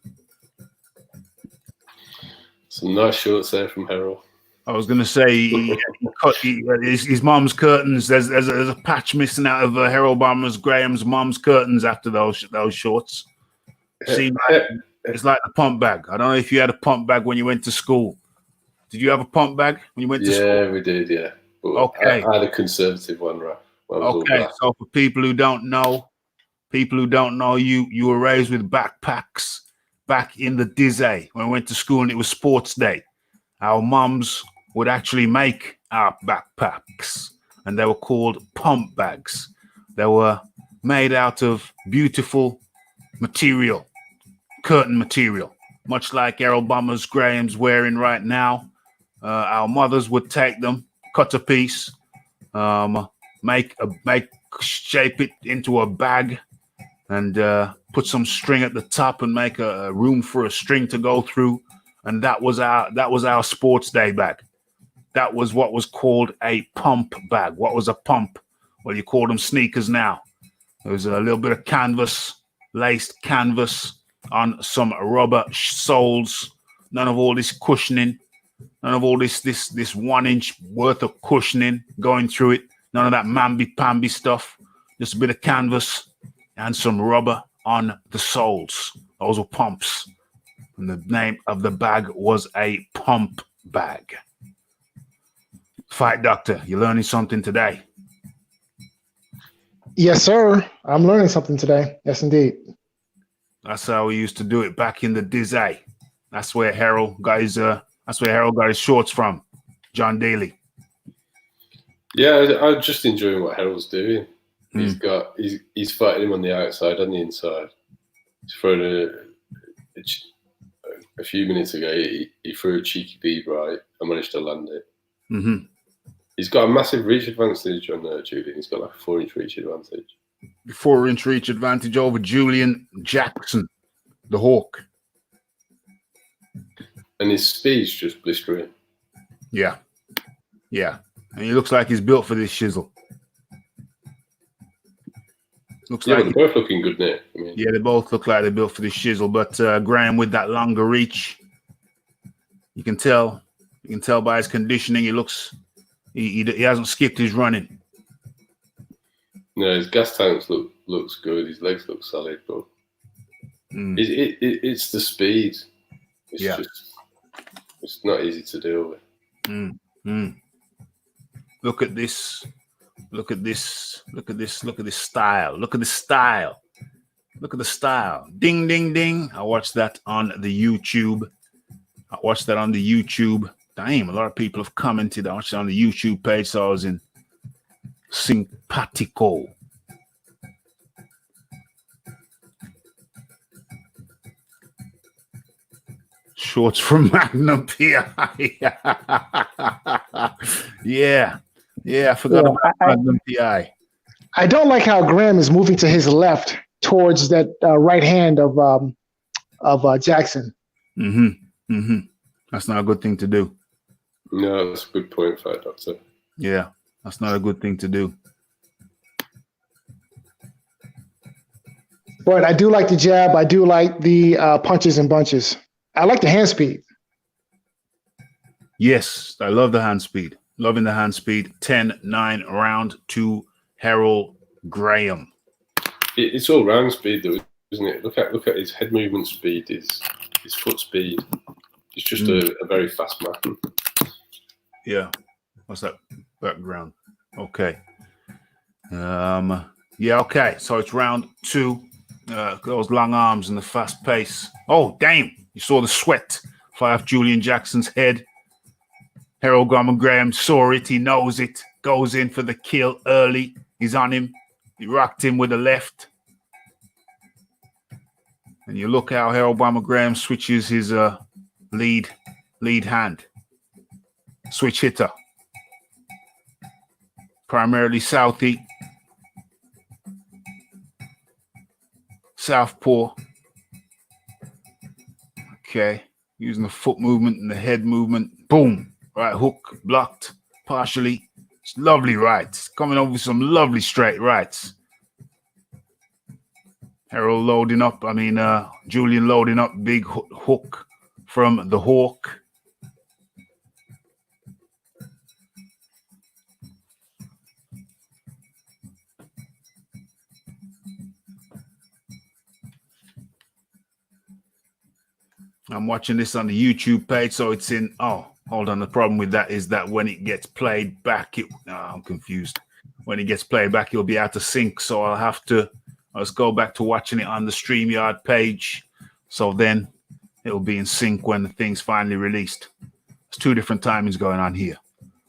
Some nice shorts there from Harold. I was going to say he cut his mom's curtains. There's a patch missing out of Harold Bomber's Graham's mom's curtains after those shorts. See, it's like the pump bag. I don't know if you had a pump bag when you went to school. Did you have a pump bag when you went to school? Yeah, we did. Yeah. But Okay. I had a conservative one, right? Okay. So for people who don't know, you were raised with backpacks back in the Dizzy when we went to school and it was sports day. Our mums would actually make our backpacks and they were called pump bags. They were made out of beautiful material, curtain material, much like Harold Bomber's Graham's wearing right now. Our mothers would take them, cut a piece, shape it into a bag, and put some string at the top and make a room for a string to go through. And that was our sports day bag. That was what was called a pump bag. What was a pump? Well, you call them sneakers now. There was a little bit of canvas, laced canvas on some rubber soles. None of all this cushioning. None of all this 1 inch worth of cushioning going through it. None of that mamby-pamby stuff. Just a bit of canvas and some rubber on the soles. Those were pumps. And the name of the bag was a pump bag. Fight Doctor, you learning something today? Yes, sir. I'm learning something today. Yes, indeed. That's how we used to do it back in the Dizzy. That's where Harold got his shorts from. John Daly. Yeah, I'm just enjoying what Harold's doing. He's fighting him on the outside and the inside. He's throwing a few minutes ago. He threw a cheeky bead right and managed to land it. Mm-hmm. He's got a massive reach advantage on Julian. He's got like a 4-inch reach advantage. 4-inch reach advantage over Julian Jackson, the Hawk. And his speed's just blistering. Yeah. Yeah. And he looks like he's built for this shizzle. Looks like they're both looking good now. Yeah, they both look like they're built for this shizzle. But Graham with that longer reach, you can tell by his conditioning. He looks, he hasn't skipped his running. No, his gas tanks looks good. His legs look solid, but it's the speed. It's not easy to deal with. Look at this. Look at this. Look at this. Look at this style. Look at the style. Look at the style. Ding, ding, ding. I watched that on the YouTube. Damn, a lot of people have commented. I watched it on the YouTube page, so I was in simpatico. Shorts from Magnum PI. Yeah, I forgot about Magnum PI. I don't like how Graham is moving to his left towards that right hand of Jackson. That's not a good thing to do. No, that's a good point, Fight Doctor. Yeah, that's not a good thing to do. But I do like the jab. I do like the punches and bunches. I like the hand speed. Yes, I love the hand speed. Loving the hand speed. 10-9 round to Harold Graham. It's all round speed, though, isn't it? Look at his head movement speed, his foot speed. He's just a very fast man. Yeah. What's that background? Okay. Yeah, okay. So it's round 2. Those long arms and the fast pace. Oh, damn. You saw the sweat fly off Julian Jackson's head. Harold Graham saw it. He knows it. Goes in for the kill early. He's on him. He rocked him with the left. And you look how Harold Graham switches his lead hand. Switch hitter. Primarily Southie. Southpaw. Okay. Using the foot movement and the head movement. Boom. Right hook. Blocked. Partially. It's lovely rights. Coming over with some lovely straight rights. Harold loading up. Julian loading up. Big hook from the Hawk. I'm watching this on the YouTube page, so it's in. Oh, hold on. The problem with that is that when it gets played back, I'm confused. When it gets played back, it'll be out of sync. So let's go back to watching it on the StreamYard page. So then it'll be in sync when the thing's finally released. There's two different timings going on here.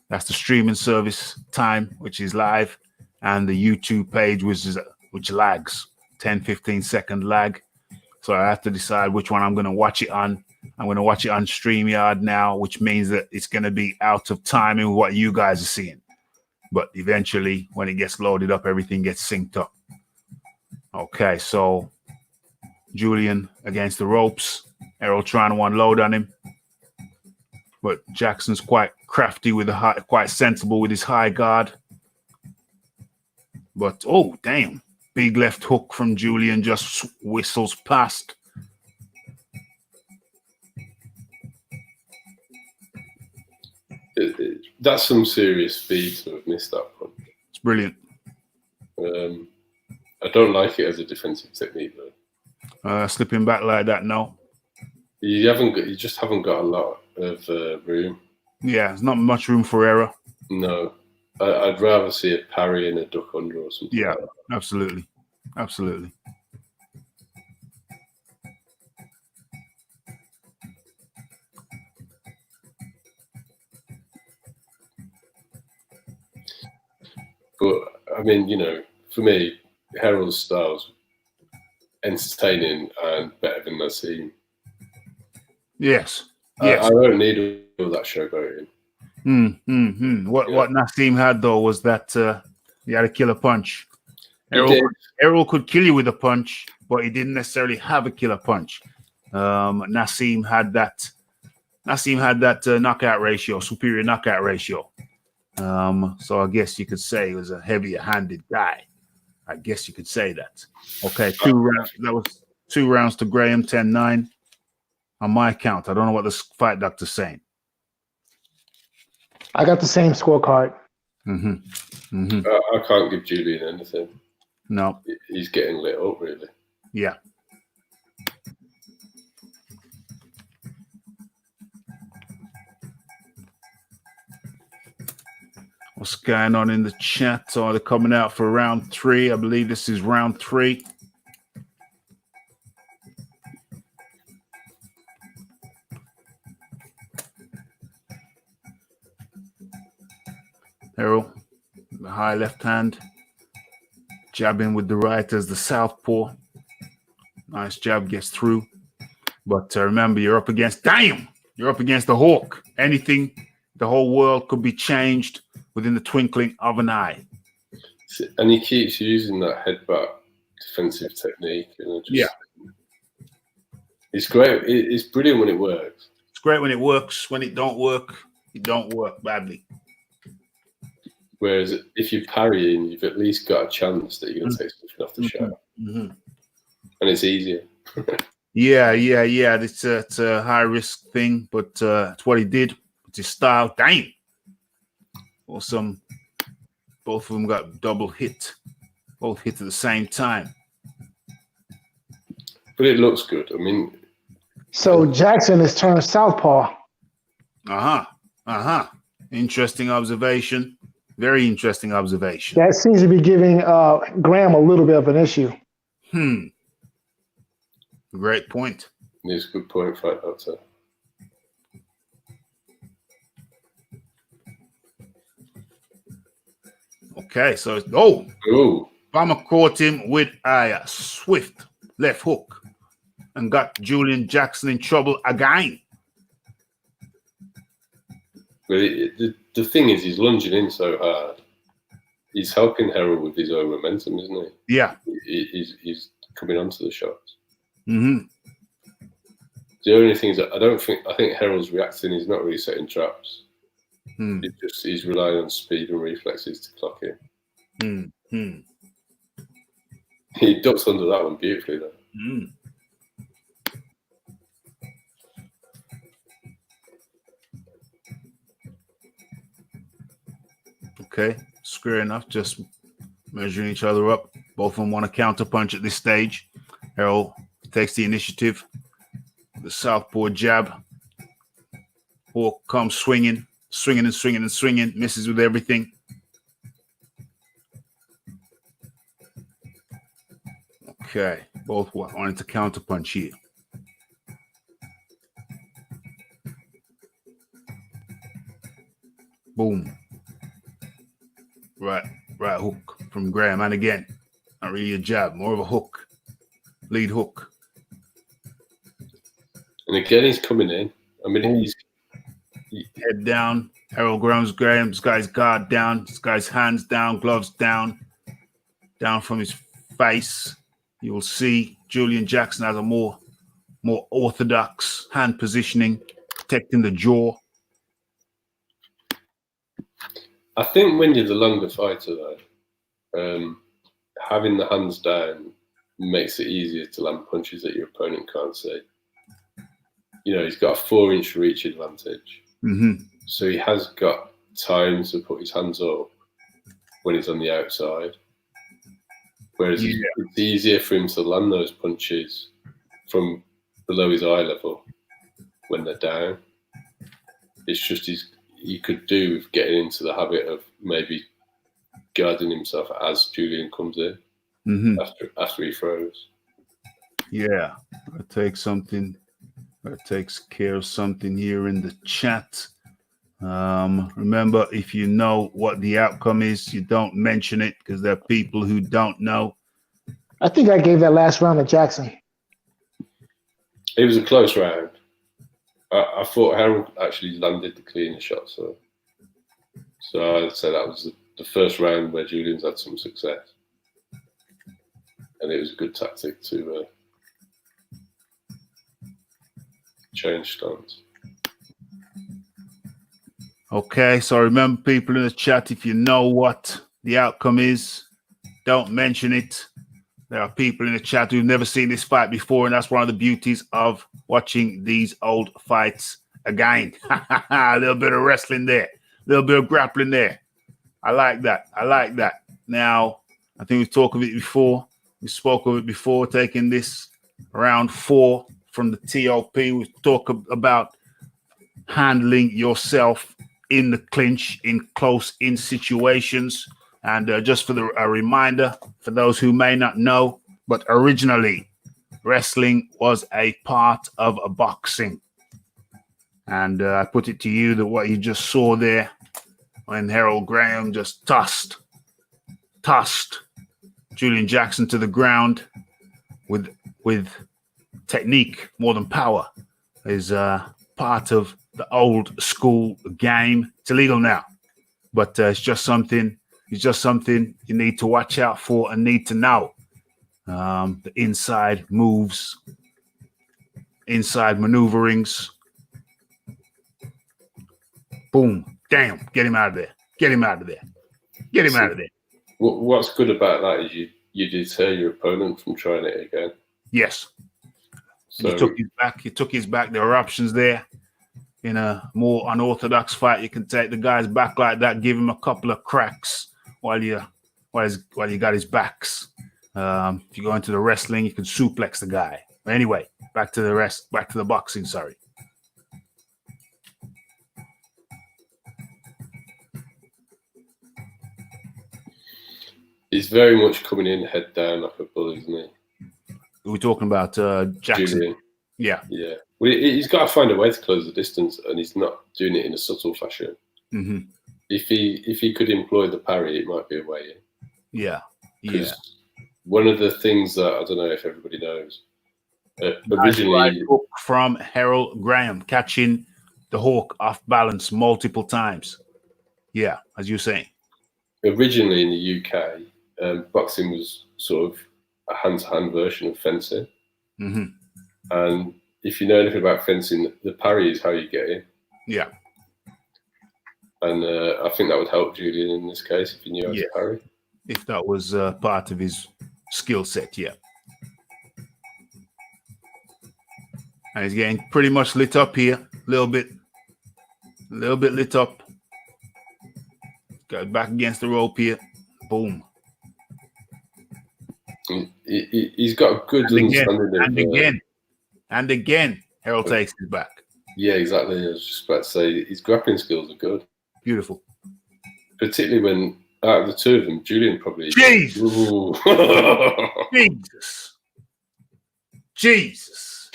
That's the streaming service time, which is live, and the YouTube page, which lags, 10-15 second lag. So I have to decide which one I'm going to watch it on. I'm going to watch it on StreamYard now, which means that it's going to be out of timing with what you guys are seeing. But eventually, when it gets loaded up, everything gets synced up. Okay, so Julian against the ropes. Errol trying to unload on him. But Jackson's quite crafty quite sensible with his high guard. But, oh, damn. Big left hook from Julian just whistles past. That's some serious speed to have missed that one. It's brilliant. I don't like it as a defensive technique though. Slipping back like that, no. You just haven't got a lot of room. Yeah, there's not much room for error. No. I'd rather see a parry and a duck under or something. Yeah, like that. absolutely. Absolutely. But, I mean, for me, Harold's style's entertaining and better than Nassim. Yes. I don't need all that showboating. What Nassim had, though, was that he had a killer punch. Errol could kill you with a punch, but he didn't necessarily have a killer punch. Nassim had that knockout ratio, superior knockout ratio. So I guess you could say he was a heavier-handed guy. I guess you could say that. Okay, 2 rounds. That was 2 rounds to Graham, 10-9 on my count. I don't know what the fight doctor's saying. I got the same scorecard. I can't give Julian anything. No. He's getting lit up, really. Yeah. What's going on in the chat? Are they coming out for round 3? I believe this is round 3. Errol, the high left hand, jabbing with the right as the southpaw. Nice jab, gets through. But remember, you're up against the Hawk. Anything, the whole world could be changed within the twinkling of an eye. And he keeps using that headbutt defensive technique. It's great. It's brilliant when it works. It's great when it works. When it don't work badly. Whereas if you're parrying, you've at least got a chance that you're going to take something off the shot. And it's easier. Yeah. It's a high risk thing, but it's what he did. It's his style. Damn. Awesome. Both of them got double hit. Both hit at the same time. But it looks good. I mean. So Jackson is turned southpaw. Interesting observation. Very interesting observation. That seems to be giving Graham a little bit of an issue. Great point. It's a good point, fight doctor. Okay, so Palmer caught him with a swift left hook and got Julian Jackson in trouble again. But the thing is, he's lunging in so hard. He's helping Harold with his own momentum, isn't he? Yeah. He's coming onto the shots. Mm-hmm. The only thing is that I think Harold's reacting. He's not really setting traps. He's relying on speed and reflexes to clock in. He ducks under that one beautifully, though. Okay, square enough, just measuring each other up. Both of them want to counter punch at this stage. Harold takes the initiative. The southpaw jab. Hawk comes swinging, misses with everything. Okay, both wanted to counter punch here. Boom. Right hook from Graham, and again, not really a jab, more of a hook, lead hook. And again, he's coming in. I mean, he's head down. Harold Graham's guy's guard down. This guy's hands down, gloves down, down from his face. You will see Julian Jackson has a more orthodox hand positioning, protecting the jaw. I think when you're the longer fighter, though, having the hands down makes it easier to land punches that your opponent can't see. You know, he's got a 4-inch reach advantage. So he has got time to put his hands up when he's on the outside. Whereas it's easier for him to land those punches from below his eye level when they're down. It's just he could do with getting into the habit of maybe guarding himself as Julian comes in after he throws. Yeah, I'll take something. That takes care of something here in the chat. Remember, if you know what the outcome is, you don't mention it because there are people who don't know. I think I gave that last round to Jackson. It was a close round. I thought Harold actually landed the cleaner shot, so I'd say that was the first round where Julian's had some success, and it was a good tactic to change stance. Okay, so remember, people in the chat, if you know what the outcome is, don't mention it. There are people in the chat who've never seen this fight before, and that's one of the beauties of watching these old fights again. A little bit of wrestling there, a little bit of grappling there. I like that. Now, I think we've talked of it before. We spoke of it before, taking this round 4 from the TOP. We talk about handling yourself in the clinch, in close-in situations. And just for a reminder, for those who may not know, but originally, wrestling was a part of boxing. And I put it to you that what you just saw there, when Harold Graham just tossed Julian Jackson to the ground with technique more than power, is part of the old school game. It's illegal now, but it's just something you need to watch out for and need to know. The inside moves, inside maneuverings. Boom. Damn. Get him out of there. What's good about that is you deter your opponent from trying it again. Yes. So He took his back. There are options there. In a more unorthodox fight, you can take the guy's back like that, give him a couple of cracks while you got his backs. If you go into the wrestling, you can suplex the guy. Anyway, back to the boxing. Sorry. He's very much coming in head down like a bull, isn't he? We're talking about Jackson. Julian. Yeah. Well, he's got to find a way to close the distance, and he's not doing it in a subtle fashion. if he could employ the parry, it might be a way in. Yeah. Because one of the things that I don't know if everybody knows, originally Nice right hook from Harold Graham, catching the hook off balance multiple times. Yeah, as you're saying. Originally in the UK, boxing was sort of a hand-to-hand version of fencing. Mm-hmm. And if you know anything about fencing, the parry is how you get in. Yeah. And I think that would help Julian in this case if he knew how to parry. If that was part of his skill set, yeah. And he's getting pretty much lit up here. A little bit lit up. Got back against the rope here. Boom. He's got a good understanding. And again, Harold takes it back. Yeah, exactly. I was just about to say his grappling skills are good. Beautiful. Particularly when out of the two of them, Julian probably. Jesus. Jesus.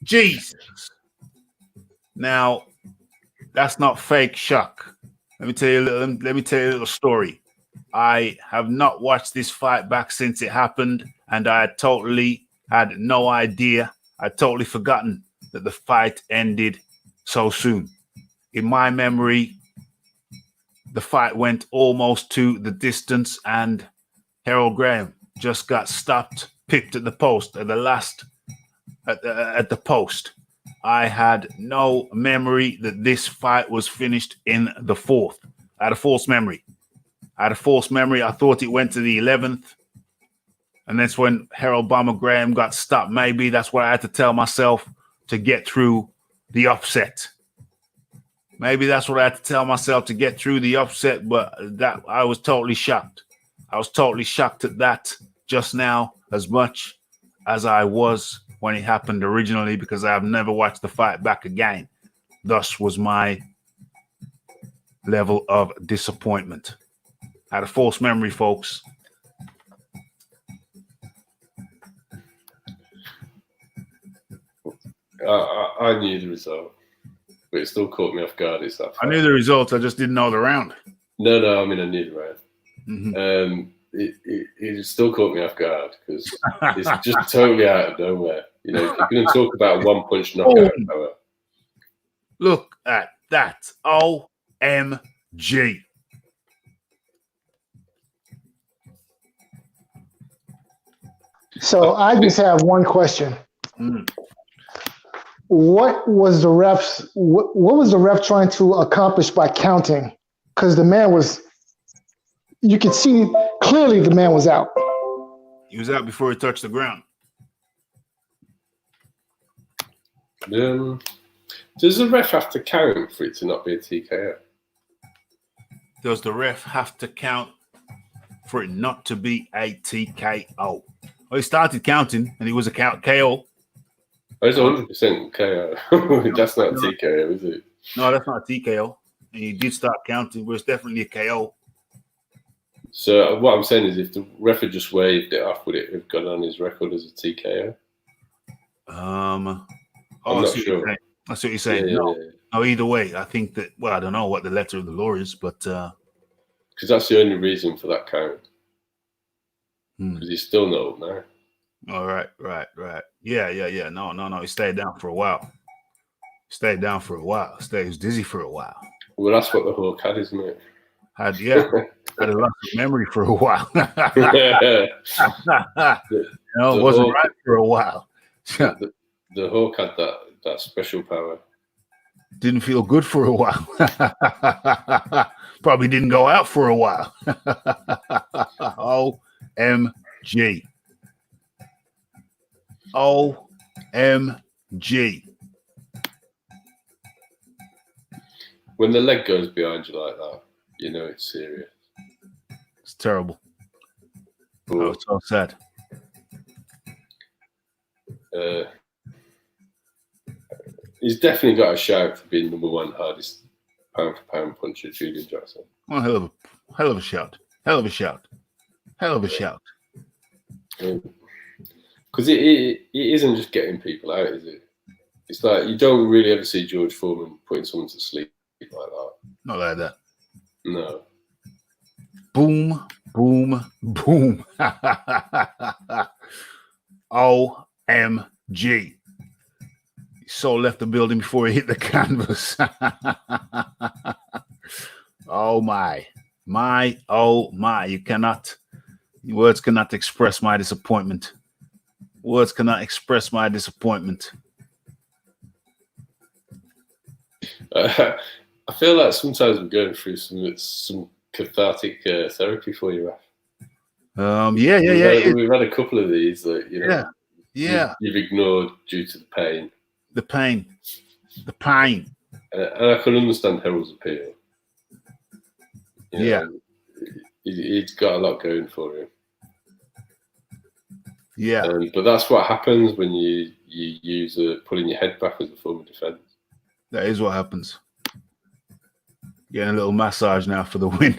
Jesus. Now, that's not fake shock. Let me tell you a little story. I have not watched this fight back since it happened, and I totally had no idea. I'd totally forgotten that the fight ended so soon. In my memory, the fight went almost to the distance, and Harold Graham just got stopped, picked at the post at the last at the post. I had no memory that this fight was finished in the fourth. I had a false memory. I thought it went to the 11th. And that's when Harold Bomber Graham got stopped. Maybe that's what I had to tell myself to get through the upset. Maybe that's what I had to tell myself to get through the upset. But that I was totally shocked. I was totally shocked at that just now, as much as I was when it happened originally, because I have never watched the fight back again. Thus was my level of disappointment. I had a false memory, folks. I knew the result, but it still caught me off guard. It's that fight. I knew the results. I just didn't know the round. No. I mean, I knew the round. Mm-hmm. It still caught me off guard because it's just totally out of nowhere. You know, you're going to talk about one-punch knockout power. Look at that. OMG. So I just have one question. What was the ref trying to accomplish by counting? Because the man was, you could see clearly the man was out. He was out before he touched the ground. Does the ref have to count for it to not be a TKO? Does the ref have to count for it not to be a TKO? Well, he started counting and it was a KO. Oh, it's 100% KO. That's not a TKO, is it? No, that's not a TKO. And he did start counting, but it's definitely a KO. So what I'm saying is, if the ref had just waved it off, would it have gone on his record as a TKO? I'm not sure. That's what you're saying. No, either way, I think that. Well, I don't know what the letter of the law is, but because that's the only reason for that count. Because he's still not up now. All right. Yeah. No. He stayed down for a while. He was dizzy for a while. Well, that's what the Hawk had, isn't it? Had a loss of memory for a while. It wasn't right for a while. The Hawk had that special power. Didn't feel good for a while. Probably didn't go out for a while. OMG. When the leg goes behind you like that, you know it's serious. It's terrible. Oh, it's so sad. He's definitely got a shout for being number one hardest pound-for-pound puncher, Julian Jackson. Well, hell of a shout. Because it isn't just getting people out, is it? It's like you don't really ever see George Foreman putting someone to sleep like that. Not like that. No. Boom, boom, boom. OMG. So left the building before he hit the canvas. Oh my. Oh my. Words cannot express my disappointment. Words cannot express my disappointment. I feel like sometimes I'm going through some cathartic therapy for you, Raph. Yeah. We've had a couple of these that, you know, yeah. you've ignored due to the pain. The pain. And I can understand Harold's appeal. You know, he's got a lot going for him. Yeah. But that's what happens when you use pulling your head back as a form of defense. That is what happens. Getting a little massage now for the win.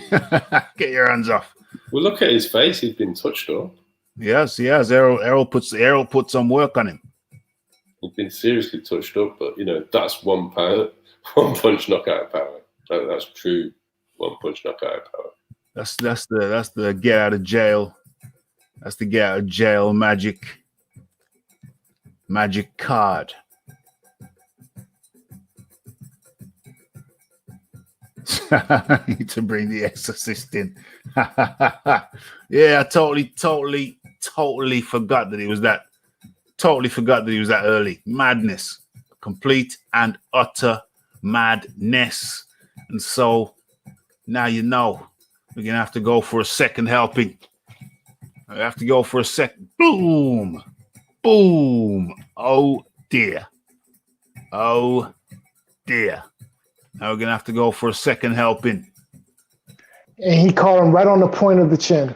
Get your hands off. Well, look at his face. He's been touched up. Yes, he has. Errol put some work on him. He's been seriously touched up, but you know that's one punch knockout power. That's true. One punch knockout power. That's the get out of jail. That's the get out of jail magic card. To bring the exorcist in. Yeah, I totally forgot that he was that. Totally forgot that he was that early. Madness. Complete and utter madness. And so now you know we're gonna have to go for a second helping. I have to go for a second. Boom. Boom. Oh dear. Oh dear. Now we're going to have to go for a second helping. And he caught him right on the point of the chin,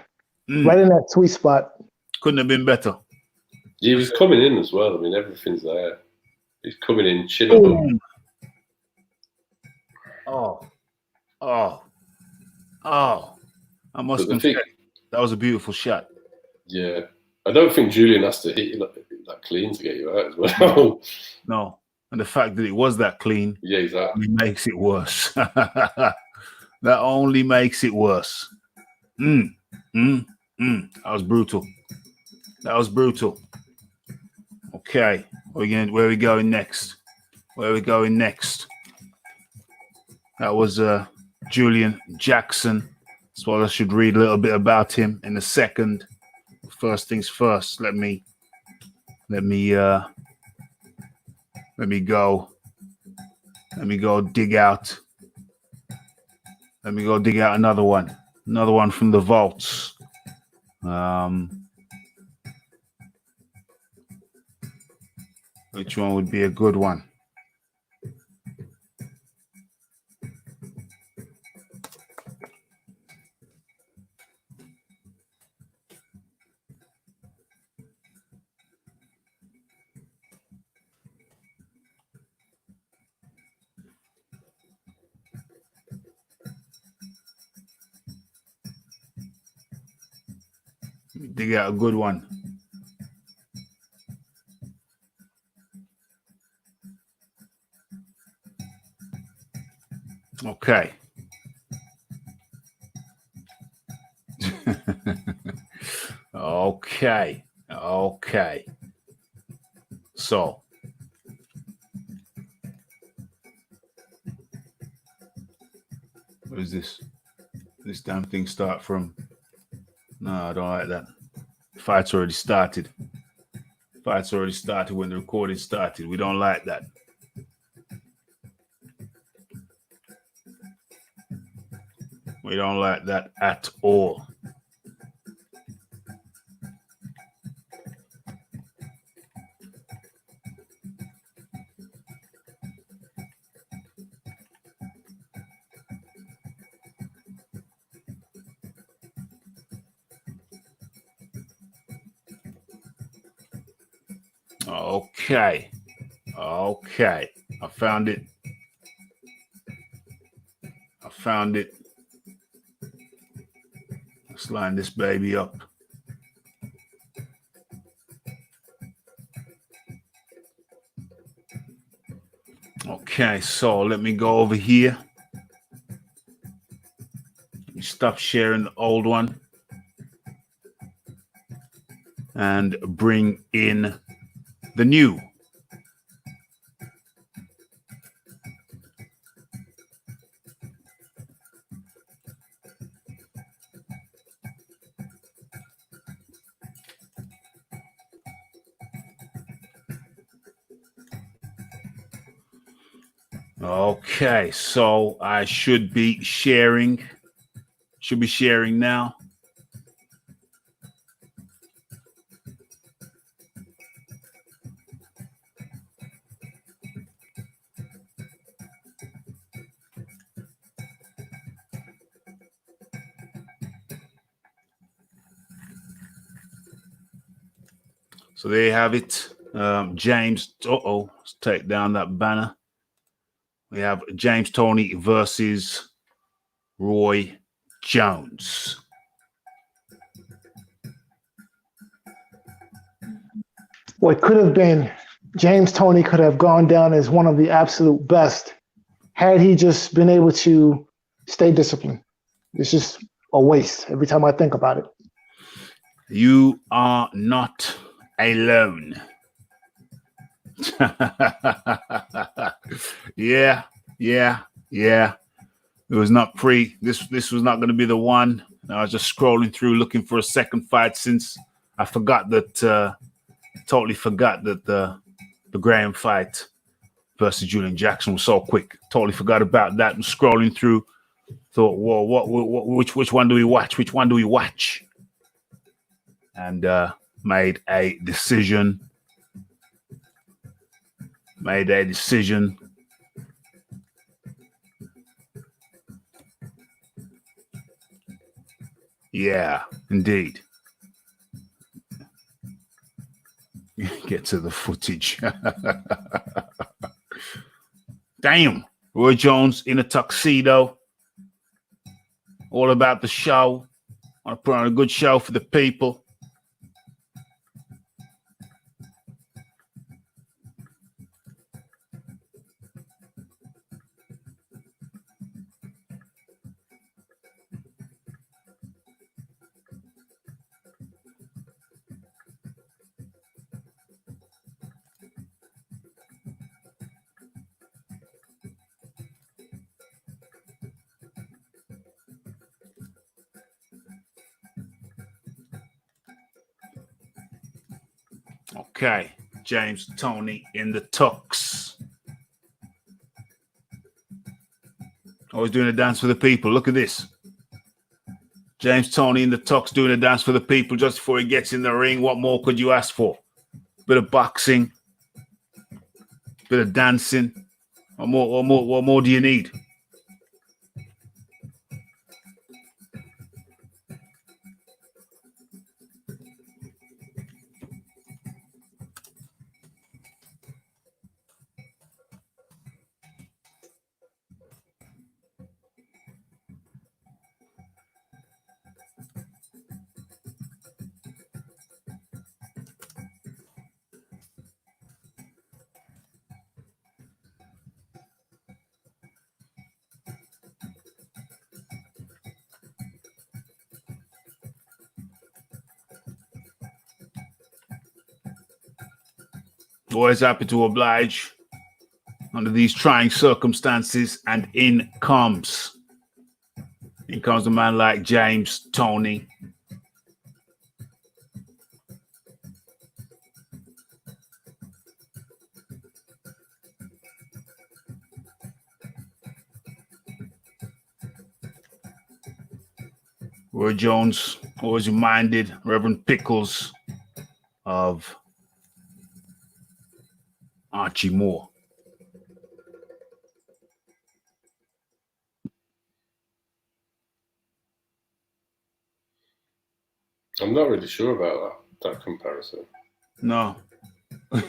right in that sweet spot. Couldn't have been better. He was coming in as well. I mean, everything's there. He's coming in, chin up. I must confess, that was a beautiful shot. Yeah. I don't think Julian has to hit you that clean to get you out as well. No. And the fact that it was that clean, exactly, makes it worse. That only makes it worse. That was brutal. That was brutal. Okay, where are we going next? Where are we going next? That was Julian Jackson. So I should read a little bit about him in a second. First things first. Let me go dig out. Let me go dig out another one from the vaults. Which one would be a good one? Dig out a good one. Okay. Okay. So what is this? This damn thing start from? No, I don't like that. Fight's already started. Fight's already started when the recording started. We don't like that. We don't like that at all. Okay. I found it. Let's line this baby up. Okay, so let me go over here. Let me stop sharing the old one and bring in the new. Okay, so I should be sharing now. So there you have it. James, let's take down that banner. We have James Toney versus Roy Jones. What could have been, James Toney could have gone down as one of the absolute best had he just been able to stay disciplined. It's just a waste every time I think about it. You are not alone. Yeah. It was not this was not going to be the one. I was just scrolling through looking for a second fight since I forgot that totally forgot that the Graham fight versus Julian Jackson was so quick. Totally forgot about that. And scrolling through, thought, whoa, which one do we watch? Which one do we watch? And made a decision. Yeah, indeed. Get to the footage. Damn. Roy Jones in a tuxedo. All about the show. Want to put on a good show for the people. Okay, James Toney in the tux. Always doing a dance for the people. Look at this. James Toney in the tux doing a dance for the people just before he gets in the ring. What more could you ask for? Bit of boxing, bit of dancing. What more do you need? Always happy to oblige under these trying circumstances. And in comes a man like James Toney. Roy Jones always reminded Reverend Pickles of Archie Moore. I'm not really sure about that comparison. No. No.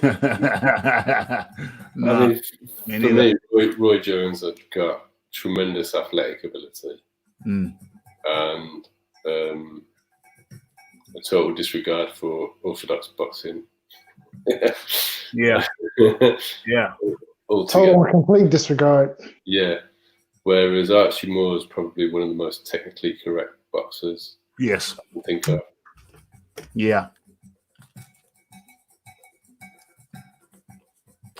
No. I mean, for me, Roy Jones had got tremendous athletic ability and a total disregard for orthodox boxing. Yeah. Yeah. altogether. Total and complete disregard. Yeah. Whereas Archie Moore is probably one of the most technically correct boxers Yes. I can think of. Yeah.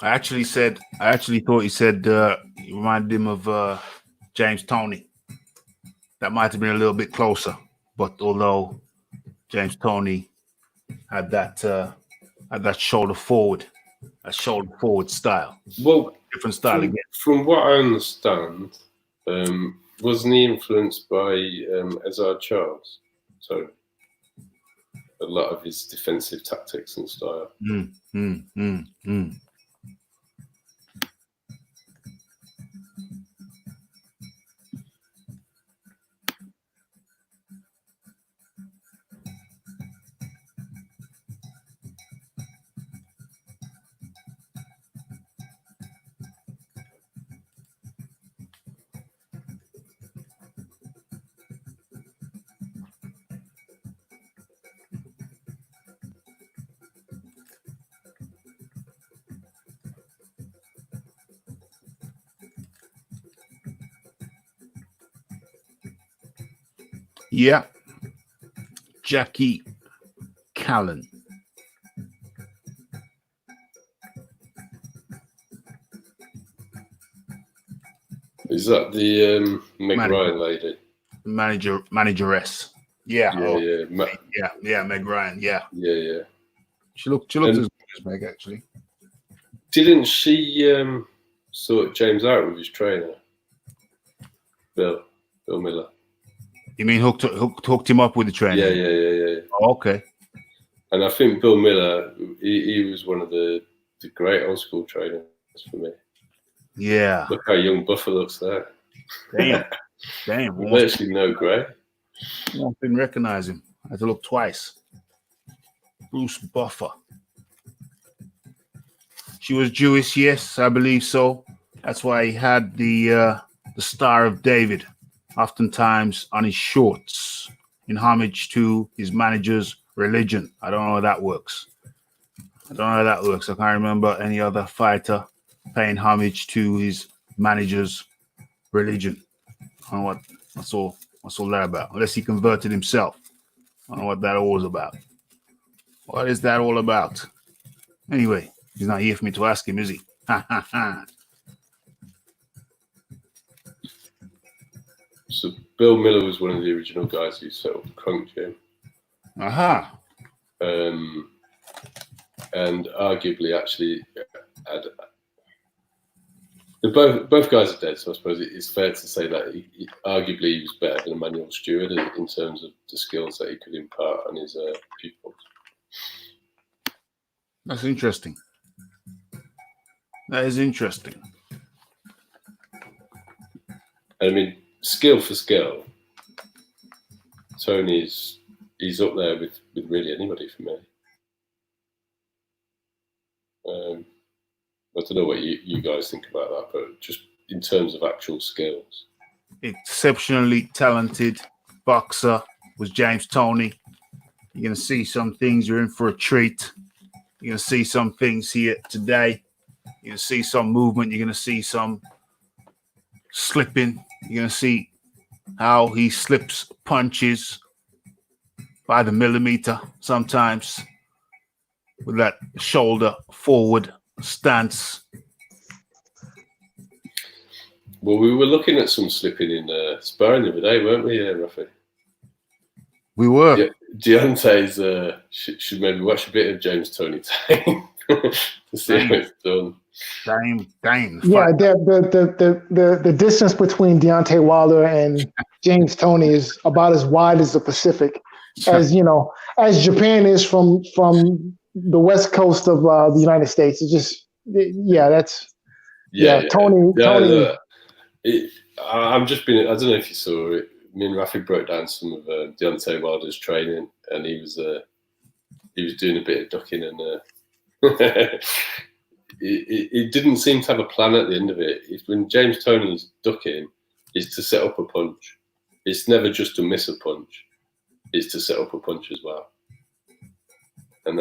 I actually thought he said he reminded him of James Toney. That might have been a little bit closer, but although James Toney had that shoulder forward style. Well, Different style again. From what I understand, wasn't he influenced by Ezard Charles? So a lot of his defensive tactics and style. Yeah. Jackie Callan. Is that the Meg Ryan lady? Manageress. Yeah. Meg Ryan. Yeah. Yeah. She looked as good as Meg, actually. Didn't she sort James out with his trainer, Bill Miller? You mean hooked him up with the trainer? Yeah. Oh, okay. And I think Bill Miller, he was one of the great old school trainers for me. Yeah. Look how young Buffer looks there. Damn. Virtually no grey. I didn't recognize him. I had to look twice. Bruce Buffer. She was Jewish, yes, I believe so. That's why he had the Star of David oftentimes on his shorts in homage to his manager's religion. I don't know how that works. I can't remember any other fighter paying homage to his manager's religion. I don't know what's all that about. Unless he converted himself. I don't know what that all is about. What is that all about? Anyway, he's not here for me to ask him, is he? So Bill Miller was one of the original guys who set up the Crunk Gym. Aha. And arguably actually had... Both guys are dead, so I suppose it's fair to say that he arguably was better than Emmanuel Stewart in terms of the skills that he could impart on his pupils. That's interesting. That is interesting. I mean, skill for skill, Toney's he's up there with really anybody for me. I don't know what you guys think about that, but just in terms of actual skills. Exceptionally talented boxer was James Toney. You're going to see some things. You're in for a treat. You're going to see some things here today. You're going to see some movement. You're going to see some slipping. You're going to see how he slips punches by the millimeter sometimes with that shoulder forward stance. Well, we were looking at some slipping in sparring the other day, weren't we, Raphael? We were. Yeah, Deontay's should maybe watch a bit of James Toney time to see how it's done. Damn. Yeah, the distance between Deontay Wilder and James Toney is about as wide as the Pacific, as Japan is from the west coast of the United States. It's just, Toney. I'm just being. I don't know if you saw it. Me and Rafi broke down some of Deontay Wilder's training, and he was doing a bit of ducking, and it didn't seem to have a plan at the end of it. When James Toney's ducking, is to set up a punch. It's never just to miss a punch. It's to set up a punch as well. And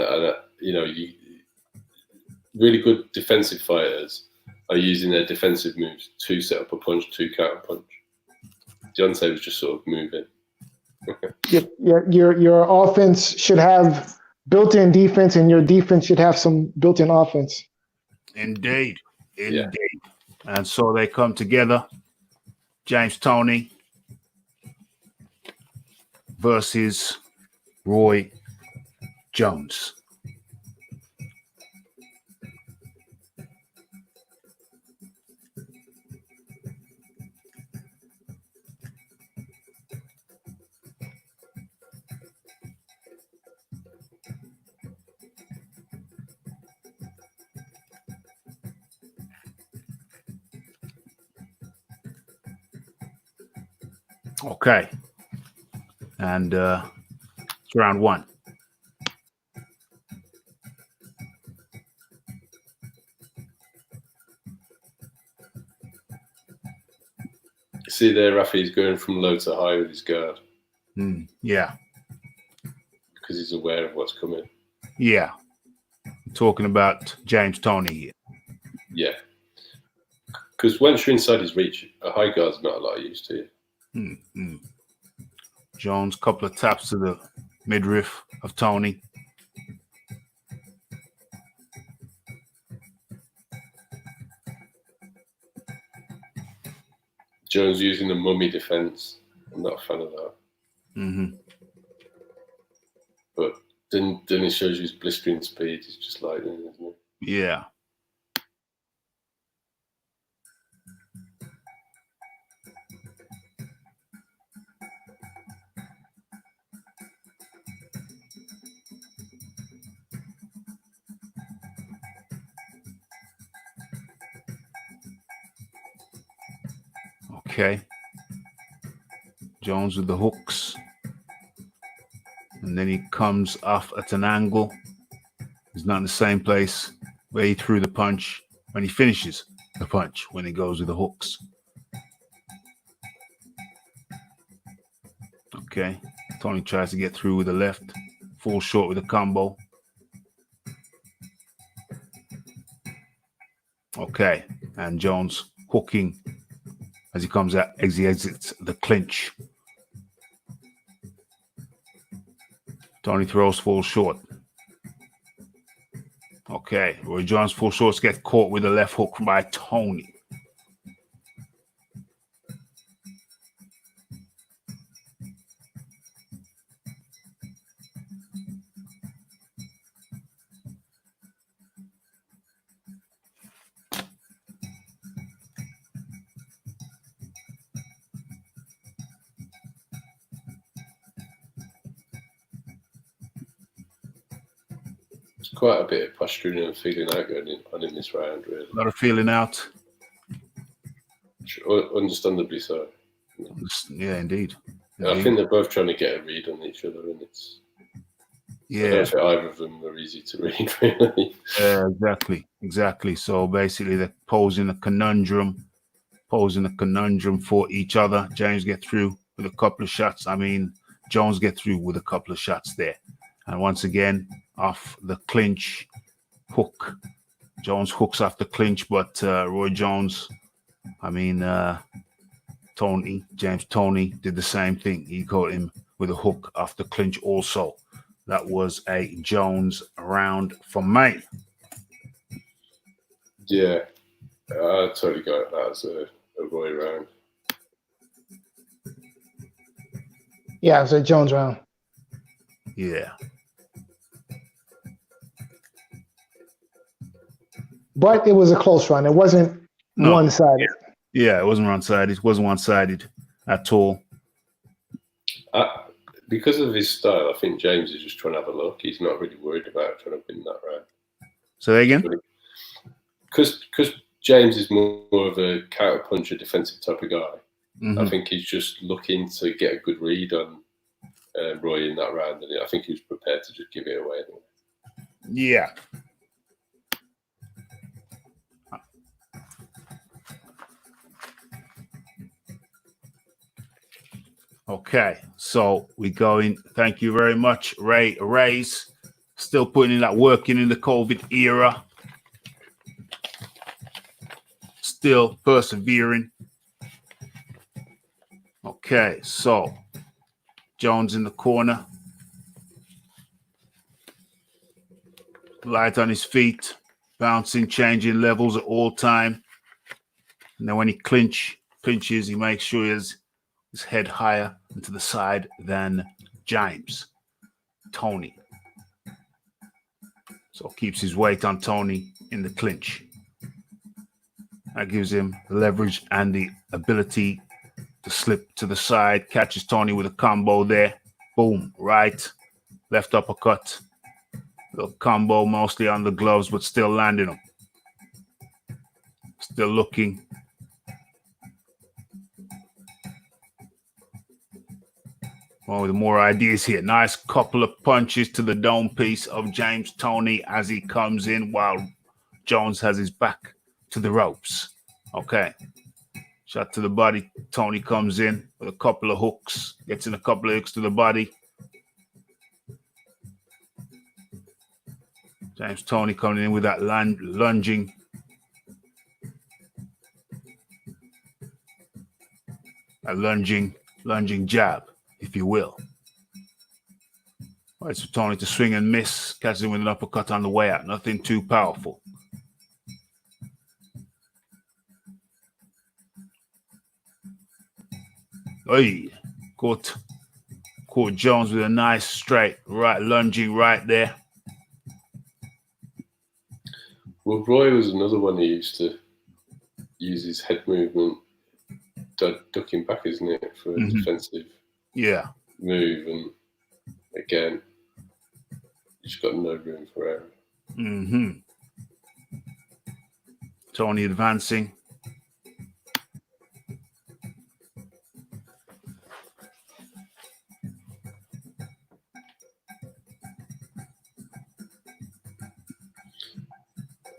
really good defensive fighters are using their defensive moves to set up a punch, to counter punch. Deontay was just sort of moving. Your offense should have built-in defense, and your defense should have some built-in offense. Indeed. Yeah. And so they come together. James Toney versus Roy Jones. Okay. And it's round one. See there, Raphael's going from low to high with his guard. Yeah. Because he's aware of what's coming. Yeah. I'm talking about James Toney here. Yeah. Because once you're inside his reach, a high guard's not a lot of use to you. Jones, couple of taps to the midriff of Toney. Jones using the mummy defense. I'm not a fan of that. But then it shows you his blistering speed. It's just lightning, isn't it? Yeah. Okay. Jones with the hooks. And then he comes off at an angle. He's not in the same place where he threw the punch when he finishes the punch, when he goes with the hooks. Okay. Toney tries to get through with the left. Falls short with a combo. Okay. And Jones hooking as he comes out, as he exits the clinch. Toney throws, falls short. Okay, Roy Jones falls short, gets caught with a left hook by Toney. Quite a bit of posturing and feeling out going on in this round, really. A lot of feeling out. Understandably so. Yeah, indeed. I think they're both trying to get a read on each other, and it's. Yeah. I don't think either of them are easy to read, really. Yeah, exactly. So basically, they're posing a conundrum for each other. James get through with a couple of shots. I mean, Jones get through with a couple of shots there. And once again, off the clinch hook. Jones hooks off the clinch, but Roy Jones, James Toney did the same thing. He caught him with a hook off the clinch also. That was a Jones round for me. Yeah, I totally got that as a Roy round. Yeah, it was a Jones round. Yeah. But it was a close run. It wasn't one-sided. Yeah, it wasn't one-sided. It wasn't one-sided at all. Because of his style, I think James is just trying to have a look. He's not really worried about trying to win that round. Say again? Because James is more of a counter-puncher, defensive type of guy. I think he's just looking to get a good read on Roy in that round. And I think he was prepared to just give it away. Yeah. Okay, so we go in. Thank you very much, Ray's still putting in that working in the COVID era. still persevering. Okay, so Jones in the corner. Light on his feet, bouncing, changing levels at all time. And then when he clinches, he makes sure he has his head higher and to the side than James. Toney. So keeps his weight on Toney in the clinch. That gives him the leverage and the ability to slip to the side. Catches Toney with a combo there. Boom. Right. Left uppercut. Little combo mostly on the gloves, but still landing them. Still looking. Well, with more ideas here. Nice couple of punches to the dome piece of James Toney as he comes in while Jones has his back to the ropes. Okay. Shot to the body. Toney comes in with a couple of hooks. Gets in a couple of hooks to the body. James Toney coming in with that lunging. A lunging jab, if you will. All right, so Toney to swing and miss. Catches him with an uppercut on the way out. Nothing too powerful. Hey, caught Jones with a nice straight right lunging right there. Well, Roy was another one who used to use his head movement, ducking back, isn't it, for a defensive move. And again, he's got no room for error. Toney advancing.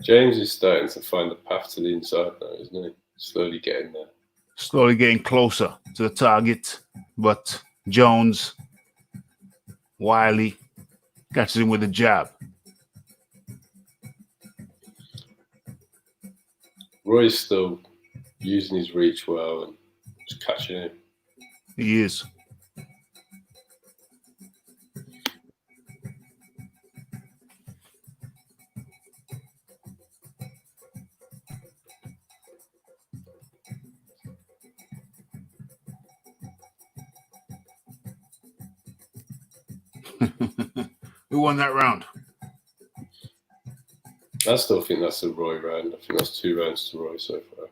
James is starting to find a path to the inside now, isn't he? Slowly getting there. Slowly getting closer to the target, but Jones, wily, catches him with a jab. Roy's still using his reach well and just catching him. He is. Who won that round? I still think that's a Roy round. I think that's 2 rounds to Roy so far.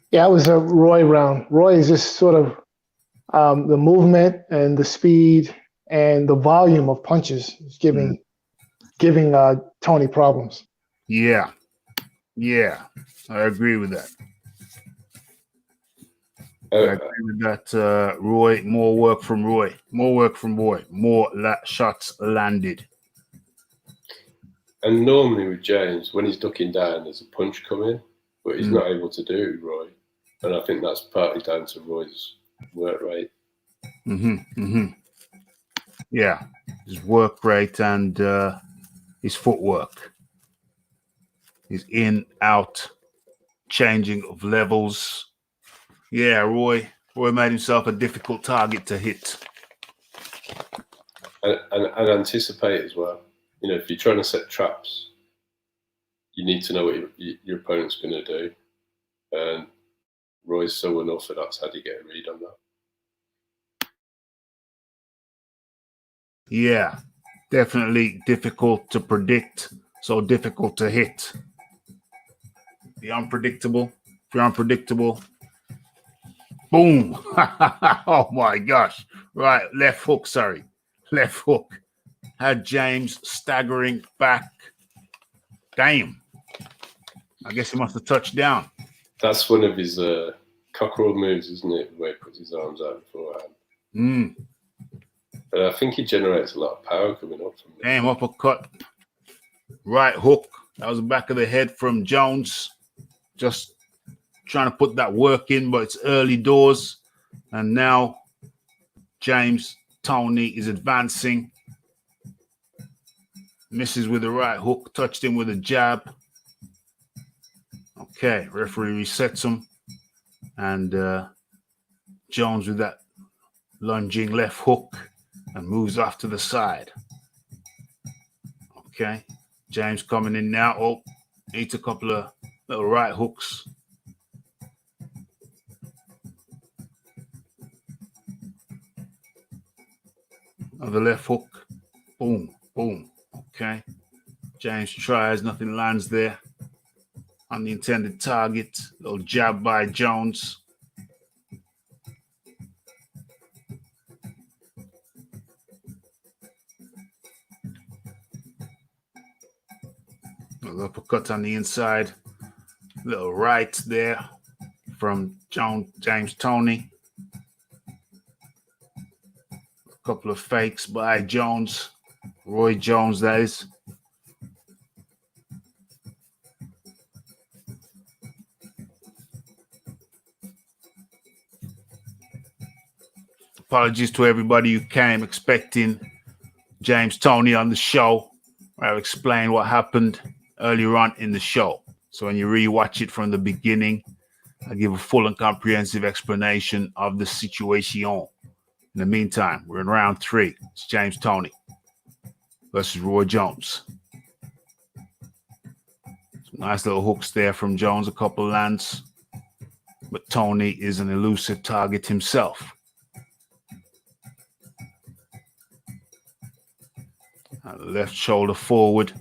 Yeah, it was a Roy round. Roy is just sort of the movement and the speed and the volume of punches is giving Toney problems. Yeah, I agree with that. I agree with that. Roy, more work from Roy. More shots landed. And normally with James, when he's ducking down, there's a punch coming, but he's not able to do it with Roy. And I think that's partly down to Roy's work rate. Yeah, his work rate and his footwork. His in, out, changing of levels. Yeah, Roy made himself a difficult target to hit. And anticipate as well. You know, if you're trying to set traps, you need to know what your opponent's going to do. And Roy's so unorthodox. How do you get a read on that? Yeah, definitely difficult to predict. So difficult to hit. Be unpredictable. If you're unpredictable, boom. Oh my gosh. Right, left hook. Had James staggering back. Damn. I guess he must have touched down. That's one of his cockerel moves, isn't it? Where he puts his arms out beforehand. And I think he generates a lot of power coming up from there. Damn, uppercut. Right hook. That was the back of the head from Jones. Just trying to put that work in, but it's early doors. And now James Toney is advancing. Misses with the right hook. Touched him with a jab. Okay, referee resets him. And Jones with that lunging left hook and moves off to the side. Okay, James coming in now. Oh, eats a couple of little right hooks. Another left hook. Boom, boom. Okay, James tries, nothing lands there on the intended target. Little jab by Jones. Little uppercut on the inside. Little right there from James Toney. A couple of fakes by Jones. Roy Jones, that is. Apologies to everybody who came expecting James Toney on the show. I'll explain what happened earlier on in the show. So when you rewatch it from the beginning, I give a full and comprehensive explanation of the situation. In the meantime, we're in round 3. It's James Toney versus Roy Jones. Some nice little hooks there from Jones, a couple lands. But Toney is an elusive target himself. Left shoulder forward,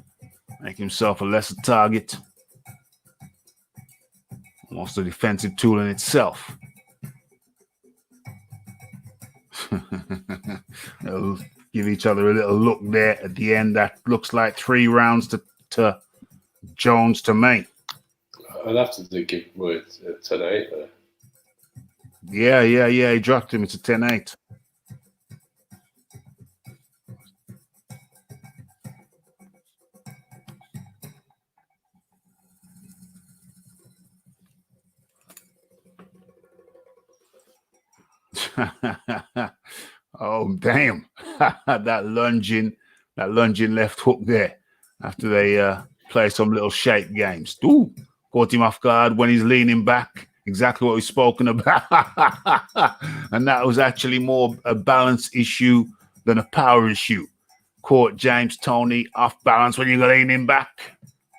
make himself a lesser target. Almost a defensive tool in itself. They'll give each other a little look there at the end. That looks like 3 rounds to Jones to me. I'd have to give Wood a 10-8 there. Yeah. He dropped him. It's a 10-8. Oh, damn. that lunging left hook there after they play some little shape games. Ooh, caught him off guard when he's leaning back. Exactly what we've spoken about. And that was actually more a balance issue than a power issue. Caught James Toney off balance when you're leaning back.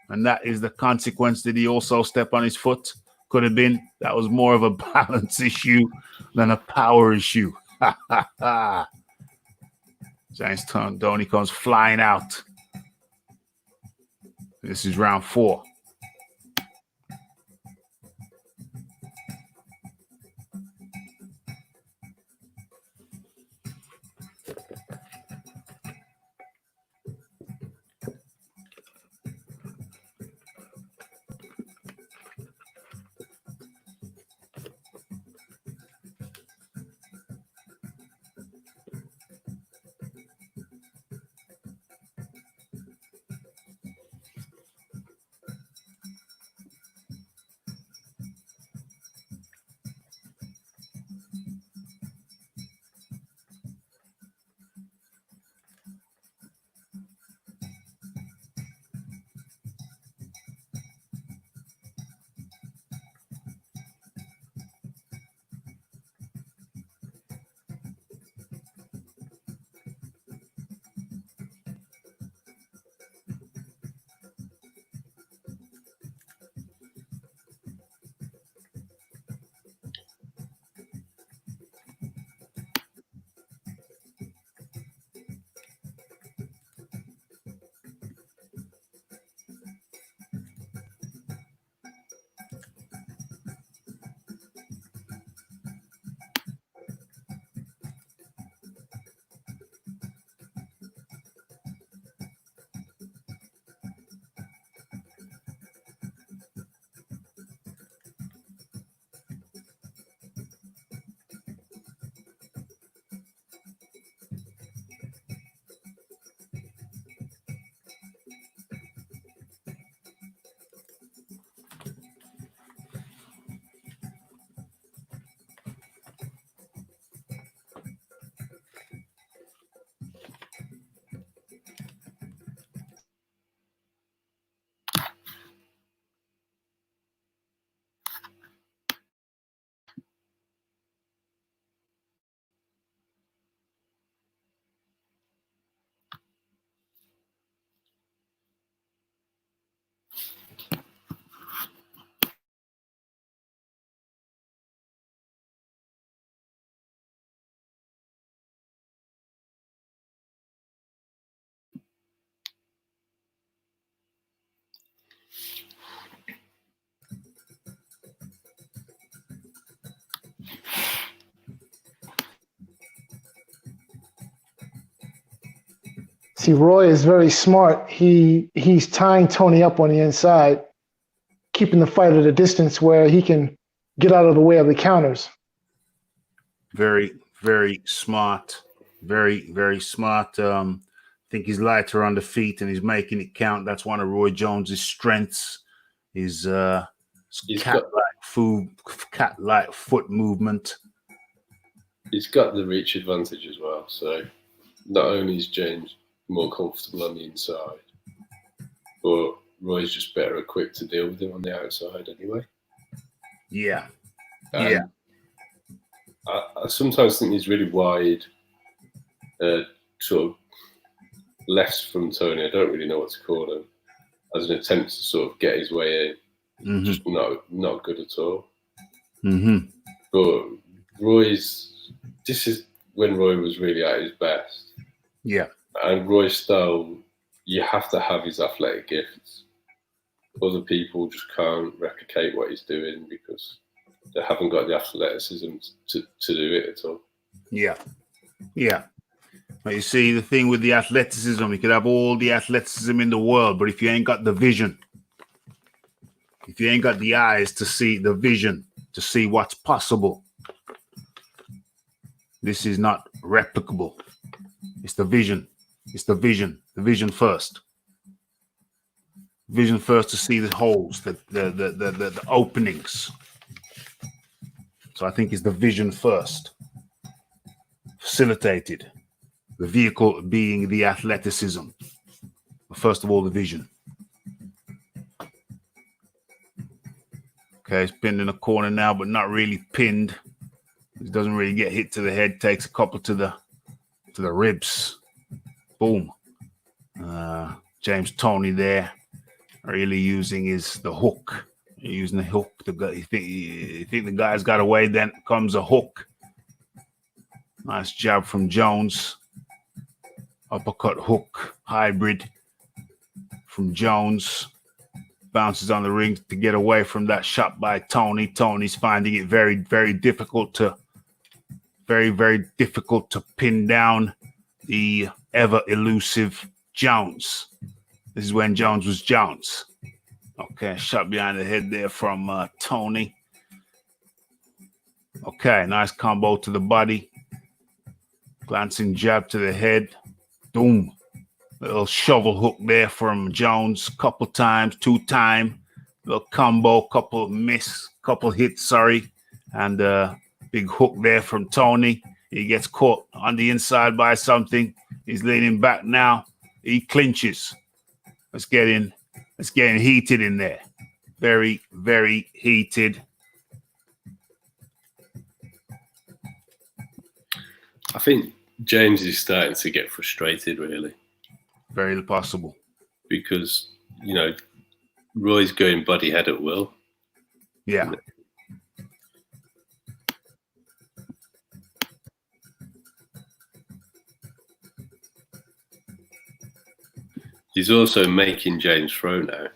And that is the consequence. Did he also step on his foot? Could have been. That was more of a balance issue than a power issue. James Toney comes flying out. This is round 4. See, Roy is very smart. He's tying Toney up on the inside, keeping the fight at a distance where he can get out of the way of the counters. Very, very smart. Very, very smart. I think he's lighter on the feet and he's making it count. That's one of Roy Jones's strengths. His cat-like foot movement. He's got the reach advantage as well. So not only is James more comfortable on the inside, but Roy's just better equipped to deal with him on the outside anyway. Yeah. I sometimes think he's really wide, sort of left from Toney. I don't really know what to call him, as an attempt to sort of get his way in. Mm-hmm. Just not good at all. Mm-hmm. But this is when Roy was really at his best. Yeah. And Roy's style, you have to have his athletic gifts. Other people just can't replicate what he's doing because they haven't got the athleticism to do it at all. Yeah. Yeah. But you see, the thing with the athleticism, you could have all the athleticism in the world, but if you ain't got the vision, if you ain't got the eyes to see the vision, to see what's possible, this is not replicable. It's the vision. It's the vision. The vision first. Vision first to see the holes, the openings. So I think it's the vision first. Facilitated. The vehicle being the athleticism. But first of all, the vision. Okay, it's pinned in a corner now, but not really pinned. It doesn't really get hit to the head. Takes a couple to the ribs. Boom. James Toney there, really using the hook. Using the hook. You think the guy's got away, then comes a hook. Nice jab from Jones. Uppercut hook hybrid from Jones. Bounces on the ring to get away from that shot by Toney. Toney's finding it very, very difficult to pin down the ever elusive Jones. This is when Jones was Jones. Okay, shot behind the head there from Toney. Okay, nice combo to the body. Glancing jab to the head. Boom. Little shovel hook there from Jones. Couple times, 2-time. Little combo, couple hits, and big hook there from Toney. He gets caught on the inside by something. He's leaning back now. He clinches. It's getting heated in there. Very, very heated. I think James is starting to get frustrated, really. Very possible. Because, Roy's going body head at will. Yeah. He's also making James throw now.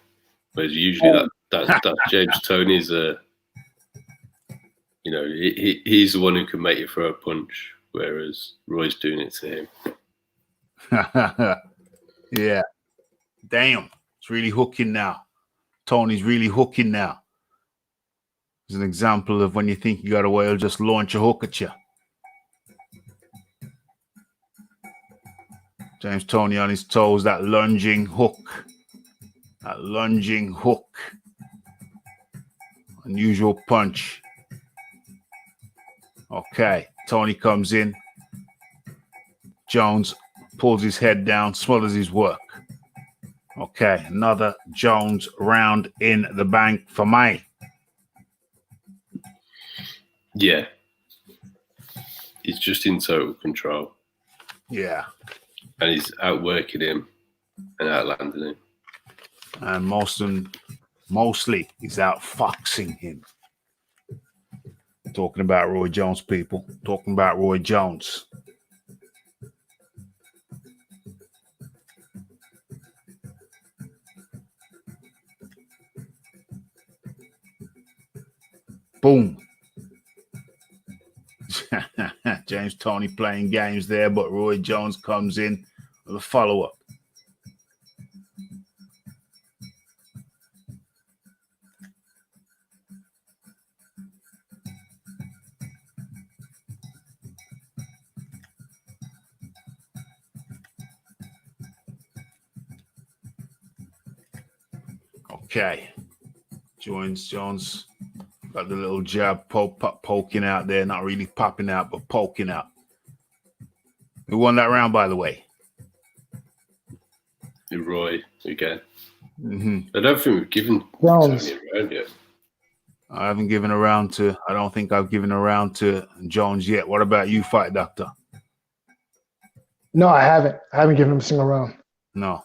Whereas usually that's James Toney's he's the one who can make you throw a punch, whereas Roy's doing it to him. Yeah. Damn. It's really hooking now. Toney's really hooking now. It's an example of when you think you got away, he'll just launch a hook at you. James Toney on his toes, that lunging hook. That lunging hook. Unusual punch. Okay, Toney comes in. Jones pulls his head down, smothers his work. Okay, another Jones round in the bank for me. Yeah. He's just in total control. Yeah. And he's outworking him and outlanding him. And mostly he's outfoxing him. Talking about Roy Jones, people. Talking about Roy Jones. Boom. James Toney playing games there, but Roy Jones comes in. the follow-up. Okay. Jones got the little jab poking out there, not really popping out, but poking out. Who won that round, by the way? Roy again. Mm-hmm. I don't think we've given Jones. Toney a round yet. I haven't given a round to. I don't think I've given a round to Jones yet. What about you, Fight Doctor? No, I haven't. I haven't given him a single round. No.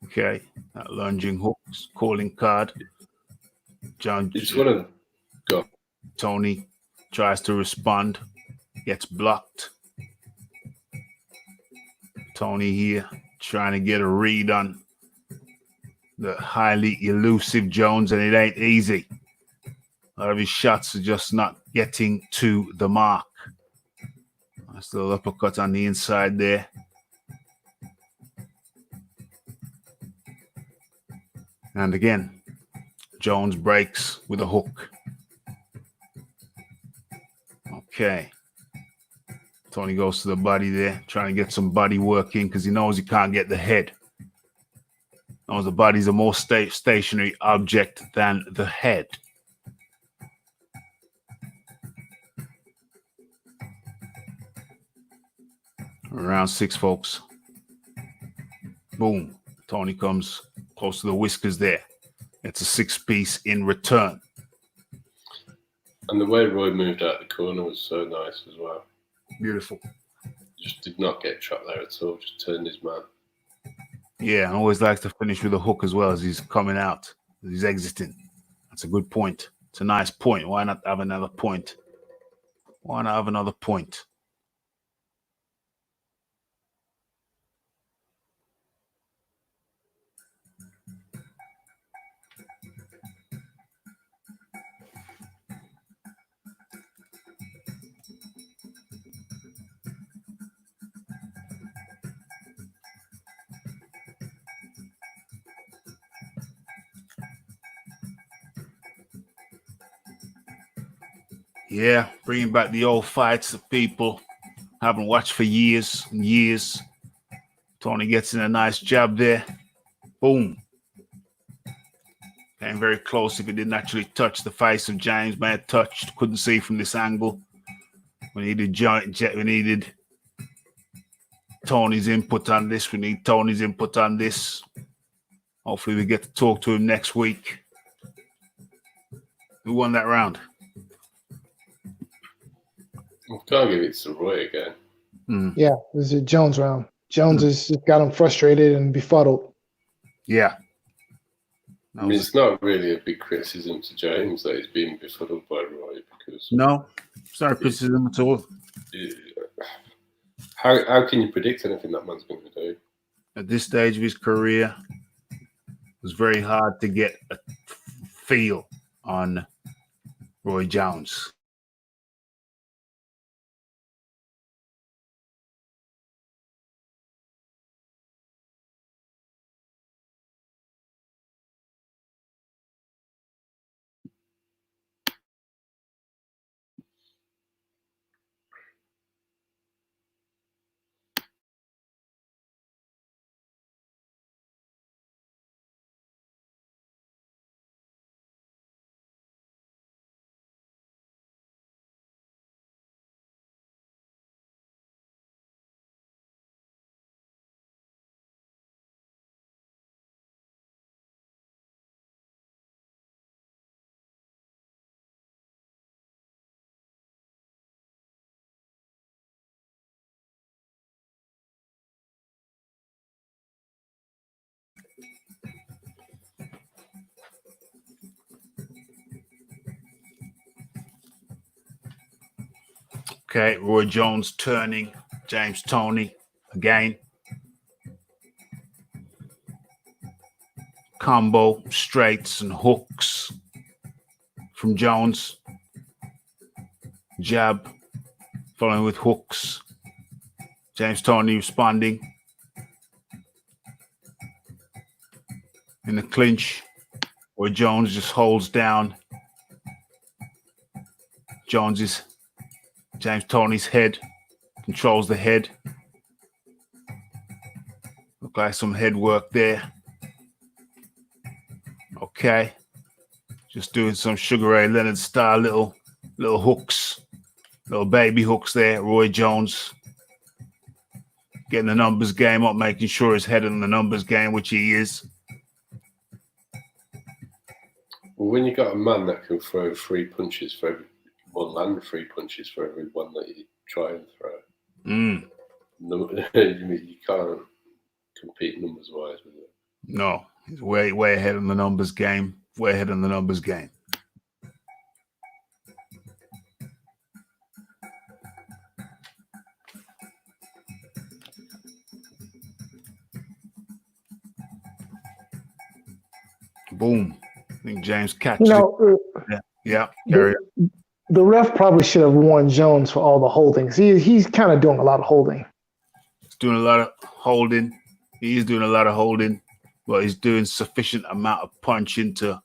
Okay, that lunging hooks, calling card. It's one of go. Toney tries to respond, gets blocked. Toney here trying to get a read on the highly elusive Jones, and it ain't easy. A lot of his shots are just not getting to the mark. Nice little uppercut on the inside there. And again, Jones breaks with a hook. Okay. Toney goes to the body there, trying to get some body work in because he knows he can't get the head. Knows the body's a more stationary object than the head. Round 6, folks. Boom. Toney comes close to the whiskers there. It's a 6-piece in return. And the way Roy moved out the corner was so nice as well. Beautiful. Just did not get trapped there at all. Just turned his man. Yeah, and always likes to finish with a hook as well as he's coming out, as he's exiting. That's a good point. It's a nice point. Why not have another point? Why not have another point? Yeah, bringing back the old fights that people haven't watched for years and years. Toney gets in a nice jab there. Boom. Came very close. If it didn't actually touch the face of James, may have touched. Couldn't see from this angle. We needed Toney's input on this. We need Toney's input on this. Hopefully we get to talk to him next week. Who won that round? I can't give it to Roy again. Yeah, it was a Jones round. Jones has just got him frustrated and befuddled. Yeah. I mean, it's not really a big criticism to James that he's being befuddled by Roy because no, it's not a criticism at all. How can you predict anything that man's going to do? At this stage of his career, it was very hard to get a feel on Roy Jones. Okay, Roy Jones turning James Toney again. combo, straights and hooks from Jones. Jab, following with hooks. James Toney responding. In the clinch, where Jones just holds down James Toney's head, controls the head. Look like some head work there. Okay. Just doing some Sugar Ray Leonard style little hooks, little baby hooks there. Roy Jones getting the numbers game up, making sure he's head in the numbers game, which he is. Well, when you got a man that can throw 3 punches for every one, land 3 punches for every one that you try and throw, no, you can't compete numbers wise with it. No, he's way ahead in the numbers game. Way ahead in the numbers game. Boom. I think James catches it. Yeah. Carry on. The ref probably should have warned Jones for all the holdings. He's kind of doing a lot of holding. He's doing a lot of holding. He is doing a lot of holding, but he's doing sufficient amount of punching to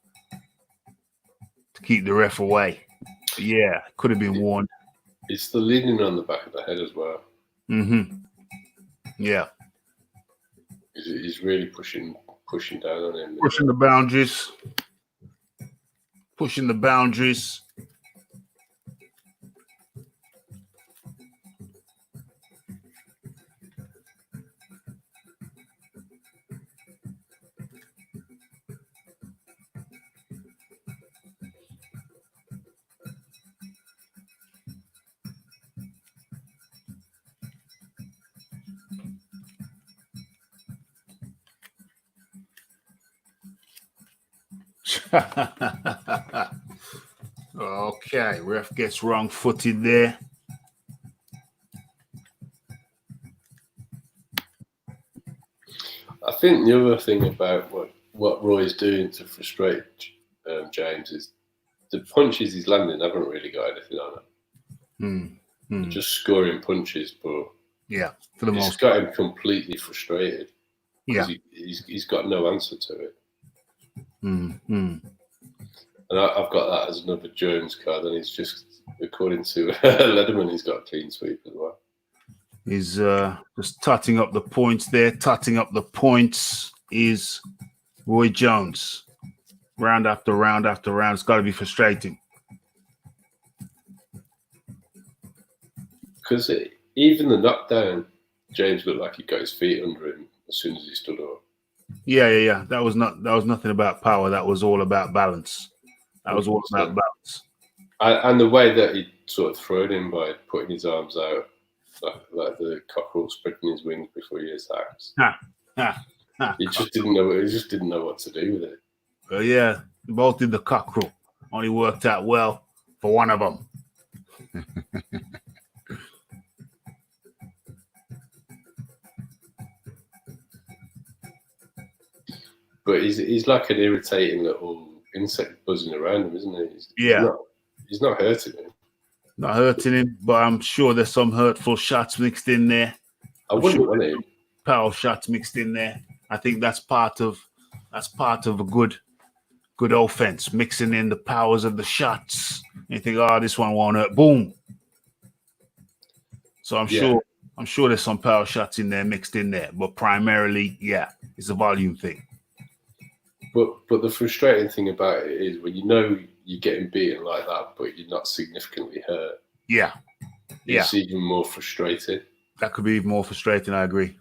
keep the ref away. But yeah, could have been warned. It's the leaning on the back of the head as well. Mm-hmm. Yeah. He's really pushing down on him. Pushing the boundaries. Pushing the boundaries. Okay, ref gets wrong-footed there. I think the other thing about what Roy's doing to frustrate James is the punches he's landing haven't really got anything on it. Just scoring punches, but yeah, for the most it's got him completely frustrated. Yeah, he's got no answer to it. And I've got that as another Jones card, and he's just, according to Lederman, he's got a clean sweep as well. He's just totting up the points there. Totting up the points is Roy Jones. Round after round after round. It's got to be frustrating. Because even the knockdown, James looked like he got his feet under him as soon as he stood up. Yeah. That was nothing about power. That was all about balance. That was all about balance. And the way that he sort of thrown him by putting his arms out, like the cockerel spreading his wings before he attacks. He just didn't know. He just didn't know what to do with it. Well, yeah, they both did the cockerel. Only worked out well for one of them. But he's like an irritating little insect buzzing around him, isn't he? He's not hurting him. Not hurting him, but I'm sure there's some hurtful shots mixed in there. I wouldn't want it. Power shots mixed in there. I think that's part of a good offense, mixing in the powers of the shots. You think, this one won't hurt. Boom. So I'm sure there's some power shots in there mixed in there, but primarily, it's a volume thing. But the frustrating thing about it is when you know you're getting beaten like that, but you're not significantly hurt. Yeah. It's even more frustrating. That could be even more frustrating, I agree.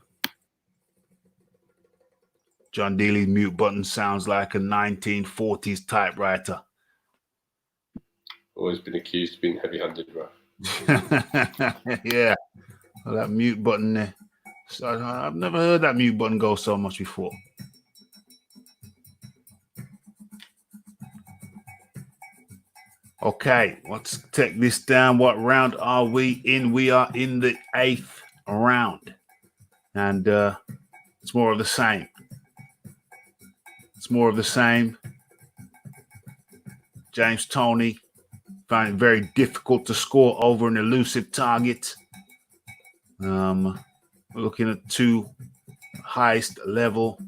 John Dealey's mute button sounds like a 1940s typewriter. Always been accused of being heavy-handed, right? Yeah. Well, that mute button there. So I've never heard that mute button go so much before. Okay, let's take this down. What round are we in? We are in the 8th round. And it's more of the same. It's more of the same. James Toney found it very difficult to score over an elusive target. We're looking at two highest level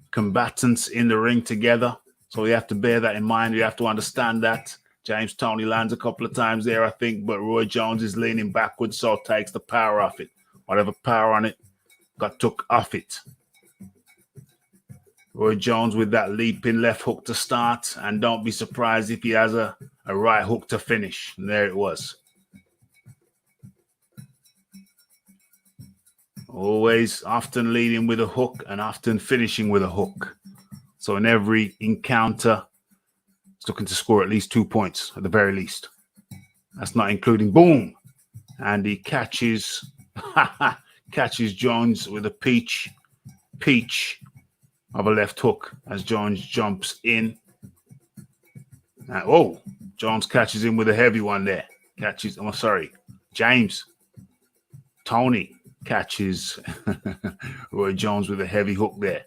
combatants in the ring together. So we have to bear that in mind. You have to understand that. James Toney lands a couple of times there, I think, but Roy Jones is leaning backwards, so it takes the power off it. Whatever power on it got took off it. Roy Jones with that leaping left hook to start, and don't be surprised if he has a right hook to finish. And there it was. Always, often leading with a hook and often finishing with a hook. So in every encounter, he's looking to score at least 2 points at the very least. That's not including boom. And he catches Jones with a peach of a left hook as Jones jumps in. Jones catches him with a heavy one there. James Toney catches Roy Jones with a heavy hook there.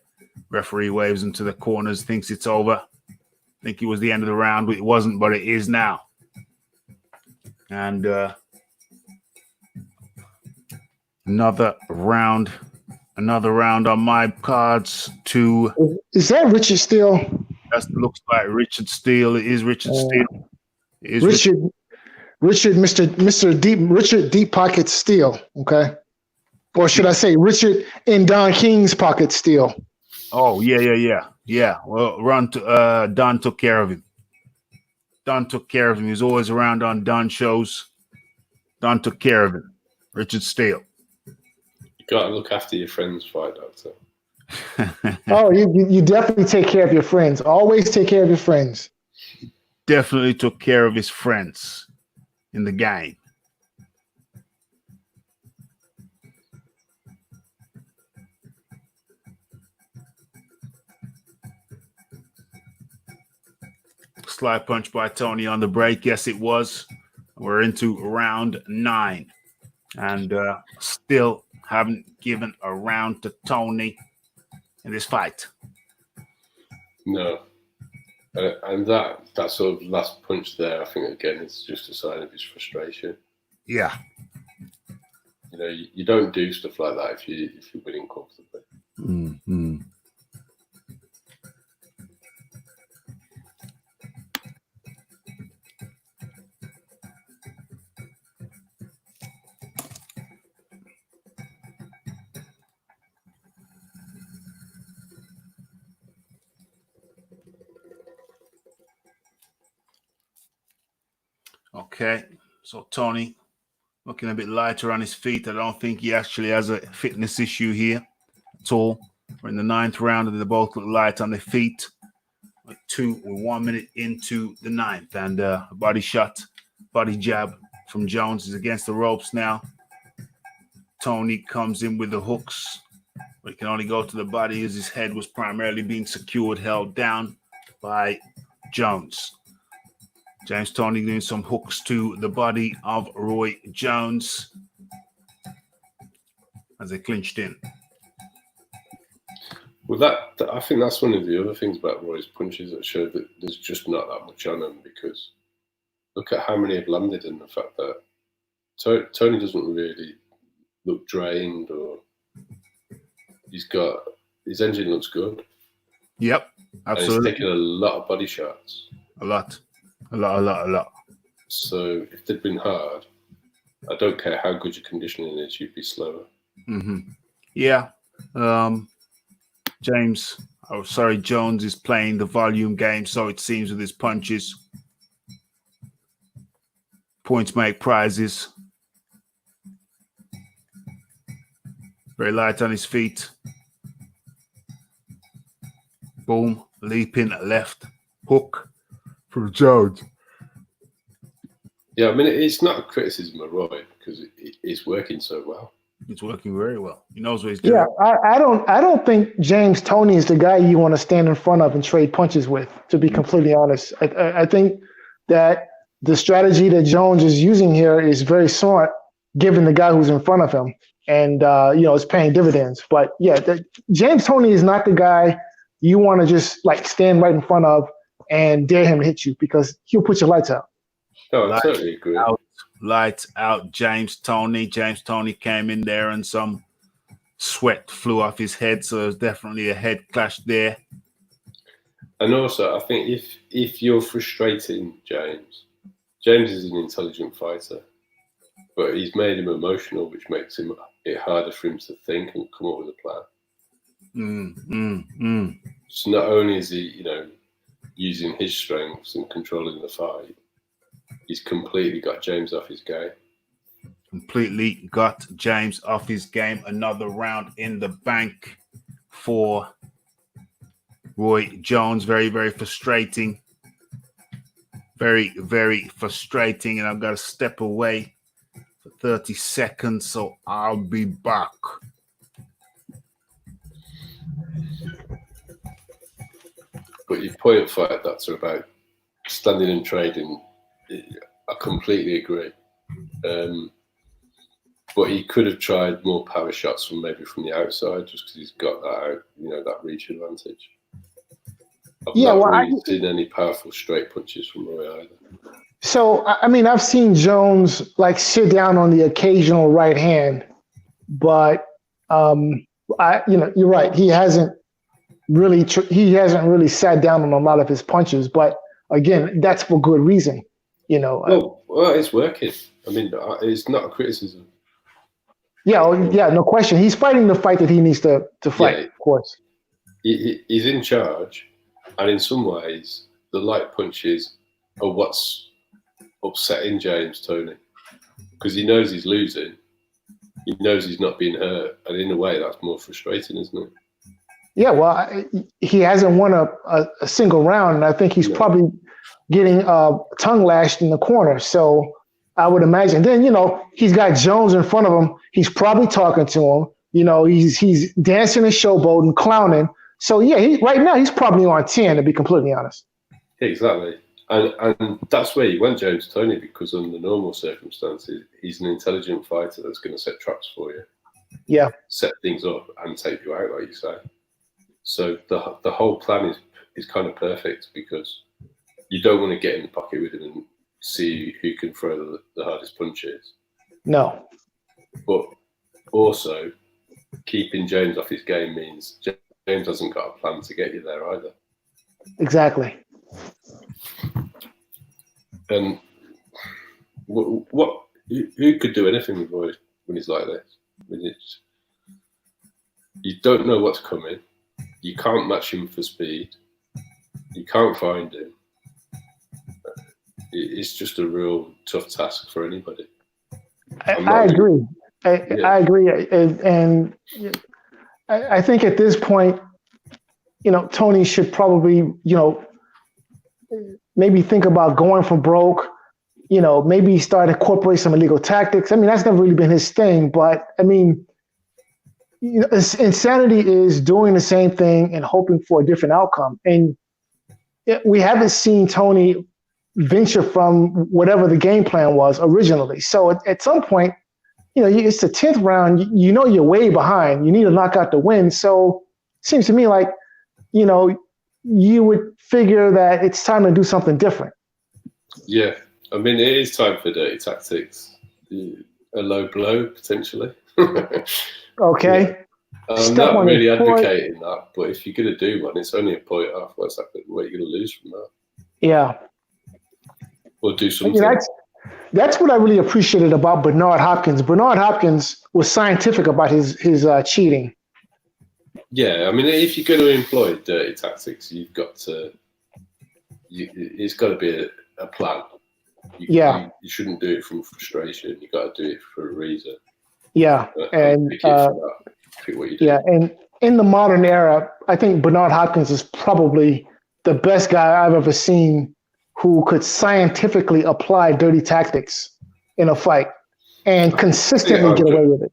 Referee waves him to the corners, thinks it's over. Think it was the end of the round, but it wasn't, but it is now. And another round on my cards to. Is that Richard Steele? That looks like Richard Steele. It is Richard Steele. It is Richard Deep Pocket Steele. Okay, or should I say Richard in Don King's pocket Steele? Oh yeah. Well, Don took care of him. He's always around on Don shows. Don took care of him. Richard Steele. You got to look after your friends, Fight Doctor. Oh, you definitely take care of your friends. Always take care of your friends. Definitely took care of his friends in the game. Slide punch by Toney on the break. Yes, it was. We're into round 9. And still haven't given a round to Toney in this fight. No. And that sort of last punch there, I think, again, is just a sign of his frustration. Yeah. You know, you don't do stuff like that if you're winning comfortably. Mm-hmm. Okay, so Toney looking a bit lighter on his feet. I don't think he actually has a fitness issue here at all. We're in the 9th round and they both look light on their feet. We're 1 minute into the 9th, and a body jab from Jones is against the ropes now. Toney comes in with the hooks, but he can only go to the body as his head was primarily being secured, held down by Jones. James Toney doing some hooks to the body of Roy Jones as they clinched in. Well, I think that's one of the other things about Roy's punches that show that there's just not that much on him, because look at how many have landed, and the fact that Toney doesn't really look drained, or his engine looks good. Yep, absolutely. And he's taking a lot of body shots. A lot. So if they'd been hard, I don't care how good your conditioning is, you'd be slower. Mm-hmm. Yeah. Jones is playing the volume game, so it seems, with his punches. Points make prizes. Very light on his feet. Boom. Leaping left hook from Jones. Yeah, I mean, it's not a criticism of Roy, because it's working so well. It's working very well. He knows what he's doing. Yeah, I don't think James Toney is the guy you want to stand in front of and trade punches with, to be completely honest. I think that the strategy that Jones is using here is very smart, given the guy who's in front of him, and it's paying dividends. But yeah, James Toney is not the guy you want to just like stand right in front of and dare him to hit you because he'll put your lights out. No, I totally agree. Lights out, James Toney. James Toney came in there and some sweat flew off his head, so there's definitely a head clash there. And also, I think if you're frustrating James is an intelligent fighter, but he's made him emotional, which makes it harder for him to think and come up with a plan. So not only is he, using his strengths and controlling the fight, he's completely got James off his game. Completely got James off his game. Another round in the bank for Roy Jones. Very, very frustrating. Very, very frustrating. And I've got to step away for 30 seconds, so I'll be back. But your point fight that's about standing and trading, I completely agree. But he could have tried more power shots from the outside, just because he's got that that reach advantage. I've not really seen any powerful straight punches from Roy either. So I mean, I've seen Jones like sit down on the occasional right hand, but you're right. He hasn't really sat down on a lot of his punches. But again, that's for good reason. Well, it's working. I mean, it's not a criticism. Yeah, no question. He's fighting the fight that he needs to fight, of course. He's in charge, and in some ways, the light punches are what's upsetting James Toney, because he knows he's losing. He knows he's not being hurt, and in a way, that's more frustrating, isn't it? Yeah, well, he hasn't won a single round, and I think he's probably getting tongue lashed in the corner. So I would imagine. Then he's got Jones in front of him. He's probably talking to him. He's dancing and showboating, clowning. So yeah, right now he's probably on 10, to be completely honest. Exactly, and that's where you went, James Toney, because under normal circumstances, he's an intelligent fighter that's going to set traps for you. Yeah, set things up and take you out, like you say. So the whole plan is kind of perfect, because you don't want to get in the pocket with him and see who can throw the hardest punches. No. But also, keeping James off his game means James hasn't got a plan to get you there either. Exactly. And who could do anything with Roy when he's like this? You don't know what's coming. You can't match him for speed. You can't find him. It's just a real tough task for anybody. I agree. I agree. And I think at this point, Toney should probably, maybe think about going for broke, maybe start incorporate some illegal tactics. I mean, that's never really been his thing, but I mean, insanity is doing the same thing and hoping for a different outcome. And we haven't seen Toney venture from whatever the game plan was originally. So at some point, it's the 10th round, you're way behind. You need to knock out the win. So it seems to me like, you would figure that it's time to do something different. Yeah. I mean, it is time for dirty tactics. A low blow, potentially. Okay. Yeah. I'm not really advocating that, but if you're going to do one, it's only a point off. What are you going to lose from that? Yeah. Or do something. That's what I really appreciated about Bernard Hopkins. Bernard Hopkins was scientific about his cheating. Yeah, I mean, if you're going to employ dirty tactics, you've got to. It's got to be a plan. You shouldn't do it from frustration. You got to do it for a reason. Yeah, and pick what you do. Yeah, and in the modern era, I think Bernard Hopkins is probably the best guy I've ever seen who could scientifically apply dirty tactics in a fight and consistently get away with it.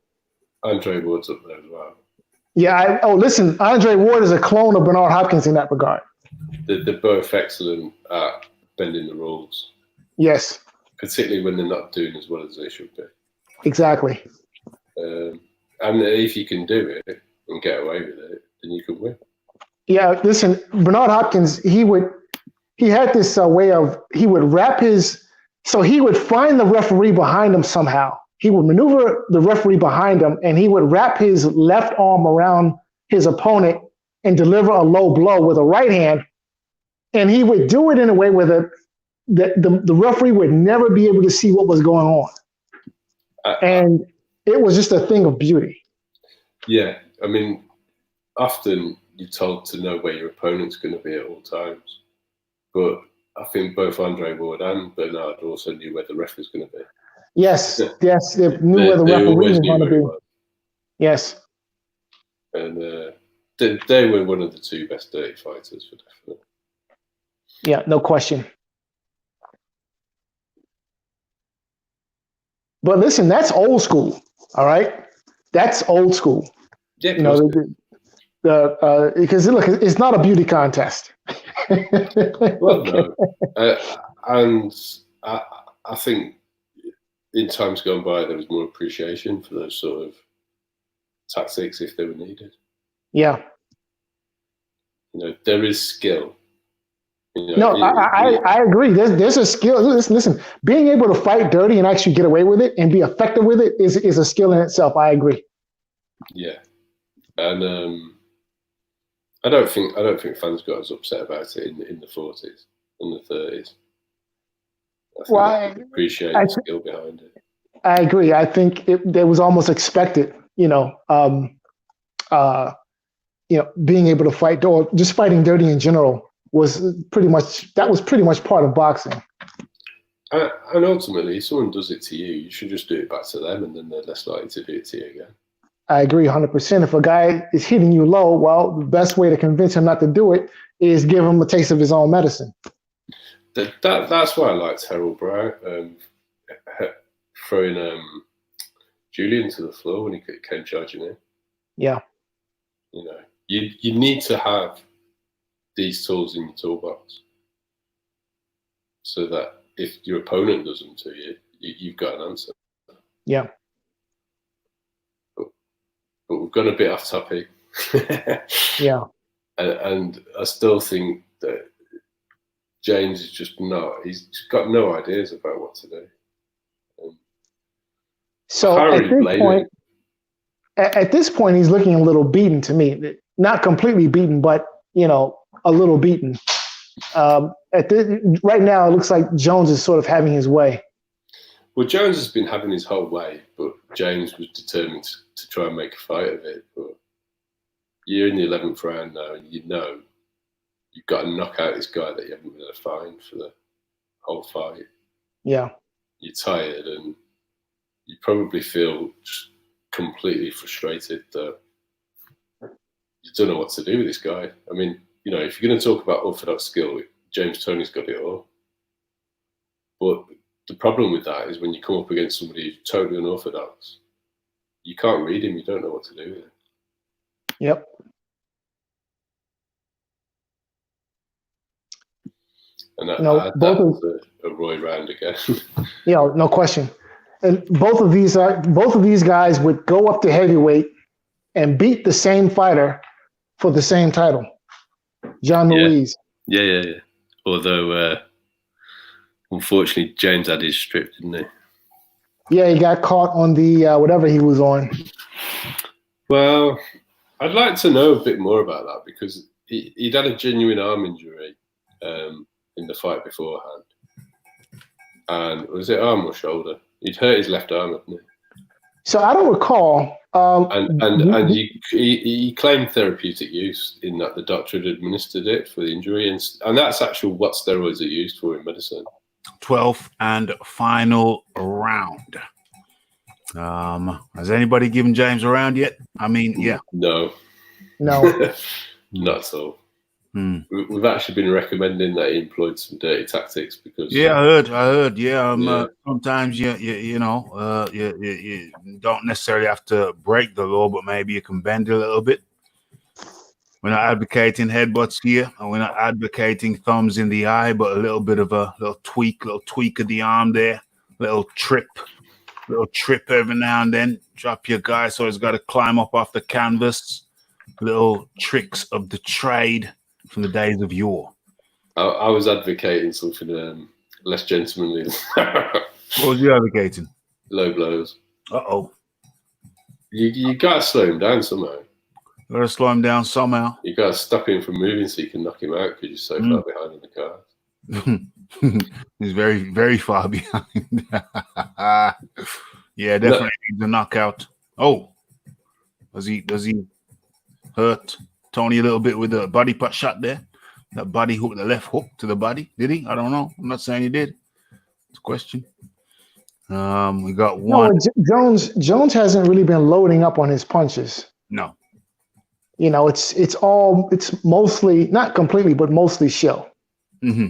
Andre Ward's up there as well. Yeah. Listen, Andre Ward is a clone of Bernard Hopkins in that regard. They're both excellent at bending the rules. Yes. Particularly when they're not doing as well as they should be. Exactly. And if you can do it and get away with it, then you can win. Yeah, listen, Bernard Hopkins, he had this way of, he would wrap so he would find the referee behind him somehow. He would maneuver the referee behind him, and he would wrap his left arm around his opponent and deliver a low blow with a right hand. And he would do it in a way where the referee would never be able to see what was going on. And it was just a thing of beauty. Yeah, I mean, often you're told to know where your opponent's going to be at all times. But I think both Andre Ward and Bernard also knew where the ref was going to be. Yes, yes, they knew where the referee was going to be. Yes. And they were one of the two best dirty fighters, for definite. Yeah, no question. But listen, that's old school, all right? That's old school. Yeah, you know, because look, it's not a beauty contest. Well, no. And I think in times gone by, there was more appreciation for those sort of tactics if they were needed. Yeah. You know, there is skill. You No, know, I agree. There's a skill. Listen, being able to fight dirty and actually get away with it and be effective with it is a skill in itself. I agree. Yeah. And I don't think fans got as upset about it in the 40s and the 30s. I appreciate the skill behind it. I agree. I think it was almost expected. Being able to fight or just fighting dirty in general was pretty much part of boxing. And ultimately, if someone does it to you, you should just do it back to them, and then they're less likely to do it to you again. I agree 100%. If a guy is hitting you low, well, the best way to convince him not to do it is give him a taste of his own medicine. That's why I liked Harold Brown throwing Julian to the floor when he came charging in. Yeah. You know, you need to have these tools in your toolbox so that if your opponent does them to you, you've got an answer. Yeah. But we've gone a bit off topic. Yeah. And I still think that James is just not, he's got no ideas about what to do. So at this point, he's looking a little beaten to me. Not completely beaten, but, a little beaten. Right now, it looks like Jones is sort of having his way. Well, Jones has been having his whole way, but James was determined to try and make a fight of it. But you're in the 11th round now, and you've got to knock out this guy that you haven't been able to find for the whole fight. Yeah. You're tired, and you probably feel just completely frustrated that you don't know what to do with this guy. I mean, if you're going to talk about orthodox skill, James Toney's got it all. But the problem with that is when you come up against somebody who's totally unorthodox, you can't read him. You don't know what to do with him. Yep. And that's a Roy round again. Yeah, no question. And both of these guys would go up to heavyweight and beat the same fighter for the same title, John Ruiz. Yeah. Although, unfortunately, James had his strip, didn't he? Yeah, he got caught on the whatever he was on. Well, I'd like to know a bit more about that because he'd had a genuine arm injury in the fight beforehand. And was it arm or shoulder? He'd hurt his left arm, hadn't he? So I don't recall. And he claimed therapeutic use in that the doctor had administered it for the injury, and that's actually what steroids are used for in medicine. 12th and final round. Has anybody given James a round yet? I mean, yeah. No. Not at all. We've actually been recommending that he employed some dirty tactics because I heard. Sometimes you don't necessarily have to break the law, but maybe you can bend it a little bit. We're not advocating headbutts here, and we're not advocating thumbs in the eye, but a little bit of a little tweak of the arm there, little trip every now and then. Drop your guy so he's got to climb up off the canvas. little tricks of the trade from the days of yore. I was advocating something less gentlemanly. What was you advocating? Low blows. Uh-oh. You gotta slow him down somehow. Gotta slow him down somehow. You gotta stop him from moving so you can knock him out because you're so far behind in the car. He's very, very far behind. Yeah, definitely needs a knockout. Oh, does he hurt Toney a little bit with the body pot shot there? That body hook, the left hook to the body. Did he? I don't know. I'm not saying he did. It's a question. We got one. No, Jones hasn't really been loading up on his punches. No. You know, it's mostly, not completely, but mostly show. Mm-hmm.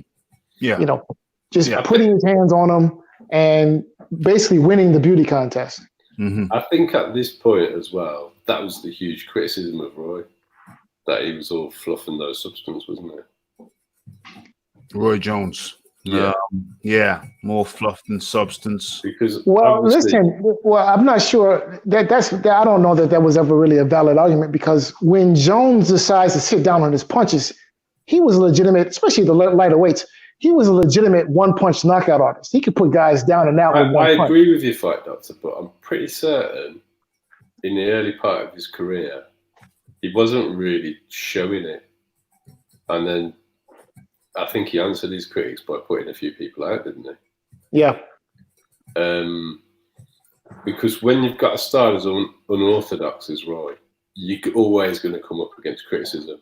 Yeah. You know, just putting his hands on them and basically winning the beauty contest. Mm-hmm. I think at this point as well, that was the huge criticism of Roy, that he was all fluff and no substance, wasn't it? Roy Jones. Yeah. Yeah, more fluff than substance. Because listen, I'm not sure that's I don't know that was ever really a valid argument, because when Jones decides to sit down on his punches, he was legitimate, especially the lighter weights. He was a legitimate one-punch knockout artist. He could put guys down and out with one punch. I agree with you, Fight Doctor, but I'm pretty certain in the early part of his career, he wasn't really showing it. And then I think he answered his critics by putting a few people out, didn't he? Yeah. Because when you've got a style as unorthodox as Roy, you're always going to come up against criticism.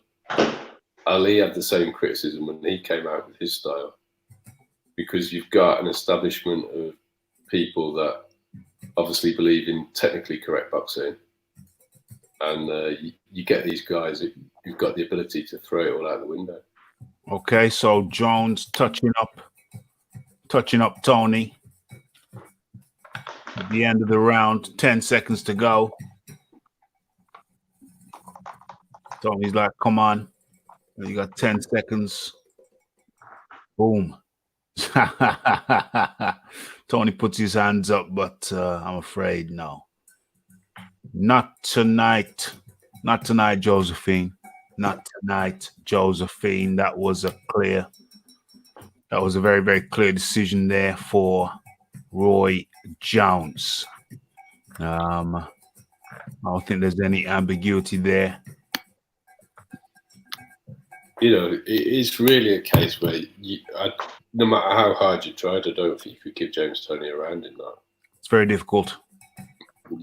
Ali had the same criticism when he came out with his style, because you've got an establishment of people that obviously believe in technically correct boxing, and you get these guys who've got the ability to throw it all out the window. Okay, so Jones touching up Toney at the end of the round, 10 seconds to go. Toney's like, come on. You got 10 seconds. Boom. Toney puts his hands up, but I'm afraid no. Not tonight. Not tonight, Josephine. Not tonight, Josephine. That was a very, very clear decision there for Roy Jones. I don't think there's any ambiguity there. You know, it's really a case where no matter how hard you tried, I don't think you could give James Toney a round in that. It's very difficult.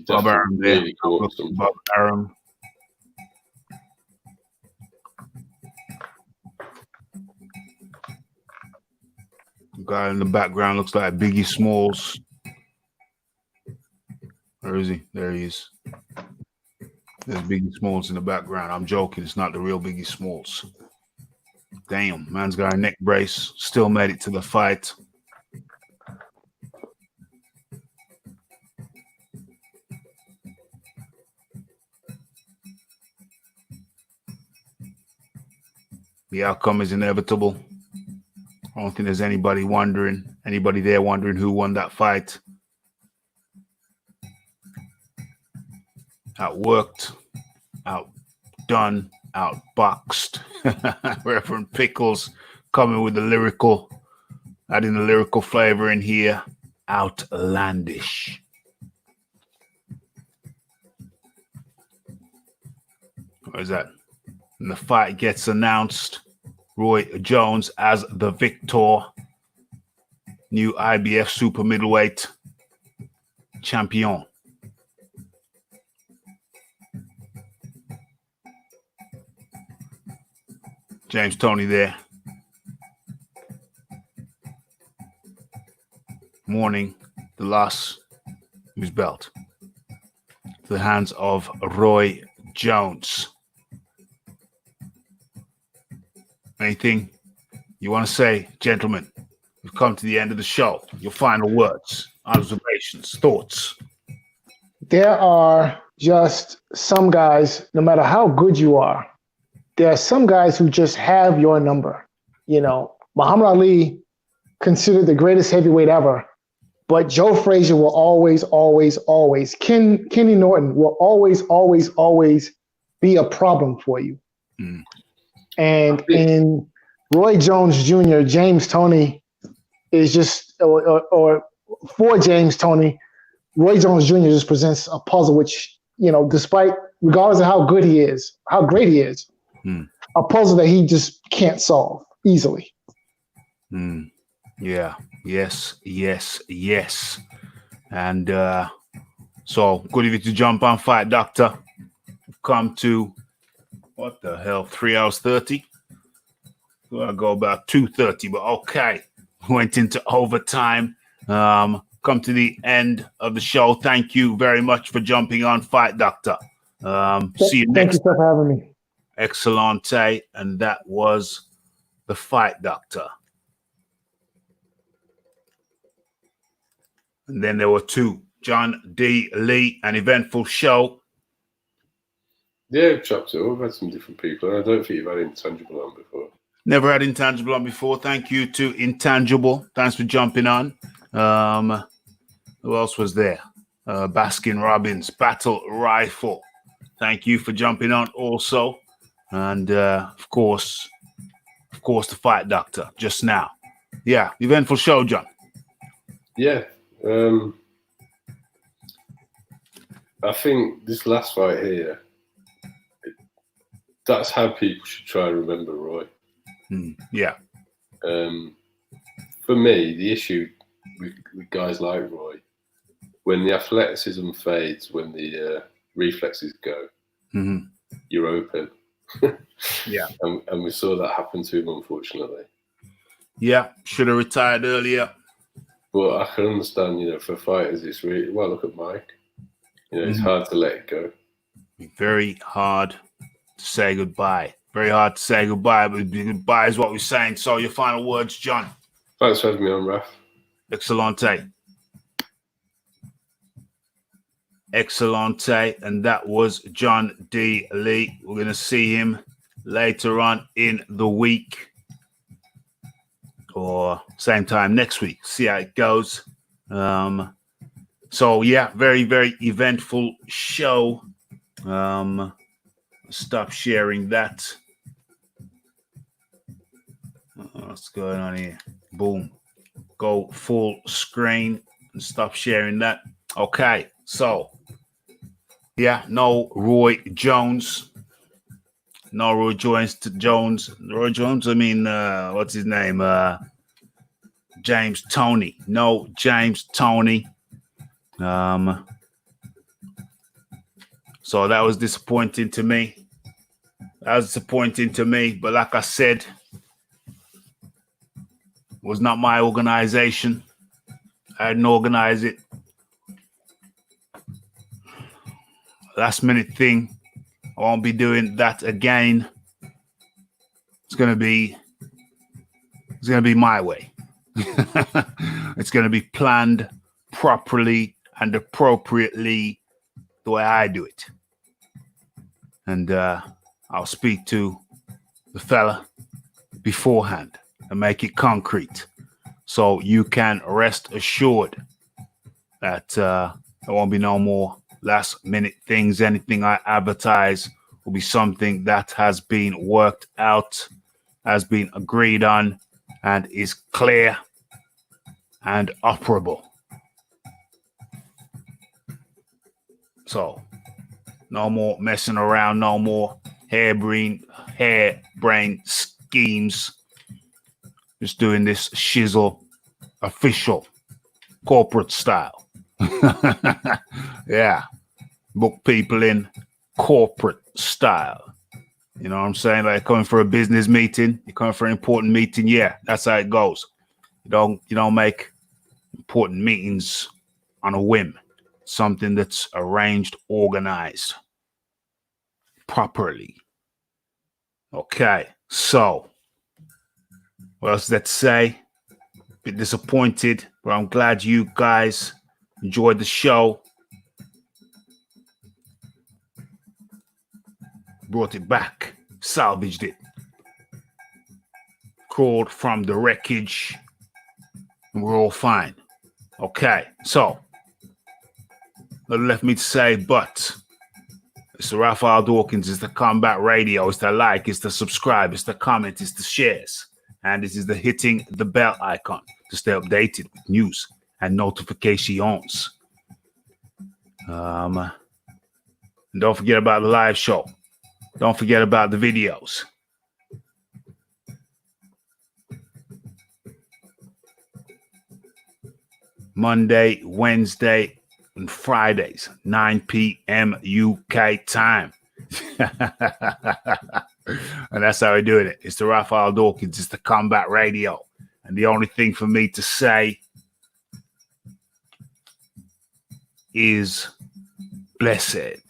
Bob Arum there. Bob Arum. The guy in the background looks like Biggie Smalls. Where is he? There he is. There's Biggie Smalls in the background. I'm joking. It's not the real Biggie Smalls. Damn, man's got a neck brace. Still made it to the fight. The outcome is inevitable. I don't think there's anybody there wondering who won that fight. Outworked, outdone, outboxed. Reverend Pickles coming with the lyrical, adding the lyrical flavor in here. Outlandish. What is that? And the fight gets announced. Roy Jones as the victor. New IBF super middleweight champion. James Toney there. Mourning the loss of his belt to the hands of Roy Jones. Anything you want to say, gentlemen? We've come to the end of the show. Your final words, observations, thoughts. There are just some guys, no matter how good you are, there are some guys who just have your number. You know, Muhammad Ali, considered the greatest heavyweight ever, but Joe Frazier will always, Kenny Norton will always be a problem for you. Mm. And in Roy Jones Jr., James Toney is just, or for James Toney, Roy Jones Jr. just presents a puzzle which, despite, regardless of how good he is, how great he is, a puzzle that he just can't solve easily. Yeah. Yes. And so good of you to jump on Fight Doctor. Come to, what the hell, 3 hours 30? Well, I go about 2:30, but okay. Went into overtime. Come to the end of the show. Thank you very much for jumping on Fight Doctor. See you next time. Thank you for having me. Excellente. And that was the Fight Doctor. And then there were two. John D. Lee, an eventful show. Yeah, I've chopped it up. I've had some different people. And I don't think you've had Intangible on before. Never had Intangible on before. Thank you to Intangible. Thanks for jumping on. Who else was there? Baskin Robbins, Battle Rifle. Thank you for jumping on also. And of course, the Fight Doctor just now. Yeah, eventful show, John. Yeah. I think this last fight here, that's how people should try and remember Roy. Yeah. For me, the issue with guys like Roy, when the athleticism fades, when the reflexes go, you're open. Yeah. And we saw that happen to him, unfortunately. Yeah, should have retired earlier. But I can understand, for fighters, it's really, well, look at Mike. It's hard to let it go. Very hard to say goodbye. Very hard to say goodbye, but goodbye is what we're saying. So your final words, John. Thanks for having me on, Raph. Excellente. And that was John D. Lee. We're going to see him later on in the week or same time next week. See how it goes. So, yeah, very, very eventful show. Stop sharing that. What's going on here? Boom. Go full screen and stop sharing that. Okay, so yeah, no Roy Jones. No Roy Jones. Roy Jones, I mean, what's his name? James Toney. No James Toney. So that was disappointing to me. But like I said, it was not my organization. I didn't organize it. Last minute thing. I won't be doing that again. It's gonna be my way. It's gonna be planned properly and appropriately the way I do it. And I'll speak to the fella beforehand and make it concrete. So you can rest assured that there won't be no more last minute things. Anything I advertise will be something that has been worked out, has been agreed on, and is clear and operable. So no more messing around, no more harebrained schemes. Just doing this shizzle official corporate style. Yeah. Book people in corporate style. You know what I'm saying? Like coming for a business meeting, you're coming for an important meeting. Yeah, that's how it goes. You don't make important meetings on a whim. Something that's arranged, organized properly. Okay, so what else is that to say? Bit disappointed, but I'm glad you guys enjoyed the show. Brought it back, salvaged it, crawled from the wreckage, and we're all fine. Okay, so nothing left me to say but It's the Raphael Dawkins. It's the Combat Radio. It's the like. It's the subscribe. It's the comment. It's the shares. And this is the hitting the bell icon to stay updated with news and notifications. And don't forget about the live show. Don't forget about the videos. Monday, Wednesday, and Fridays, 9 p.m. UK time. And that's how we're doing it. It's the Raphael Dawkins. It's the Combat Radio. And the only thing for me to say is blessed.